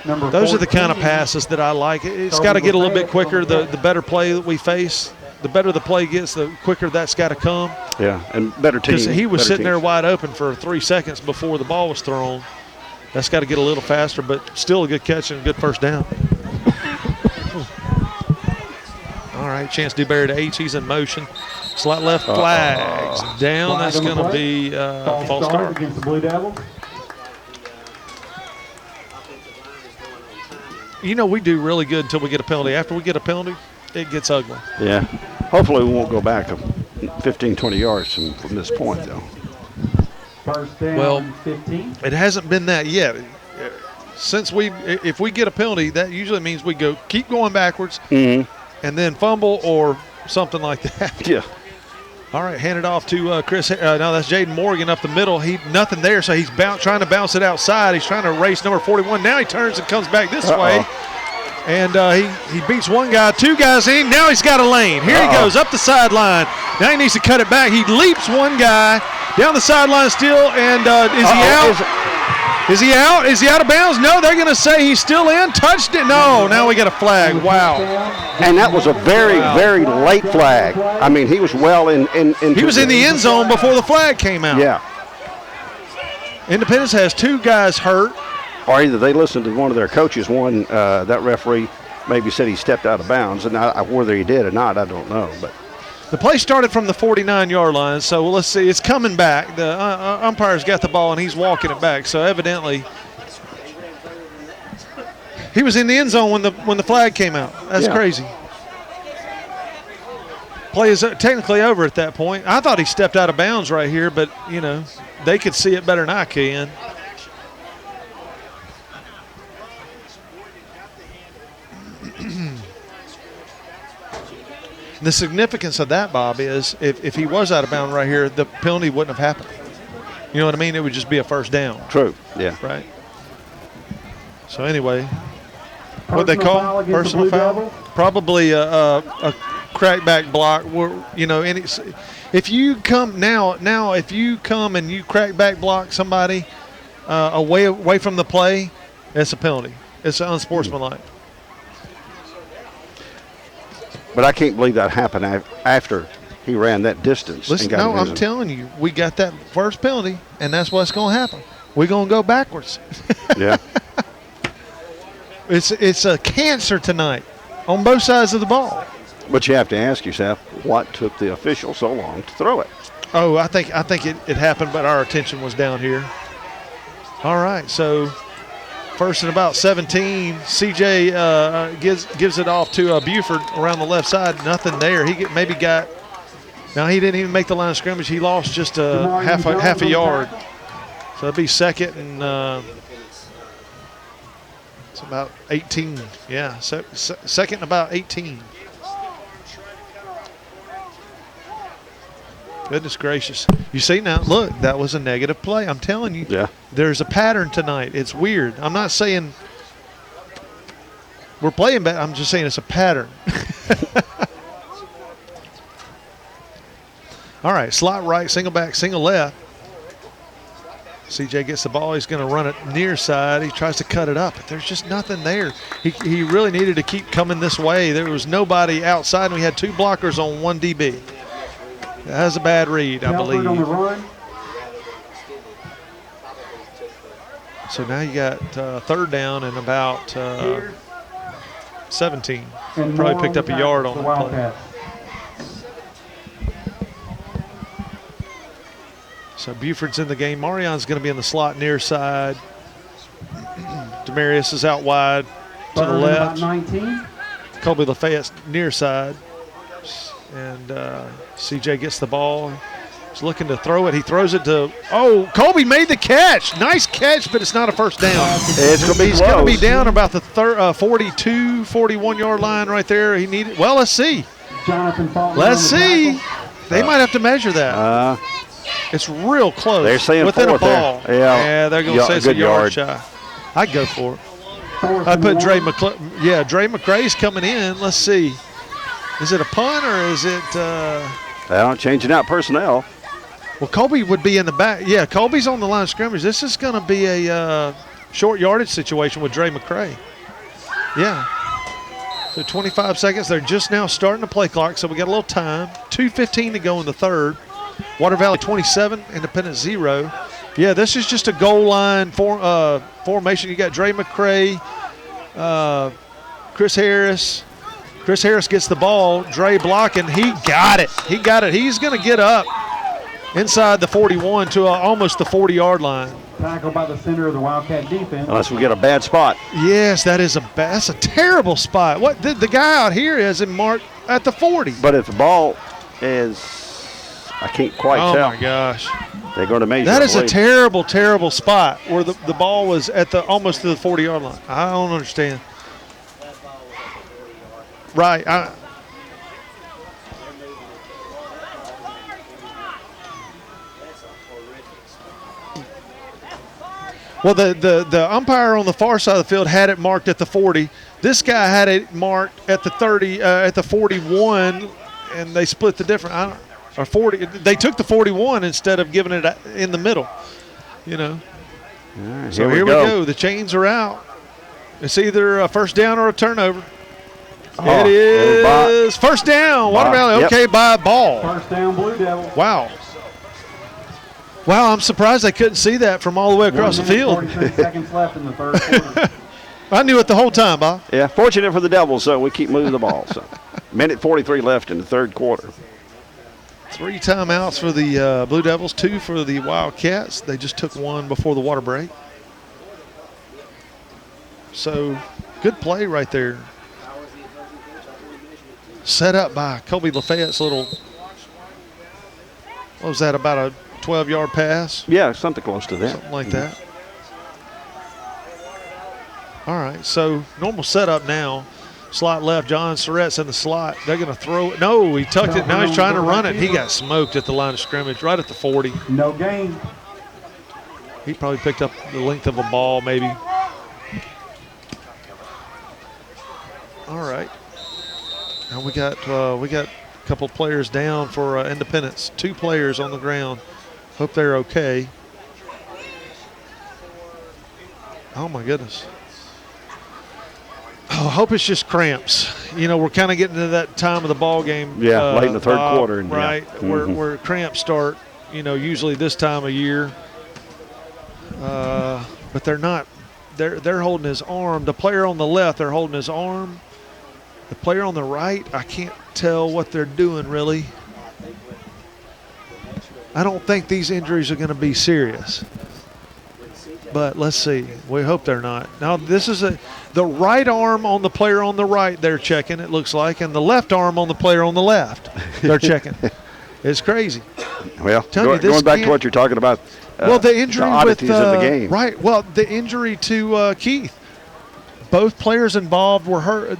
Those are the kind of passes that I like. It's got to get a little bit quicker. The better play that we face, the better the play gets, the quicker that's got to come. Yeah, and better team. Because he was sitting there wide open for 3 seconds before the ball was thrown. That's got to get a little faster, but still a good catch and a good first down. All right, Chance DeBerry to H. He's in motion. Slot left, flags down. That's going to be false start against the Blue Devils. You know, we do really good until we get a penalty. After we get a penalty, it gets ugly. Yeah. Hopefully we won't go back 15, 20 yards from this point, though. First down, well, 15. It hasn't been that yet. Since if we get a penalty, that usually means we keep going backwards and then fumble or something like that. Yeah. All right, hand it off to Chris. No, that's Jaden Morgan up the middle. Nothing there, so he's trying to bounce it outside. He's trying to race number 41. Now he turns and comes back this way. And he beats one guy, 2 guys in. Now he's got a lane. Here he goes up the sideline. Now he needs to cut it back. He leaps one guy down the sideline still, and is he out? Is he out? Is he out of bounds? No, they're going to say he's still in. Touched it. No, now we got a flag. Wow. And that was a very, very late flag. I mean, he was well in. He was in the end zone before the flag came out. Yeah. Independence has 2 guys hurt. Or either they listened to one of their coaches. That referee maybe said he stepped out of bounds, and whether he did or not, I don't know. But the play started from the 49-yard line, so let's see. It's coming back. The umpire's got the ball, and he's walking it back. So evidently, he was in the end zone when the flag came out. That's crazy. Play is technically over at that point. I thought he stepped out of bounds right here, but, you know, they could see it better than I can. The significance of that, Bob, is if he was out of bounds right here, the penalty wouldn't have happened. You know what I mean? It would just be a first down. True, yeah. Right. So anyway, what they call personal foul? Probably a crackback block. You know, if you come if you come and you crackback block somebody away from the play, it's a penalty. It's unsportsmanlike. But I can't believe that happened after he ran that distance. Listen, no, I'm telling you, we got that first penalty, and that's what's going to happen. We're going to go backwards. Yeah. It's a cancer tonight on both sides of the ball. But you have to ask yourself, what took the official so long to throw it? Oh, I think it happened, but our attention was down here. All right, so first and about 17, CJ gives it off to Buford around the left side. Nothing there. He now he didn't even make the line of scrimmage. He lost just half a yard. So it'd be second and it's about 18. Yeah, second and about 18. Goodness gracious. You see now, look, that was a negative play. I'm telling you. Yeah. There's a pattern tonight. It's weird. I'm not saying we're playing bad. I'm just saying it's a pattern. All right, slot right, single back, single left. CJ gets the ball. He's going to run it near side. He tries to cut it up, but there's just nothing there. He really needed to keep coming this way. There was nobody outside, and we had 2 blockers on 1 DB. That was a bad read, I believe. On the run. So now you got third down and about 17. And probably picked up a yard on the play. So Buford's in the game. Marion's going to be in the slot near side. Demarius is out wide to the left. 19. Colby Lafayette's near side. And CJ gets the ball. He's looking to throw it. He throws it to – oh, Colby made the catch. Nice catch, but it's not a first down. It's going to be He's going to be down about the 42, 41-yard line right there. He needed – well, let's see. Let's see. They might have to measure that. It's real close. They're saying within a ball. There. Yeah, they're going to say it's a yard shy. I'd go for it. I put Dre McCray's coming in. Let's see. Is it a punt or is it well, changing out personnel. Well, Colby would be in the back. Yeah, Colby's on the line of scrimmage. This is going to be a short yardage situation with Dre McCray. Yeah. So 25 seconds. They're just now starting the play clock, so we got a little time. 2:15 to go in the third. Water Valley 27, Independence 0. Yeah, this is just a goal line formation. You got Dre McCray, Chris Harris. Chris Harris gets the ball. Dre blocking. He got it. He got it. He's going to get up inside the 41 to almost the 40-yard line. Tackle by the center of the Wildcat defense. Unless we get a bad spot. Yes, that's a terrible spot. What the guy out here is in mark at the 40. But if the ball is, I can't quite tell. Oh my gosh. They're going to measure. That is a terrible, terrible spot where the ball was at the almost to the 40-yard line. I don't understand. Right. Well, the umpire on the far side of the field had it marked at the 40. This guy had it marked at the 30, at the 41, and they split the difference. Or 40. They took the 41 instead of giving it in the middle. You know. Right, so here we go. The chains are out. It's either a first down or a turnover. It is first down. Water Valley, okay, by a ball. First down, Blue Devils. Wow. Wow, I'm surprised they couldn't see that from all the way across the field. 46 seconds left in the third quarter. I knew it the whole time, Bob. Yeah, fortunate for the Devils, so we keep moving the ball. So, minute 43 left in the third quarter. 3 timeouts for the Blue Devils, 2 for the Wildcats. They just took one before the water break. So, good play right there. Set up by Colby Lafayette's little, what was that, about a 12-yard pass? Yeah, something close to that. Something like that. All right, so normal setup now. Slot left, John Surratt's in the slot. They're going to throw it. No, he tucked it. Now he's trying to run it. He got smoked at the line of scrimmage, right at the 40. No gain. He probably picked up the length of a ball, maybe. All right. Now we got a couple players down for Independence. 2 players on the ground. Hope they're okay. Oh my goodness. Oh, I hope it's just cramps. You know, we're kind of getting to that time of the ball game. Yeah, late in the third quarter. And right, yeah. where cramps start, you know, usually this time of year. But they're not. They're holding his arm. The player on the left, they're holding his arm. The player on the right, I can't tell what they're doing really. I don't think these injuries are going to be serious. But let's see. We hope they're not. Now, this is the right arm on the player on the right they're checking, it looks like, and the left arm on the player on the left they're checking. It's crazy. Well, going back to what you're talking about, well, the injury the oddities with of the game. Right. Well, the injury to Keith. Both players involved were hurt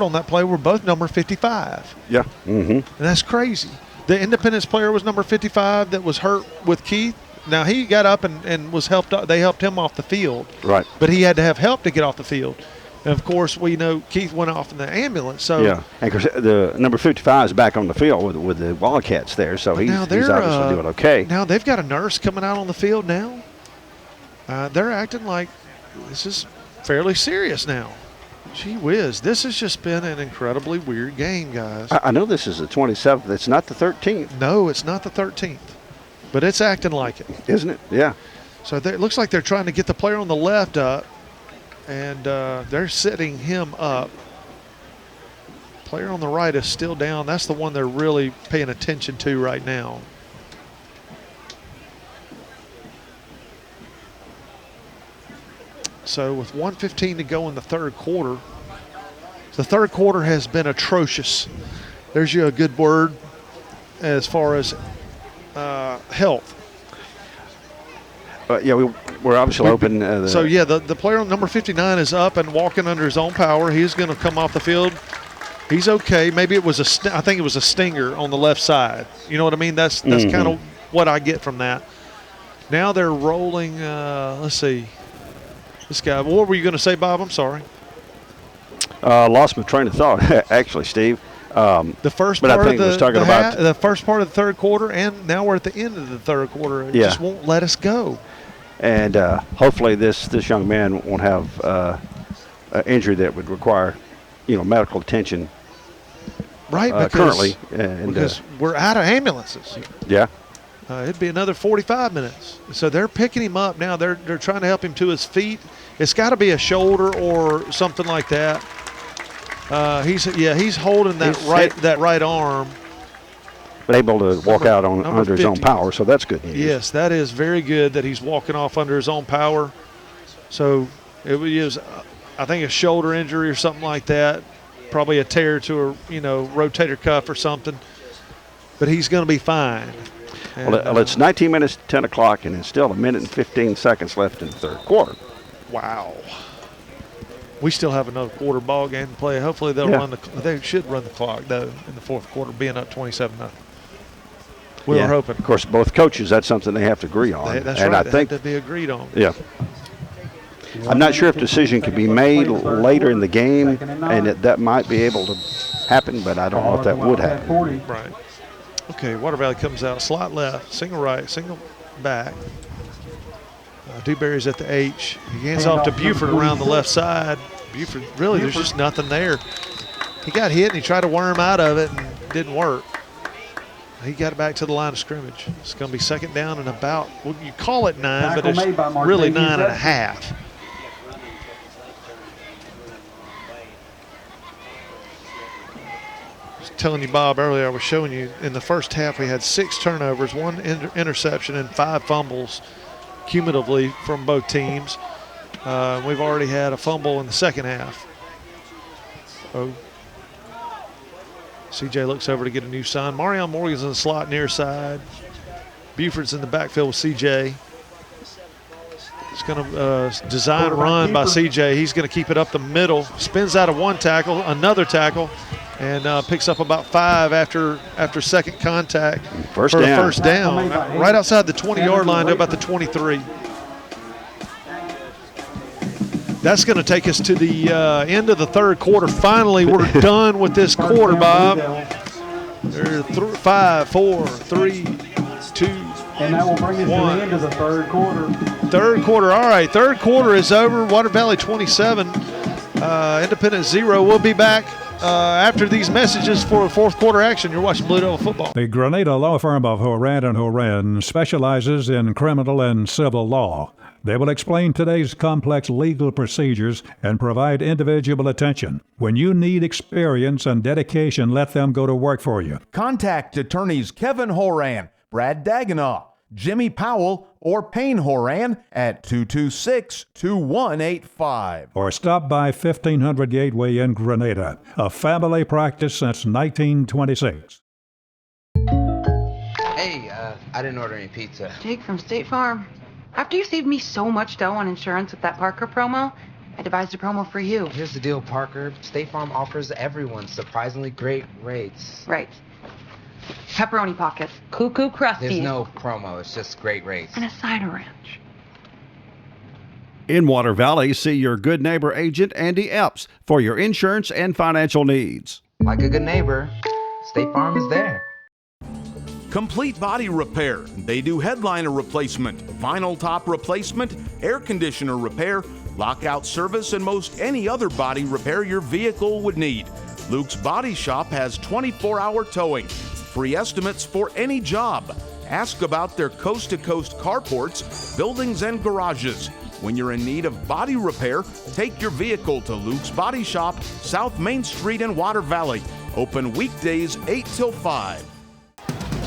on that play were both number 55. Yeah. Mm-hmm. And that's crazy. The Independence player was number 55 that was hurt with Keith. Now, he got up and was helped. They helped him off the field. Right. But he had to have help to get off the field. And, of course, we know Keith went off in the ambulance. So yeah, and the number 55 is back on the field with the Wildcats there, so he's obviously doing okay. Now, they've got a nurse coming out on the field now. They're acting like this is fairly serious now. Gee whiz, this has just been an incredibly weird game, guys. I know this is the 27th. It's not the 13th. No, it's not the 13th. But it's acting like it. Isn't it? Yeah. So it looks like they're trying to get the player on the left up, and they're sitting him up. Player on the right is still down. That's the one they're really paying attention to right now. So with 1:15 to go in the third quarter, the third quarter has been atrocious. There's a good word as far as health. Yeah, we're obviously hoping. The player on number 59 is up and walking under his own power. He's going to come off the field. He's okay. Maybe it was I think it was a stinger on the left side. You know what I mean? That's kind of what I get from that. Now they're rolling. Let's see. This guy. What were you going to say, Bob? I'm sorry. Lost my train of thought. Actually, Steve. The first part of the first part of the third quarter, and now we're at the end of the third quarter. It just won't let us go. And hopefully this young man won't have an injury that would require, medical attention. Right, currently. Because we're out of ambulances. Yeah. It'd be another 45 minutes. So they're picking him up now. They're trying to help him to his feet. It's got to be a shoulder or something like that. He's holding that right arm. But able to walk out under his own power, so that's good news. Yes, that is very good that he's walking off under his own power. So it was, I think, a shoulder injury or something like that. Probably a tear to a rotator cuff or something. But he's going to be fine. And, well, it's 19 minutes, 10 o'clock, and it's still 1 minute and 15 seconds left in the third quarter. Wow. We still have another quarter ball game to play. Hopefully they should run the clock, though, in the fourth quarter, being up 27-0. We were hoping. Of course, both coaches, that's something they have to agree on. That's and right. I think they have to be agreed on. Yeah. I'm not sure if decision can be made later in the game, and that might be able to happen, but I don't know if that would happen. Right. Okay, Water Valley comes out, slot left, single right, single back. Dewberry's at the H. He hands off to Buford around the left side. Buford, really, there's just nothing there. He got hit, and he tried to worm out of it, and it didn't work. He got it back to the line of scrimmage. It's going to be second down and about, well, you call it 9, but it's really 9.5. Telling you, Bob, earlier I was showing you in the first half we had 6 turnovers, 1 interception, and 5 fumbles cumulatively from both teams. We've already had a fumble in the second half. So CJ looks over to get a new sign. Marion Morgan's in the slot near side. Buford's in the backfield with CJ. It's going to design run by CJ. He's going to keep it up the middle. Spins out of 1 tackle, another tackle, and picks up about 5 after second contact for a first down. Right outside the 20-yard line to about the 23. That's going to take us to the end of the third quarter. Finally, we're done with this quarter, Bob. There's 5, 4, 3, 2, and that will bring us to the end of the third quarter. Third quarter, all right. Third quarter is over. Water Valley 27, Independent 0. We'll be back after these messages for fourth quarter action. You're watching Blue Devil Football. The Grenada law firm of Horan & Horan specializes in criminal and civil law. They will explain today's complex legal procedures and provide individual attention. When you need experience and dedication, let them go to work for you. Contact attorneys Kevin Horan, Brad Dagenau, Jimmy Powell, or Payne Horan at 226-2185. Or stop by 1500 Gateway in Grenada, a family practice since 1926. Hey, I didn't order any pizza. Jake from State Farm. After you saved me so much dough on insurance with that Parker promo, I devised a promo for you. Here's the deal, Parker. State Farm offers everyone surprisingly great rates. Right. Pepperoni pockets, cuckoo crusty. There's no promo, it's just great rates. And a cider ranch. In Water Valley, see your good neighbor agent, Andy Epps, for your insurance and financial needs. Like a good neighbor, State Farm is there. Complete body repair. They do headliner replacement, vinyl top replacement, air conditioner repair, lockout service, and most any other body repair your vehicle would need. Luke's Body Shop has 24-hour towing, free estimates for any job. Ask about their coast-to-coast carports, buildings, and garages. When you're in need of body repair, take your vehicle to Luke's Body Shop, South Main Street in Water Valley. Open weekdays 8 till 5.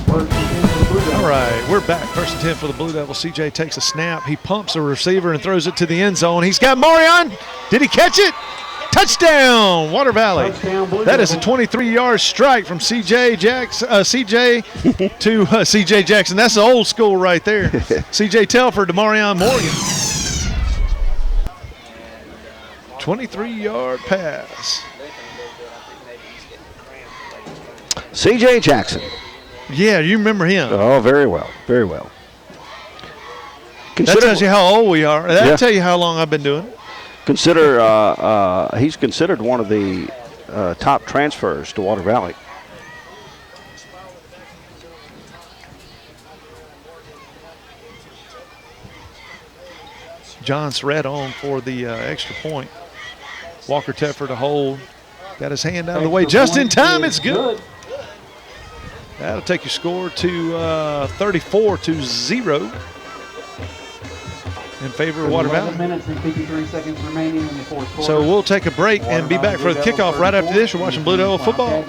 All right, we're back. First and 10 for the Blue Devils. CJ takes a snap. He pumps a receiver and throws it to the end zone. He's got Marion. Did he catch it? Touchdown, Water Valley. That is a 23-yard strike from CJ to CJ Jackson. That's the old school right there. CJ Telford to Marion Morgan. 23-yard pass. CJ Jackson. Yeah, you remember him. Oh, very well, very well. That tells you how old we are. That'll tell you how long I've been doing it. He's considered one of the top transfers to Water Valley. John Surratt on for the extra point. Walker Teffer to hold. Got his hand out of the way just in time. It's good. That'll take your score to 34-0 in favor of Water Valley. 11 minutes and 53 seconds remaining in the fourth quarter. So we'll take a break and be back for the kickoff right after this. You're watching Blue Devil football.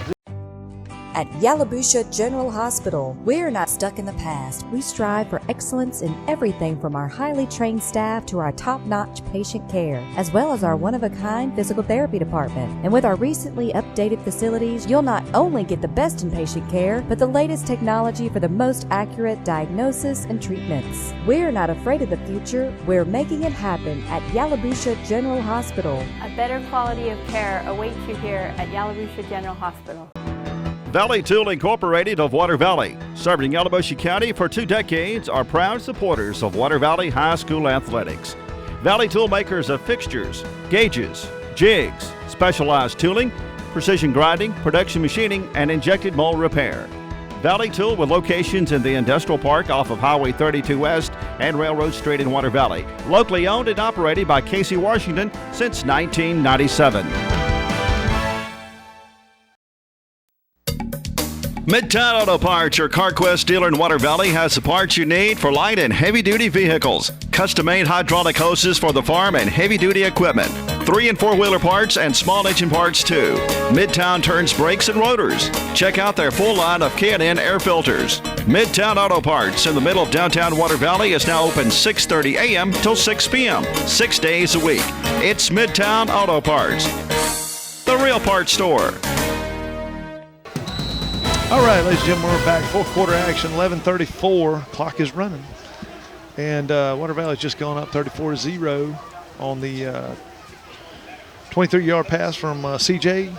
At Yalobusha General Hospital, we're not stuck in the past. We strive for excellence in everything from our highly trained staff to our top-notch patient care, as well as our one-of-a-kind physical therapy department. And with our recently updated facilities, you'll not only get the best in patient care, but the latest technology for the most accurate diagnosis and treatments. We're not afraid of the future. We're making it happen at Yalobusha General Hospital. A better quality of care awaits you here at Yalobusha General Hospital. Valley Tool Incorporated of Water Valley, serving Yalobusha County for 2 decades, are proud supporters of Water Valley High School athletics. Valley Tool makers of fixtures, gauges, jigs, specialized tooling, precision grinding, production machining, and injected mold repair. Valley Tool with locations in the Industrial Park off of Highway 32 West and Railroad Street in Water Valley. Locally owned and operated by Casey Washington since 1997. Midtown Auto Parts, your CarQuest dealer in Water Valley, has the parts you need for light and heavy-duty vehicles. Custom-made hydraulic hoses for the farm and heavy-duty equipment. 3- and 4-wheeler parts and small engine parts, too. Midtown turns brakes and rotors. Check out their full line of K&N air filters. Midtown Auto Parts in the middle of downtown Water Valley is now open 6:30 a.m. till 6 p.m., 6 days a week. It's Midtown Auto Parts, the real parts store. All right, ladies and gentlemen, we're back. Fourth quarter action, 11:34. Clock is running. And Water Valley's just gone up 34-0 on the 23-yard pass from C.J.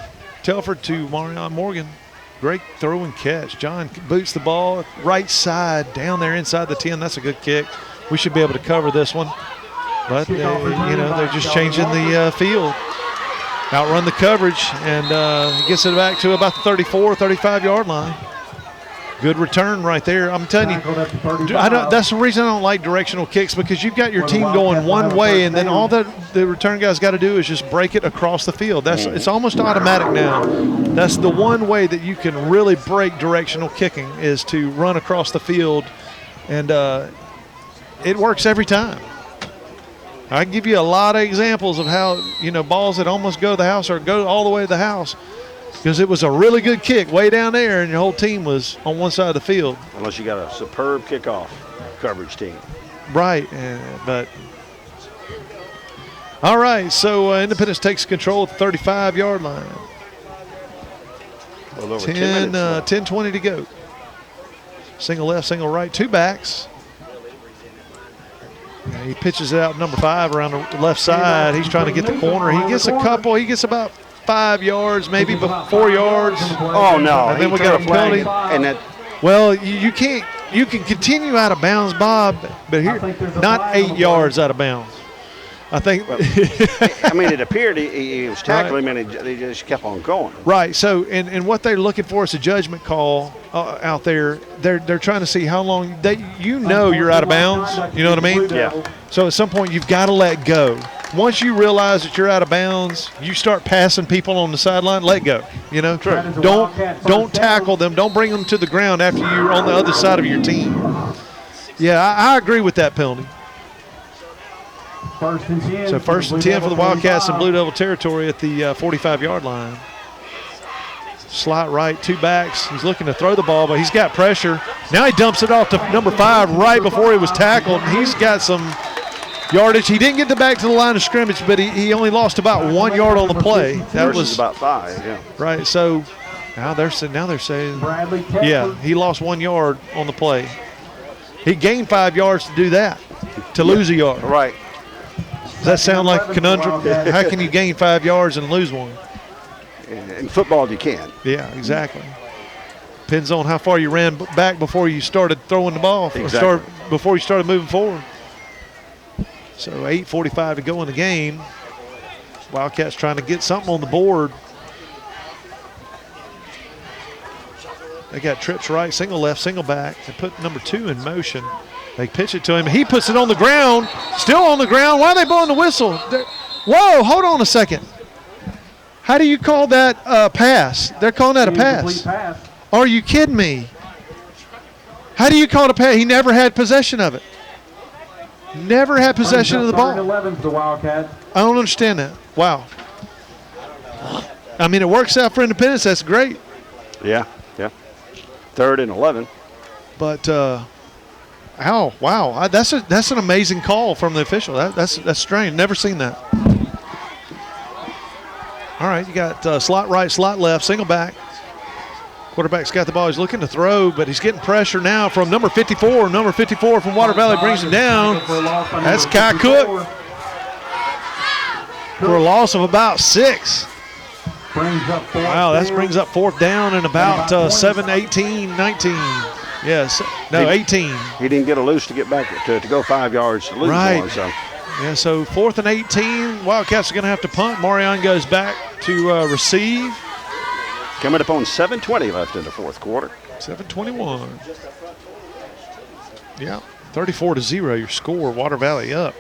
Telford to Marion Morgan. Great throw and catch. John boots the ball right side down there inside the 10. That's a good kick. We should be able to cover this one. But, they're just changing the field. Outrun the coverage, and gets it back to about the 34, 35-yard line. Good return right there. I'm telling you, that's the reason I don't like directional kicks, because you've got your team going one way, and then all the return guy's got to do is just break it across the field. It's almost automatic now. That's the one way that you can really break directional kicking, is to run across the field, and it works every time. I can give you a lot of examples of how, balls that almost go to the house or go all the way to the house, because it was a really good kick way down there and your whole team was on one side of the field. Unless you got a superb kickoff coverage team. Right, but all right, so Independence takes control at the 35-yard line. 10-20 to go. Single left, single right, 2 backs. He pitches it out number 5 around the left side. He's trying to get the corner. He gets a couple. He gets about 5 yards, maybe 4 yards. Oh, no. And then we got a penalty. And well, you can't. You can continue out of bounds, Bob, but here, not 8 yards out of bounds. I think. I mean, it appeared he was tackling him, and he just kept on going. Right. So, and what they're looking for is a judgment call out there. They're trying to see how long you're out of bounds. You know what I mean? Yeah. So at some point you've got to let go. Once you realize that you're out of bounds, you start passing people on the sideline. Let go. True. Don't tackle them. Don't bring them to the ground after you're on the other side of your team. Yeah, I agree with that penalty. First and 10. So first and 10 for the Wildcats in Blue Devil territory at the 45-yard line. Slot right, 2 backs. He's looking to throw the ball, but he's got pressure. Now he dumps it off to number 5 right before he was tackled. He's got some yardage. He didn't get back to the line of scrimmage, but he only lost about 1 yard on the play. That was about 5, yeah. Right, so now they're saying, yeah, he lost 1 yard on the play. He gained 5 yards to do that, to lose a yard. Right. Does that sound like a conundrum? How can you gain 5 yards and lose 1? In football, you can. Yeah, exactly. Depends on how far you ran back before you started throwing the ball, or before you started moving forward. So 8:45 to go in the game. Wildcats trying to get something on the board. They got trips right, single left, single back. They put number 2 in motion. They pitch it to him. He puts it on the ground, still on the ground. Why are they blowing the whistle? Whoa, hold on a second. How do you call that pass? They're calling that a pass. Are you kidding me? How do you call it a pass? He never had possession of it. Never had possession of the ball. 11 for the Wildcats. I don't understand that. Wow. I mean, it works out for Independence. That's great. Yeah. 3rd and 11. But, wow. That's an amazing call from the official. That's strange. Never seen that. All right, you got slot right, slot left, single back. Quarterback's got the ball. He's looking to throw, but he's getting pressure now from number 54. Number 54 from Water Valley brings him down. That's Kai Cook for a loss of about 6. Wow, that brings up 4th down and about 7, 18, 19. Yes, no, 18. He didn't get a loose to get back to go 5 yards to lose one. So. Yeah, so 4th and 18. Wildcats are going to have to punt. Marion goes back to receive. Coming up on 7:20 left in the 4th quarter. 7:21. Yeah, 34-0 your score. Water Valley up.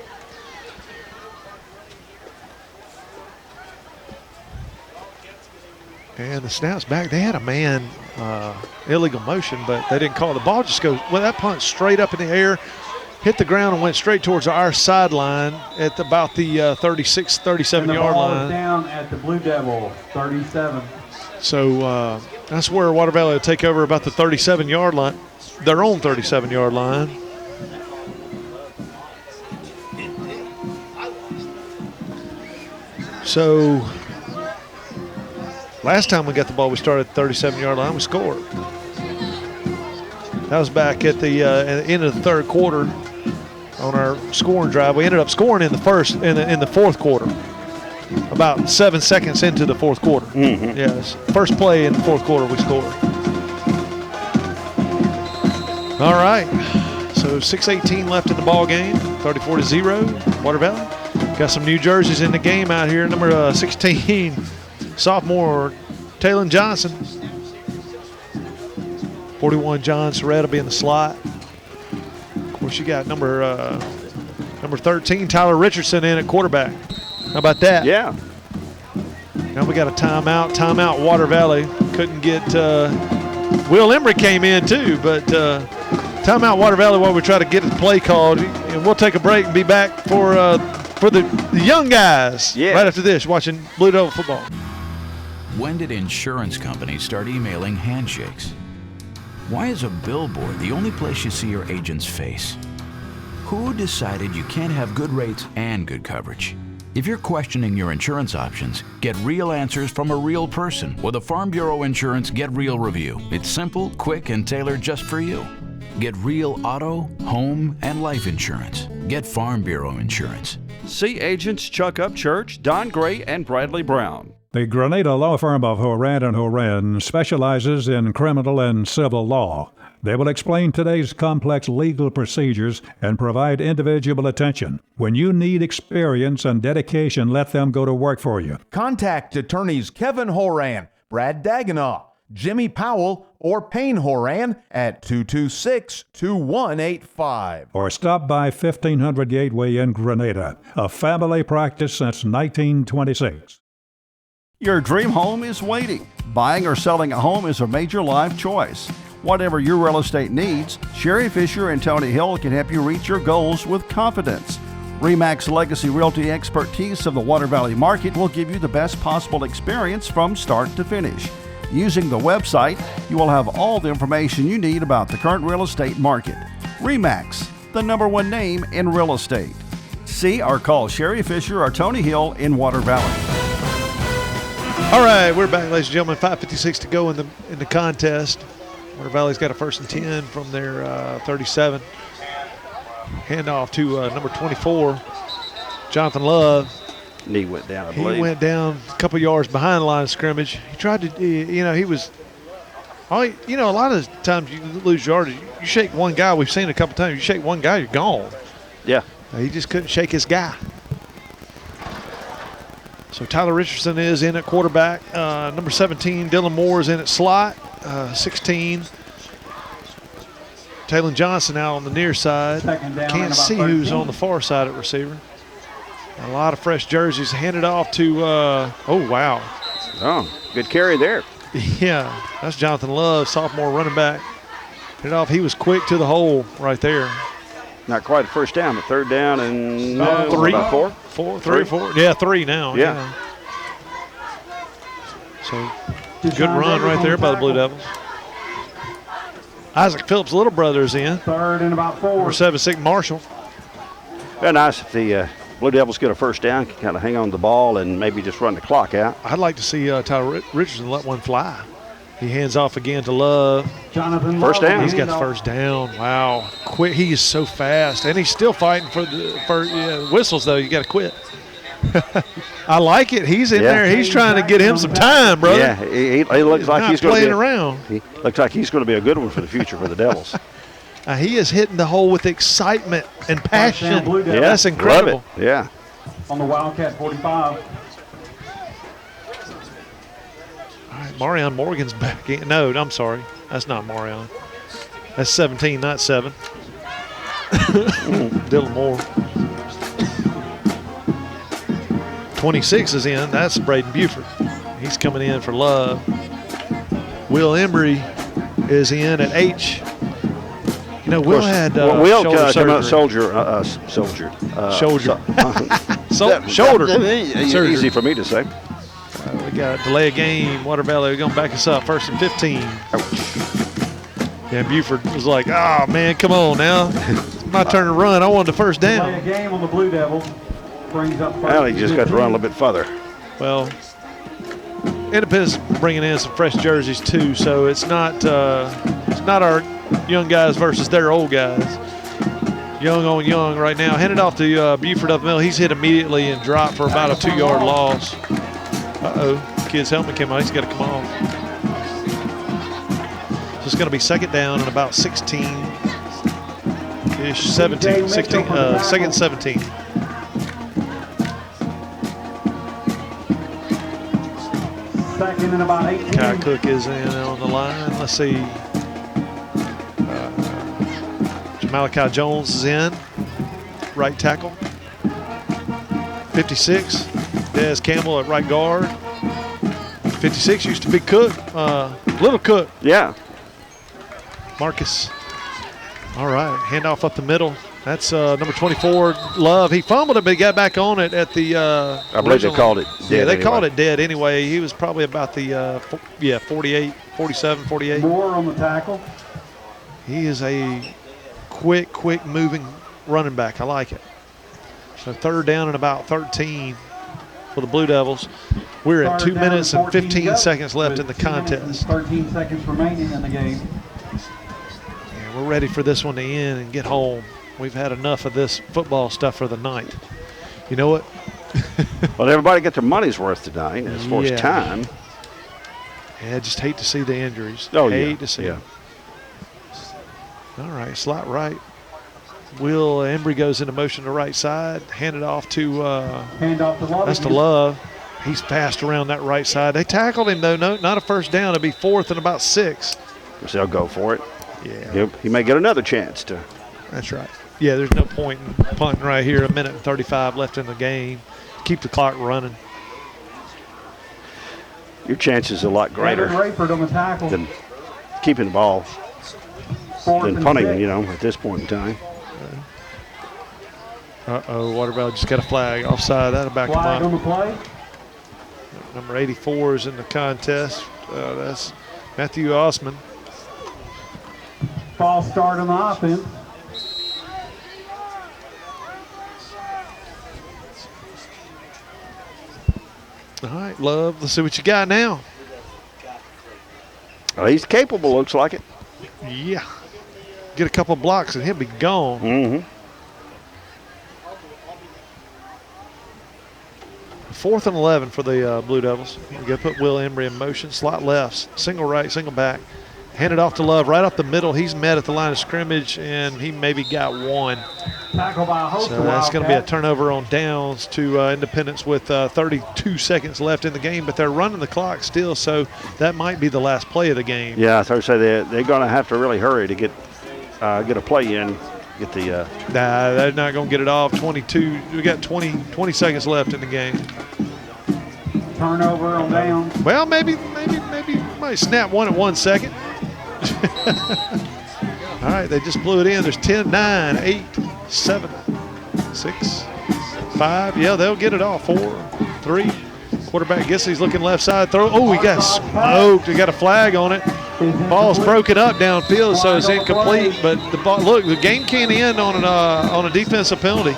And the snap's back. They had a man illegal motion, but they didn't call it. The ball just goes, well, that punt straight up in the air, hit the ground and went straight towards our sideline at about the 36, 37-yard line. The ball is down at the Blue Devil, 37. So that's where Water Valley will take over about the 37-yard line, their own 37-yard line. So last time we got the ball, we started at the 37-yard line. We scored. That was back at the end of the 3rd quarter on our scoring drive. We ended up scoring in the 4th quarter, about 7 seconds into the 4th quarter. Mm-hmm. Yes, first play in the 4th quarter we scored. All right, so 6:18 left in the ball game, 34-0, Water Valley. Got some new jerseys in the game out here. Number 16, sophomore Taylon Johnson. 41, John Surratt will be in the slot. Of course, you got number 13, Tyler Richardson in at quarterback. How about that? Yeah. Now we got a timeout. Timeout, Water Valley. Couldn't get Will Embry came in too, but timeout, Water Valley, while we try to get the play called. And we'll take a break and be back for the young guys right after this, watching Blue Devil football. When did insurance companies start emailing handshakes? Why is a billboard the only place you see your agent's face? Who decided you can't have good rates and good coverage? If you're questioning your insurance options, get real answers from a real person with a Farm Bureau Insurance Get Real review. It's simple, quick, and tailored just for you. Get real auto, home, and life insurance. Get Farm Bureau Insurance. See agents Chuck Upchurch, Don Gray, and Bradley Brown. The Grenada law firm of Horan & Horan specializes in criminal and civil law. They will explain today's complex legal procedures and provide individual attention. When you need experience and dedication, let them go to work for you. Contact attorneys Kevin Horan, Brad Dagenau, Jimmy Powell, or Payne Horan at 226-2185. Or stop by 1500 Gateway in Grenada, a family practice since 1926. Your dream home is waiting. Buying or selling a home is a major life choice. Whatever your real estate needs, Sherry Fisher and Tony Hill can help you reach your goals with confidence. RE/MAX Legacy Realty expertise of the Water Valley market will give you the best possible experience from start to finish. Using the website, you will have all the information you need about the current real estate market. RE/MAX, the #1 name in real estate. See or call Sherry Fisher or Tony Hill in Water Valley. All right, we're back, ladies and gentlemen. 5:56 to go in the contest. Water Valley's got a 1st and 10 from their 37. Handoff to number 24, Jonathan Love. Knee went down, I believe. He went down a couple yards behind the line of scrimmage. He tried to, he was, a lot of times you lose yardage. You shake one guy. We've seen it a couple times. You shake one guy, you're gone. Yeah. He just couldn't shake his guy. So Tyler Richardson is in at quarterback. Number 17, Dylan Moore is in at slot. 16, Taylor Johnson out on the near side. Can't see who's on the far side at receiver. A lot of fresh jerseys. Handed off to, oh, wow. Oh, good carry there. Yeah, that's Jonathan Love, sophomore running back. Handed off. He was quick to the hole right there. Not quite a first down, but third down and three. About four? Three or four. Yeah, three now. Yeah. So, good run right there by the Blue Devils. Isaac Phillips' little brother is in. Third and about 4. Number 7, Marshall. Very nice if the Blue Devils get a first down, can kind of hang on to the ball and maybe just run the clock out. I'd like to see Tyler Richardson let one fly. He hands off again to Love. Jonathan First down. He's got the first down. Wow. Quick. He is so fast. And he's still fighting for the whistles, though. You got to quit. I like it. He's in there. He's trying to get him some time, brother. Yeah, he looks like he's going to playing around. He looks like he's going to be a good one for the future for the Devils. He is hitting the hole with excitement and passion. Yeah, that's incredible. Love it. Yeah. On the Wildcat 45. All right, Marion Morgan's back in. No, I'm sorry. That's not Marion. That's 17, not 7. Dylan Moore. 26 is in. That's Braden Buford. He's coming in for Love. Will Embry is in at H. You know, Will had shoulder surgery. Shoulder. Easy for me to say. We got delay a game. Water Valley going to back us up. 1st and 15. Yeah, Buford was like, oh, man, come on now. It's my turn to run. I want the first down. Delay a game on the Blue Devils. Brings up Well, he just got to run a little bit further. Well, Independence bringing in some fresh jerseys too, so it's not our young guys versus their old guys. Young on young right now. Handed off to Buford up the middle. He's hit immediately and dropped for about a 2-yard loss. Uh-oh. Kid's helmet came out. He's got to come off. So it's going to be second down and about 16-ish, 17, 16, second 17. Second and about 18. Kai Cook is in on the line. Let's see. Malachi Jones is in. Right tackle. 56. Des Campbell at right guard. 56 used to be Cook. Little Cook. Yeah. Marcus. All right. Handoff up the middle. That's number 24, Love. He fumbled it, but he got back on it at the I believe they called it dead. Yeah, they called it dead anyway. He was probably about the 48, 47, 48. Moore on the tackle. He is a quick moving running back. I like it. So third down and about 13 for the Blue Devils. We're at 2 minutes and 15 seconds left in the contest. 13 seconds remaining in the game. Yeah, we're ready for this one to end and get home. We've had enough of this football stuff for the night. You know what? Well, everybody get their money's worth tonight as far as time. Yeah, just hate to see the injuries. Oh, hate to see them. All right, slot right. Will Embry goes into motion to the right side. Hand it off to Love. That's to Love. He's fast around that right side. They tackled him, though. No, not a first down. It'll be 4th and about 6. So they'll go for it. Yeah. He may get another chance to. That's right. Yeah, there's no point in punting right here. 1 minute and 35 left in the game. Keep the clock running. Your chances are a lot greater than keeping the ball than punting, at this point in time. Uh-oh, Water Valley just got a flag offside. That'll back him up. Flag on the play. Number 84 is in the contest. That's Matthew Osman. False start on the offense. All right, Love. Let's see what you got now. Well, he's capable, looks like it. Yeah. Get a couple of blocks and he'll be gone. Mm-hmm. 4th and 11 for the Blue Devils. We got to put Will Embry in motion. Slot left, single right, single back. Hand it off to Love right up the middle. He's met at the line of scrimmage, and he maybe got one. Tackle by a host so that's going to be a turnover on downs to Independence with 32 seconds left in the game, but they're running the clock still, so that might be the last play of the game. Yeah, I was going to say they're going to have to really hurry to get get a play in. Get the. Nah, they're not going to get it off. 22. We got 20 seconds left in the game. Turnover on down. Well, maybe might snap one at 1 second. All right, they just blew it in. There's 10, 9, 8, 7, 6, 5. Yeah, they'll get it off. 4, 3. Quarterback gets he's looking left side. Throw. Oh, he got smoked. He got a flag on it. Ball's broken up downfield, so it's incomplete. But the ball, look, the game can't end on a defensive penalty.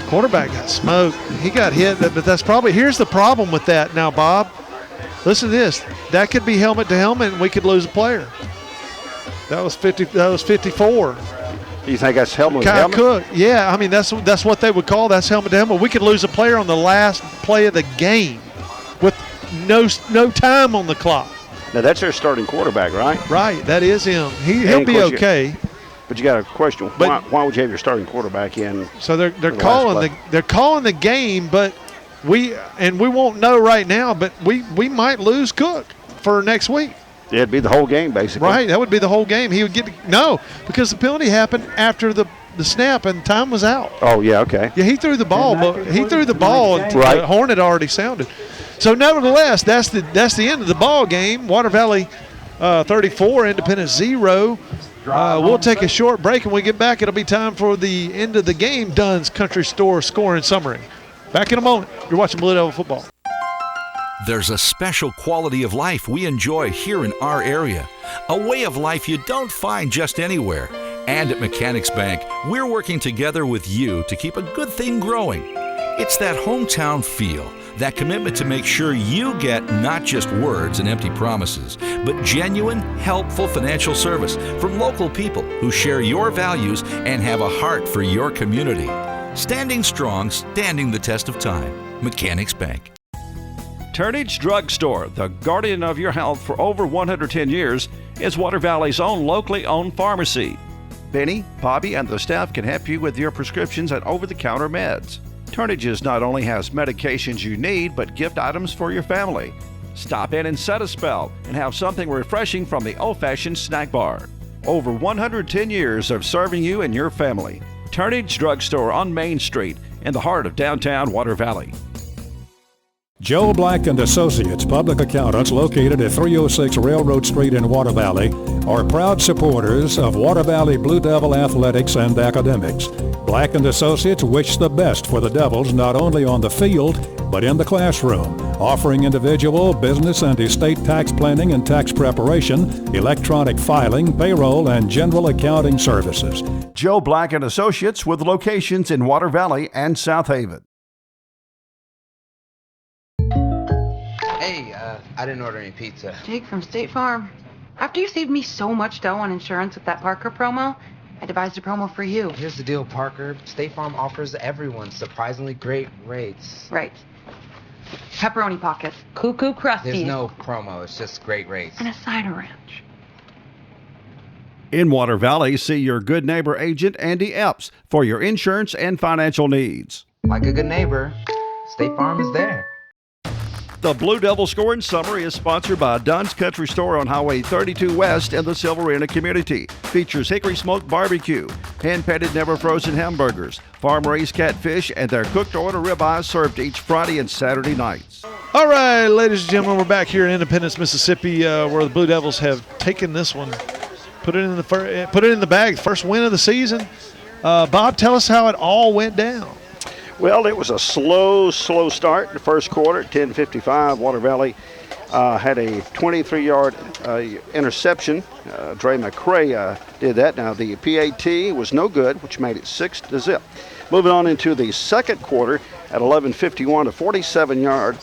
Quarterback got smoked. He got hit, but that's probably, here's the problem with that now, Bob. Listen to this. That could be helmet to helmet, and we could lose a player. That was 50. That was 54. You think that's helmet to Kyle helmet? Cook. Yeah, I mean that's what they would call that's helmet to helmet. We could lose a player on the last play of the game with no time on the clock. Now that's their starting quarterback, right? Right, that is him. He'll be okay. But you got a question. Why would you have your starting quarterback in? So they're calling the game, but we won't know right now. But we might lose Cook for next week. Yeah, it'd be the whole game basically. Right, that would be the whole game. He would get because the penalty happened after the snap and time was out. Oh yeah, okay. Yeah, he threw the ball, but he threw the ball. And right. The horn had already sounded. So nevertheless, that's the end of the ball game. Water Valley 34, Independence 0. We'll take a short break, and when we get back, it'll be time for the end of the game. Dunn's Country Store scoring summary. Back in a moment. You're watching Blue Devil football. There's a special quality of life we enjoy here in our area, a way of life you don't find just anywhere. And at Mechanics Bank, we're working together with you to keep a good thing growing. It's that hometown feel, that commitment to make sure you get not just words and empty promises, but genuine, helpful financial service from local people who share your values and have a heart for your community. Standing strong, standing the test of time. Mechanics Bank. Turnage Drug Store, the guardian of your health for over 110 years, is Water Valley's own locally owned pharmacy. Benny, Bobby, and the staff can help you with your prescriptions and over-the-counter meds. Turnages not only has medications you need, but gift items for your family. Stop in and set a spell and have something refreshing from the old-fashioned snack bar. Over 110 years of serving you and your family. Turnage Drug Store on Main Street in the heart of downtown Water Valley. Joe Black and Associates Public Accountants, located at 306 Railroad Street in Water Valley, are proud supporters of Water Valley Blue Devil athletics and academics. Black and Associates wish the best for the Devils not only on the field, but in the classroom, offering individual, business, and estate tax planning and tax preparation, electronic filing, payroll, and general accounting services. Joe Black and Associates with locations in Water Valley and South Haven. Hey, I didn't order any pizza. Jake from State Farm. After you saved me so much dough on insurance with that Parker promo, I devised a promo for you. Here's the deal, Parker. State Farm offers everyone surprisingly great rates. Right. Pepperoni pockets, cuckoo crusties. There's no promo, it's just great rates. And a cider ranch. In Water Valley, see your good neighbor agent, Andy Epps, for your insurance and financial needs. Like a good neighbor, State Farm is there. The Blue Devil Scoring Summary is sponsored by Dunn's Country Store on Highway 32 West in the Silverina community. Features hickory smoked barbecue, hand-painted never frozen hamburgers, farm-raised catfish, and their cooked-to-order ribeyes served each Friday and Saturday nights. All right, ladies and gentlemen, we're back here in Independence, Mississippi, where the Blue Devils have taken this one, put it in the bag, first win of the season. Bob, tell us how it all went down. Well, it was a slow start in the first quarter. At 10:55, Water Valley had a 23-yard interception. Dre McCray did that. Now, the PAT was no good, which made it 6-0. Moving on into the second quarter at 11:51, a 47-yard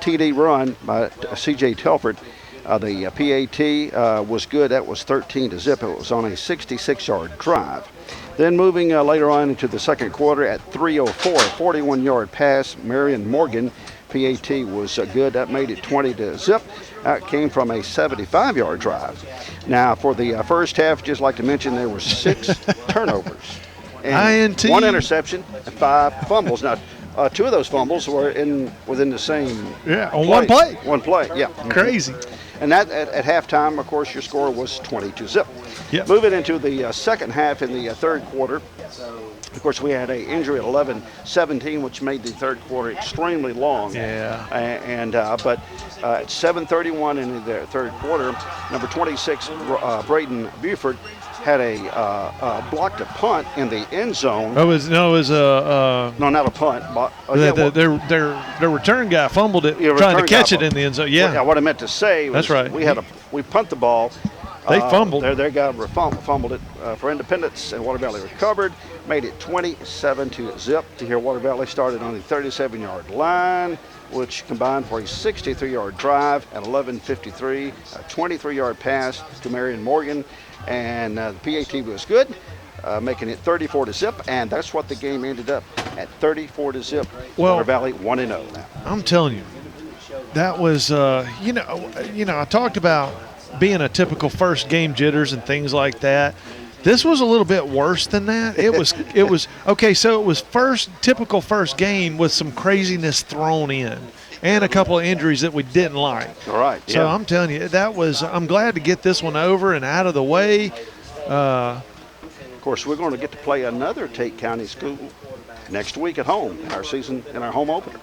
TD run by C.J. Telford. The PAT was good. That was 13-0. It was on a 66-yard drive. Then moving later on into the second quarter at 3:04, a 41-yard pass, Marion Morgan, PAT was good. That made it 20-0. That came from a 75-yard drive. Now for the first half, just like to mention, there were 6 turnovers. And INT. 1 interception and 5 fumbles. Now, 2 of those fumbles were within the same on one play. One play, yeah. Crazy. And that at halftime, of course, your score was 22-zip. Yep. Moving into the second half in the third quarter, of course, we had an injury at 11-17, which made the third quarter extremely long. Yeah. But at 7:31 in the third quarter, number 26, Braden Buford, had a blocked a punt in the end zone. It was a no, not a punt. But, their return guy fumbled it, trying to catch it in the end zone. Yeah. What I meant to say was that's right. We punt the ball. They fumbled. Their guy fumbled it for Independence, and Water Valley recovered, made it 27-zip. To here, Water Valley started on the 37-yard line, which combined for a 63-yard drive at 11:53, a 23-yard pass to Marion Morgan, and the PAT was good, making it 34-zip, and that's what the game ended up at, 34-zip. Well, Water Valley 1-0 now. I'm telling you, that was I talked about being a typical first game jitters and things like that. This was a little bit worse than that. It was okay. So it was typical first game with some craziness thrown in, and a couple of injuries that we didn't like. All right. Yeah. So I'm telling you, I'm glad to get this one over and out of the way. Of course, we're going to get to play another Tate County school next week at home in our home opener,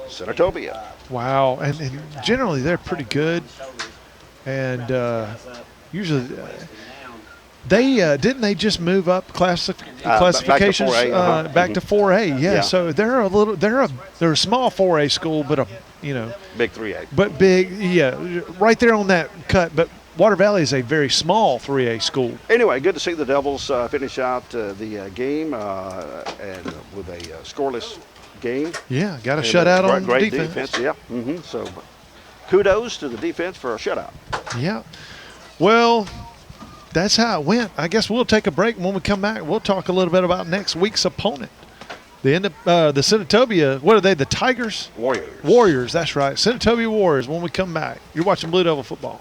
Senatobia. Wow, and generally they're pretty good, and usually. Didn't they just move up classifications back to 4A? Yeah. So they're a small 4A school, but big 3A. But big, yeah, right there on that cut. But Water Valley is a very small 3A school. Anyway, good to see the Devils finish out the game and with a scoreless game. Yeah, got a shutout on great defense. Yeah. So kudos to the defense for a shutout. Yeah. Well, that's how it went. I guess we'll take a break. When we come back, we'll talk a little bit about next week's opponent. The Senatobia, what are they, the Tigers? Warriors, that's right. Senatobia Warriors when we come back. You're watching Blue Devil football.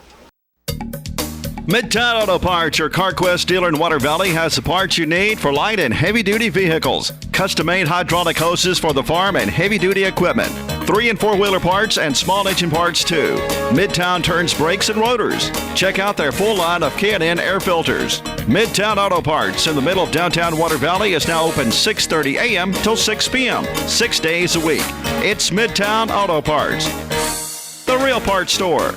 Midtown Auto Parts, your CarQuest dealer in Water Valley, has the parts you need for light and heavy-duty vehicles. Custom-made hydraulic hoses for the farm and heavy-duty equipment. 3- and 4-wheeler parts and small engine parts, too. Midtown turns brakes and rotors. Check out their full line of K&N air filters. Midtown Auto Parts in the middle of downtown Water Valley is now open 6:30 a.m. till 6 p.m., 6 days a week. It's Midtown Auto Parts, the real parts store.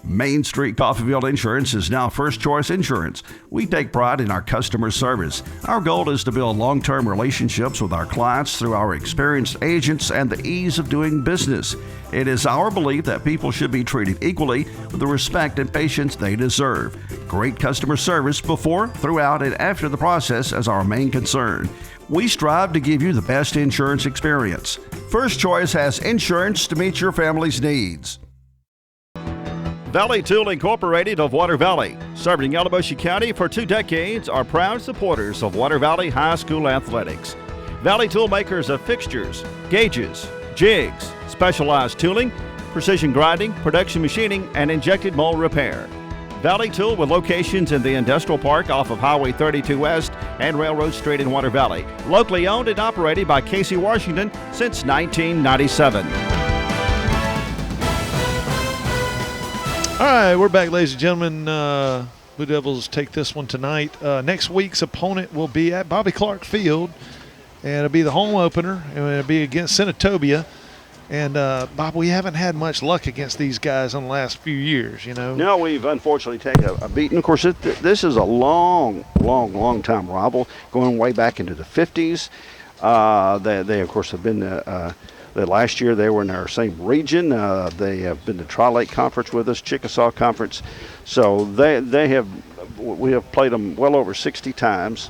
Main Street Coffeyville Insurance is now First Choice Insurance. We take pride in our customer service. Our goal is to build long-term relationships with our clients through our experienced agents and the ease of doing business. It is our belief that people should be treated equally with the respect and patience they deserve. Great customer service before, throughout, and after the process is our main concern. We strive to give you the best insurance experience. First Choice has insurance to meet your family's needs. Valley Tool Incorporated of Water Valley, serving Yalobusha County for 2 decades, are proud supporters of Water Valley High School athletics. Valley Tool makers of fixtures, gauges, jigs, specialized tooling, precision grinding, production machining, and injected mold repair. Valley Tool with locations in the Industrial Park off of Highway 32 West and Railroad Street in Water Valley. Locally owned and operated by Casey Washington since 1997. All right, we're back, ladies and gentlemen. Blue Devils take this one tonight. Next week's opponent will be at Bobby Clark Field, and it'll be the home opener, and it'll be against Senatobia. And, Bob, we haven't had much luck against these guys in the last few years, No, we've unfortunately taken a beating. Of course, this is a long time rival, going way back into the 50s. They of course, have been the last year they were in our same region. They have been to Tri-Lake Conference with us, Chickasaw Conference. So we have played them well over 60 times,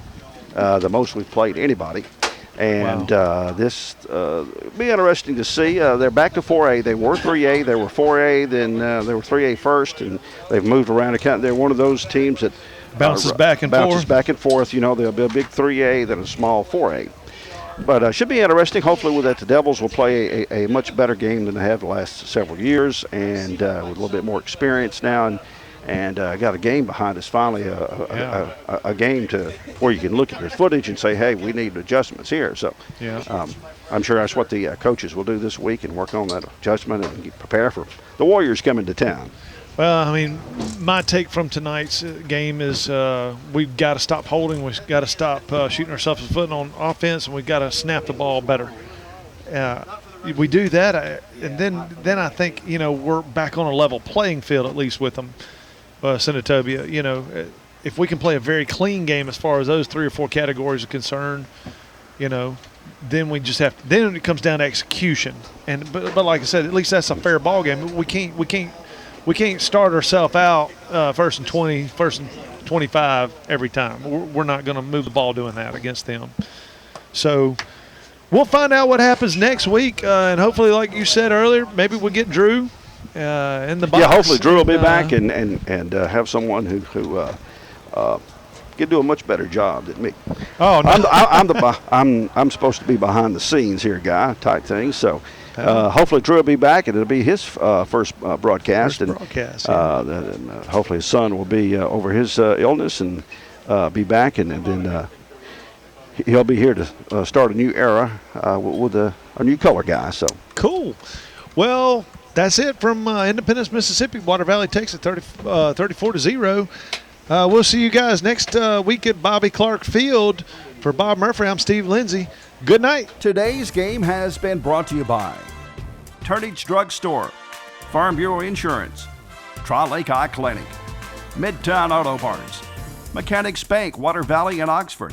the most we've played anybody. And this will be interesting to see. They're back to 4A. They were 3A. They were 4A. Then they were 3A first, and they've moved around. They're one of those teams that bounces back and forth. They'll be a big 3A, then a small 4A. But should be interesting. Hopefully with that, the Devils will play a much better game than they have the last several years, and with a little bit more experience now. and got a game behind us finally, a game to where you can look at the footage and say, hey, we need adjustments here. So I'm sure that's what the coaches will do this week and work on that adjustment and prepare for the Warriors coming to town. Well, I mean, my take from tonight's game is we've got to stop holding. We've got to stop shooting ourselves in the foot on offense, and we've got to snap the ball better. We do that, and then I think, we're back on a level playing field, at least with them, Senatobia. If we can play a very clean game as far as those 3 or 4 categories are concerned, then we just have to, then it comes down to execution. But like I said, at least that's a fair ball game. We can't start ourselves out first and 20, first and 25 every time. We're not going to move the ball doing that against them. So we'll find out what happens next week, and hopefully, like you said earlier, maybe we'll get Drew in the box. Yeah, hopefully Drew will be back and have someone who can do a much better job than me. Oh no, I'm supposed to be behind the scenes here, guy type thing. So hopefully Drew will be back, and it'll be his first broadcast. Hopefully his son will be over his illness and be back, and then he'll be here to start a new era with a new color guy. So cool. Well, that's it from Independence, Mississippi. Water Valley takes it 34-0. We'll see you guys next week at Bobby Clark Field. For Bob Murphy, I'm Steve Lindsay. Good night. Today's game has been brought to you by Turnage Drug Store, Farm Bureau Insurance, Tri-Lake Eye Clinic, Midtown Auto Parts, Mechanics Bank, Water Valley and Oxford,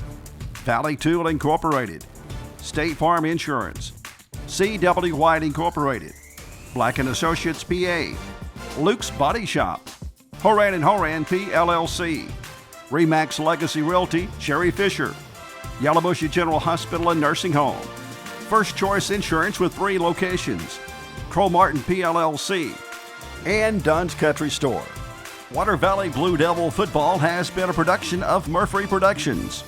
Valley Tool Incorporated, State Farm Insurance, C.W. White Incorporated, Black & Associates PA, Luke's Body Shop, Horan & Horan PLLC, Remax Legacy Realty, Sherry Fisher, Yellowbush General Hospital and Nursing Home, First Choice Insurance with 3 locations, Crow Martin PLLC, and Dunn's Country Store. Water Valley Blue Devil Football has been a production of Murphy Productions.